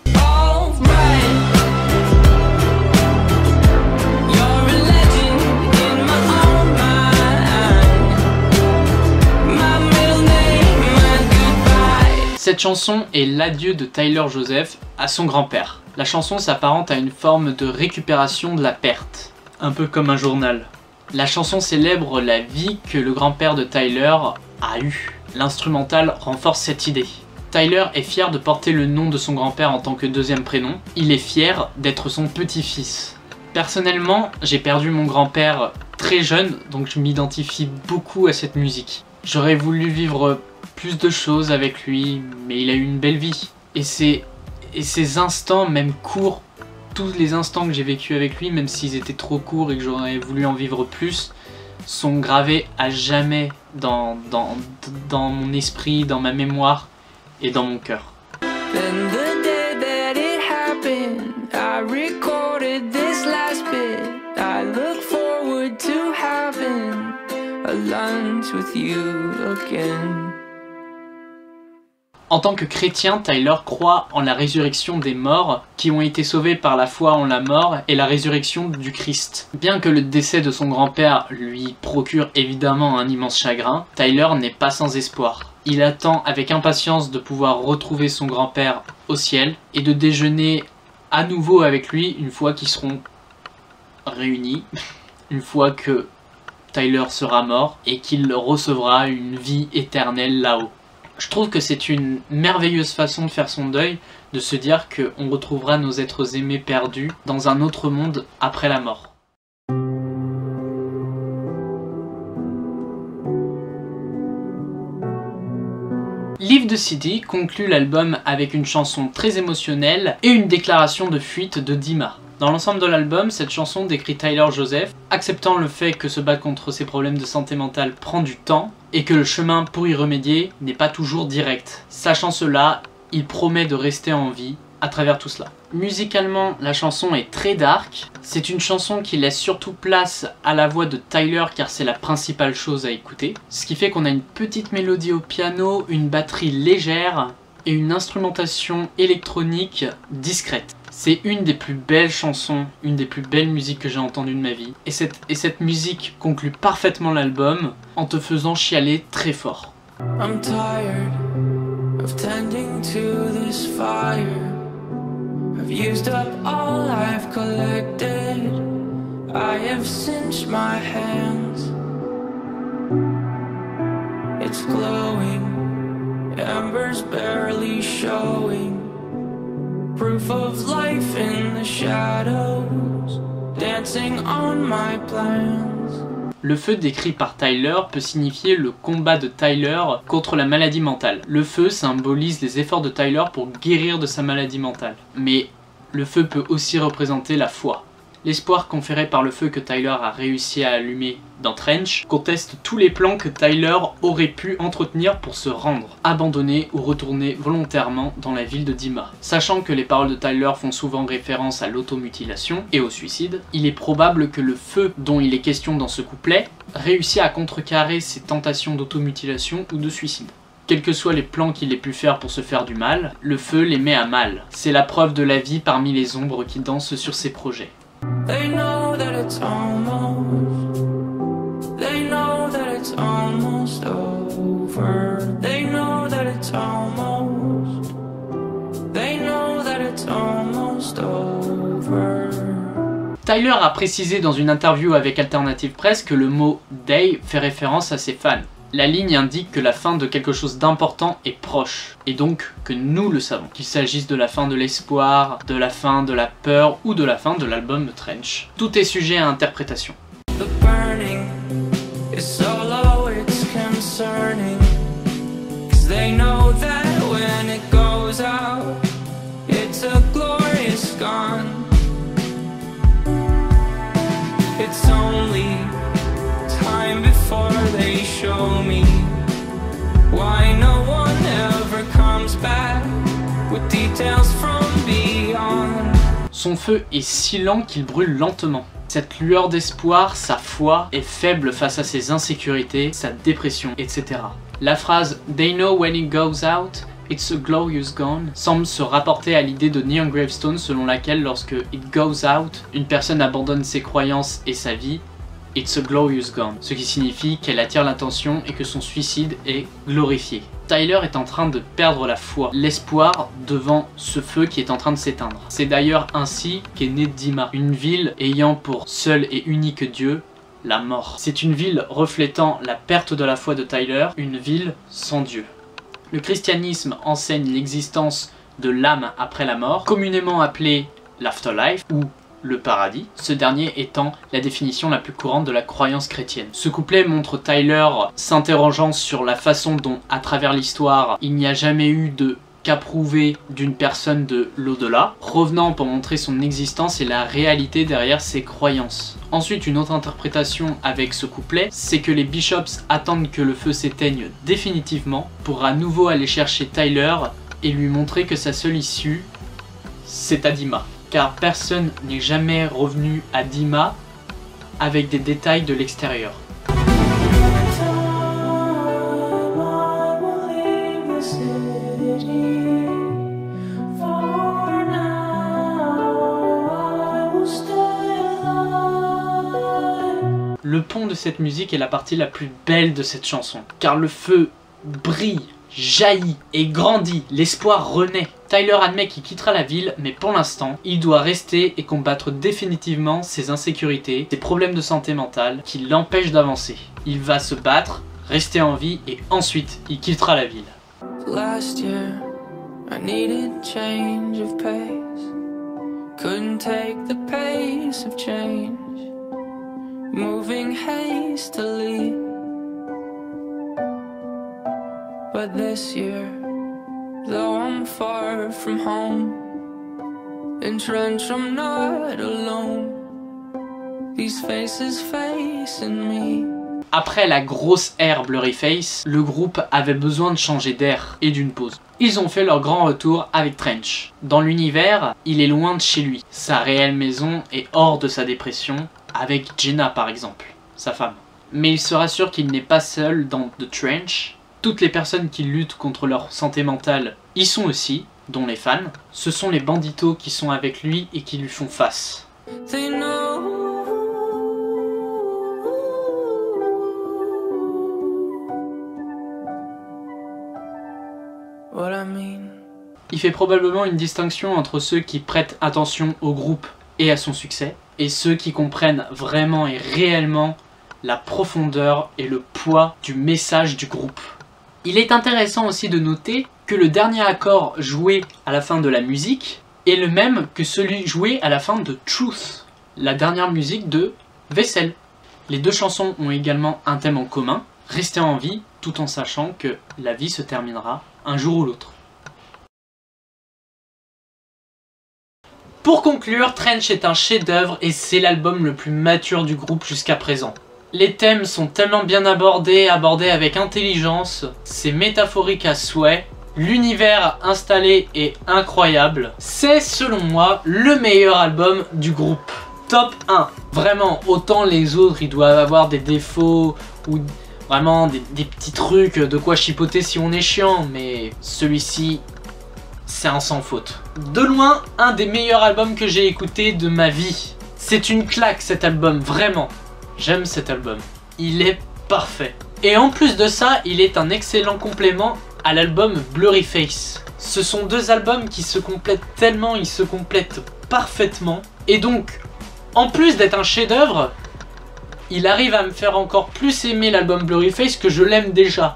Cette chanson est l'adieu de Tyler Joseph à son grand-père. La chanson s'apparente à une forme de récupération de la perte, un peu comme un journal. La chanson célèbre la vie que le grand-père de Tyler a eue. L'instrumental renforce cette idée. Tyler est fier de porter le nom de son grand-père en tant que deuxième prénom. Il est fier d'être son petit-fils. Personnellement, j'ai perdu mon grand-père très jeune, donc je m'identifie beaucoup à cette musique. J'aurais voulu vivre plus de choses avec lui, mais il a eu une belle vie. Et ces instants, même courts, tous les instants que j'ai vécu avec lui, même s'ils étaient trop courts et que j'aurais voulu en vivre plus, sont gravés à jamais dans mon esprit, dans ma mémoire et dans mon cœur. Then the day that it happened, I recorded this last bit. I look forward to having a lunch with you again. En tant que chrétien, Tyler croit en la résurrection des morts qui ont été sauvés par la foi en la mort et la résurrection du Christ. Bien que le décès de son grand-père lui procure évidemment un immense chagrin, Tyler n'est pas sans espoir. Il attend avec impatience de pouvoir retrouver son grand-père au ciel et de déjeuner à nouveau avec lui une fois qu'ils seront réunis, une fois que Tyler sera mort et qu'il recevra une vie éternelle là-haut. Je trouve que c'est une merveilleuse façon de faire son deuil, de se dire qu'on retrouvera nos êtres aimés perdus dans un autre monde après la mort. Leave the City conclut l'album avec une chanson très émotionnelle et une déclaration de fuite de Dima. Dans l'ensemble de l'album, cette chanson décrit Tyler Joseph, acceptant le fait que se battre contre ses problèmes de santé mentale prend du temps et que le chemin pour y remédier n'est pas toujours direct. Sachant cela, il promet de rester en vie à travers tout cela. Musicalement, la chanson est très dark. C'est une chanson qui laisse surtout place à la voix de Tyler car c'est la principale chose à écouter. Ce qui fait qu'on a une petite mélodie au piano, une batterie légère et une instrumentation électronique discrète. C'est une des plus belles chansons, une des plus belles musiques que j'ai entendues de ma vie. Et cette musique conclut parfaitement l'album en te faisant chialer très fort. I'm tired of tending to this fire. I've used up all I've collected. I have cinched my hands. It's glowing, embers barely showing. Proof of life in the shadows, dancing on my plans. Le feu décrit par Tyler peut signifier le combat de Tyler contre la maladie mentale. Le feu symbolise les efforts de Tyler pour guérir de sa maladie mentale. Mais le feu peut aussi représenter la foi. L'espoir conféré par le feu que Tyler a réussi à allumer dans Trench conteste tous les plans que Tyler aurait pu entretenir pour se rendre, abandonner ou retourner volontairement dans la ville de Dima. Sachant que les paroles de Tyler font souvent référence à l'automutilation et au suicide, il est probable que le feu dont il est question dans ce couplet réussit à contrecarrer ses tentations d'automutilation ou de suicide. Quels que soient les plans qu'il ait pu faire pour se faire du mal, le feu les met à mal. C'est la preuve de la vie parmi les ombres qui dansent sur ses projets. They know that it's almost. They know that it's almost over. They know that it's almost. They know that it's almost over. Tyler a précisé dans une interview avec Alternative Press que le mot « day » fait référence à ses fans. La ligne indique que la fin de quelque chose d'important est proche, et donc que nous le savons, qu'il s'agisse de la fin de l'espoir, de la fin de la peur ou de la fin de l'album Trench. Tout est sujet à interprétation. The burning is so low it's concerning, 'cause they know that when it goes out, it's a glorious gone. It's only time before they show me why no one ever comes back with details from beyond. Son feu est si lent qu'il brûle lentement. Cette lueur d'espoir, sa foi, est faible face à ses insécurités, sa dépression, etc. La phrase « They know when it goes out, it's a glorious gone » semble se rapporter à l'idée de Neon Gravestone selon laquelle lorsque « it goes out », une personne abandonne ses croyances et sa vie, It's a glorious gone, ce qui signifie qu'elle attire l'attention et que son suicide est glorifié. Tyler est en train de perdre la foi, l'espoir devant ce feu qui est en train de s'éteindre. C'est d'ailleurs ainsi qu'est née Dima, une ville ayant pour seul et unique Dieu la mort. C'est une ville reflétant la perte de la foi de Tyler, une ville sans Dieu. Le christianisme enseigne l'existence de l'âme après la mort, communément appelée l'afterlife ou le paradis, ce dernier étant la définition la plus courante de la croyance chrétienne. Ce couplet montre Tyler s'interrogeant sur la façon dont, à travers l'histoire, il n'y a jamais eu de cas prouvé d'une personne de l'au-delà, revenant pour montrer son existence et la réalité derrière ses croyances. Ensuite, une autre interprétation avec ce couplet, c'est que les Bishops attendent que le feu s'éteigne définitivement pour à nouveau aller chercher Tyler et lui montrer que sa seule issue, c'est à Dima. Car personne n'est jamais revenu à Dima avec des détails de l'extérieur. Le pont de cette musique est la partie la plus belle de cette chanson, car le feu brille, jaillit et grandit, l'espoir renaît. Tyler admet qu'il quittera la ville, mais pour l'instant, il doit rester et combattre définitivement ses insécurités, ses problèmes de santé mentale qui l'empêchent d'avancer. Il va se battre, rester en vie et ensuite il quittera la ville. Last year, I needed change of pace. Couldn't take the pace of change. Moving hastily. But this year, though I'm far from home, entrenched, I'm not alone. These faces facing me. Après la grosse ère Blurryface, le groupe avait besoin de changer d'air et d'une pause. Ils ont fait leur grand retour avec Trench. Dans l'univers, il est loin de chez lui. Sa réelle maison est hors de sa dépression, avec Jenna par exemple, sa femme. Mais il se rassure qu'il n'est pas seul dans The Trench. Toutes les personnes qui luttent contre leur santé mentale y sont aussi, dont les fans. Ce sont les banditos qui sont avec lui et qui lui font face. They know what I mean. Il fait probablement une distinction entre ceux qui prêtent attention au groupe et à son succès, et ceux qui comprennent vraiment et réellement la profondeur et le poids du message du groupe. Il est intéressant aussi de noter que le dernier accord joué à la fin de la musique est le même que celui joué à la fin de Truth, la dernière musique de Vessel. Les deux chansons ont également un thème en commun, rester en vie tout en sachant que la vie se terminera un jour ou l'autre. Pour conclure, Trench est un chef-d'œuvre et c'est l'album le plus mature du groupe jusqu'à présent. Les thèmes sont tellement bien abordés avec intelligence, c'est métaphorique à souhait, l'univers installé est incroyable. C'est selon moi le meilleur album du groupe. Top 1. Vraiment, autant les autres ils doivent avoir des défauts ou vraiment des petits trucs de quoi chipoter si on est chiant, mais celui-ci, c'est un sans faute. De loin, un des meilleurs albums que j'ai écouté de ma vie. C'est une claque cet album, vraiment. J'aime cet album. Il est parfait. Et en plus de ça, il est un excellent complément à l'album Blurryface. Ce sont deux albums qui se complètent tellement, ils se complètent parfaitement. Et donc, en plus d'être un chef-d'œuvre, il arrive à me faire encore plus aimer l'album Blurryface que je l'aime déjà.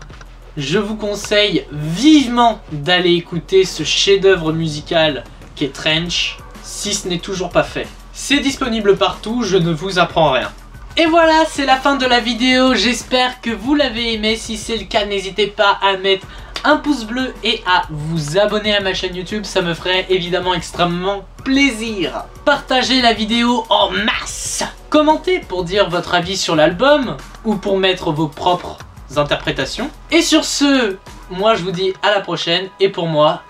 Je vous conseille vivement d'aller écouter ce chef-d'œuvre musical qu'est Trench, si ce n'est toujours pas fait. C'est disponible partout, je ne vous apprends rien. Et voilà, c'est la fin de la vidéo, j'espère que vous l'avez aimé. Si c'est le cas, n'hésitez pas à mettre un pouce bleu et à vous abonner à ma chaîne YouTube, ça me ferait évidemment extrêmement plaisir. Partagez la vidéo en masse. Commentez pour dire votre avis sur l'album ou pour mettre vos propres interprétations. Et sur ce, moi je vous dis à la prochaine et pour moi,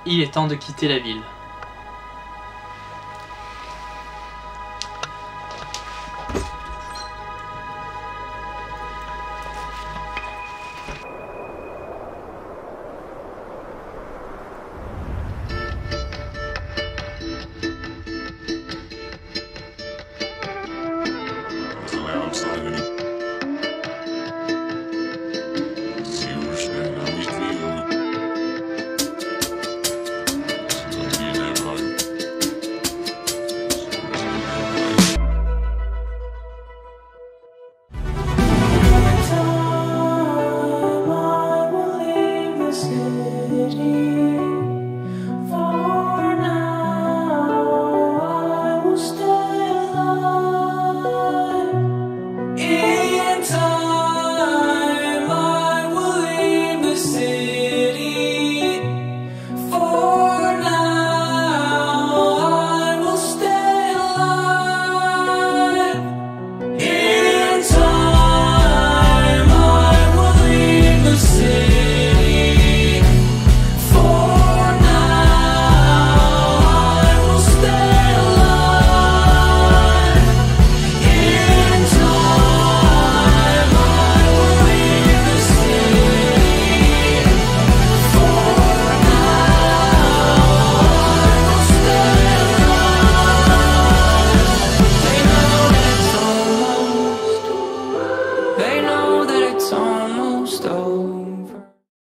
il est temps de quitter la ville.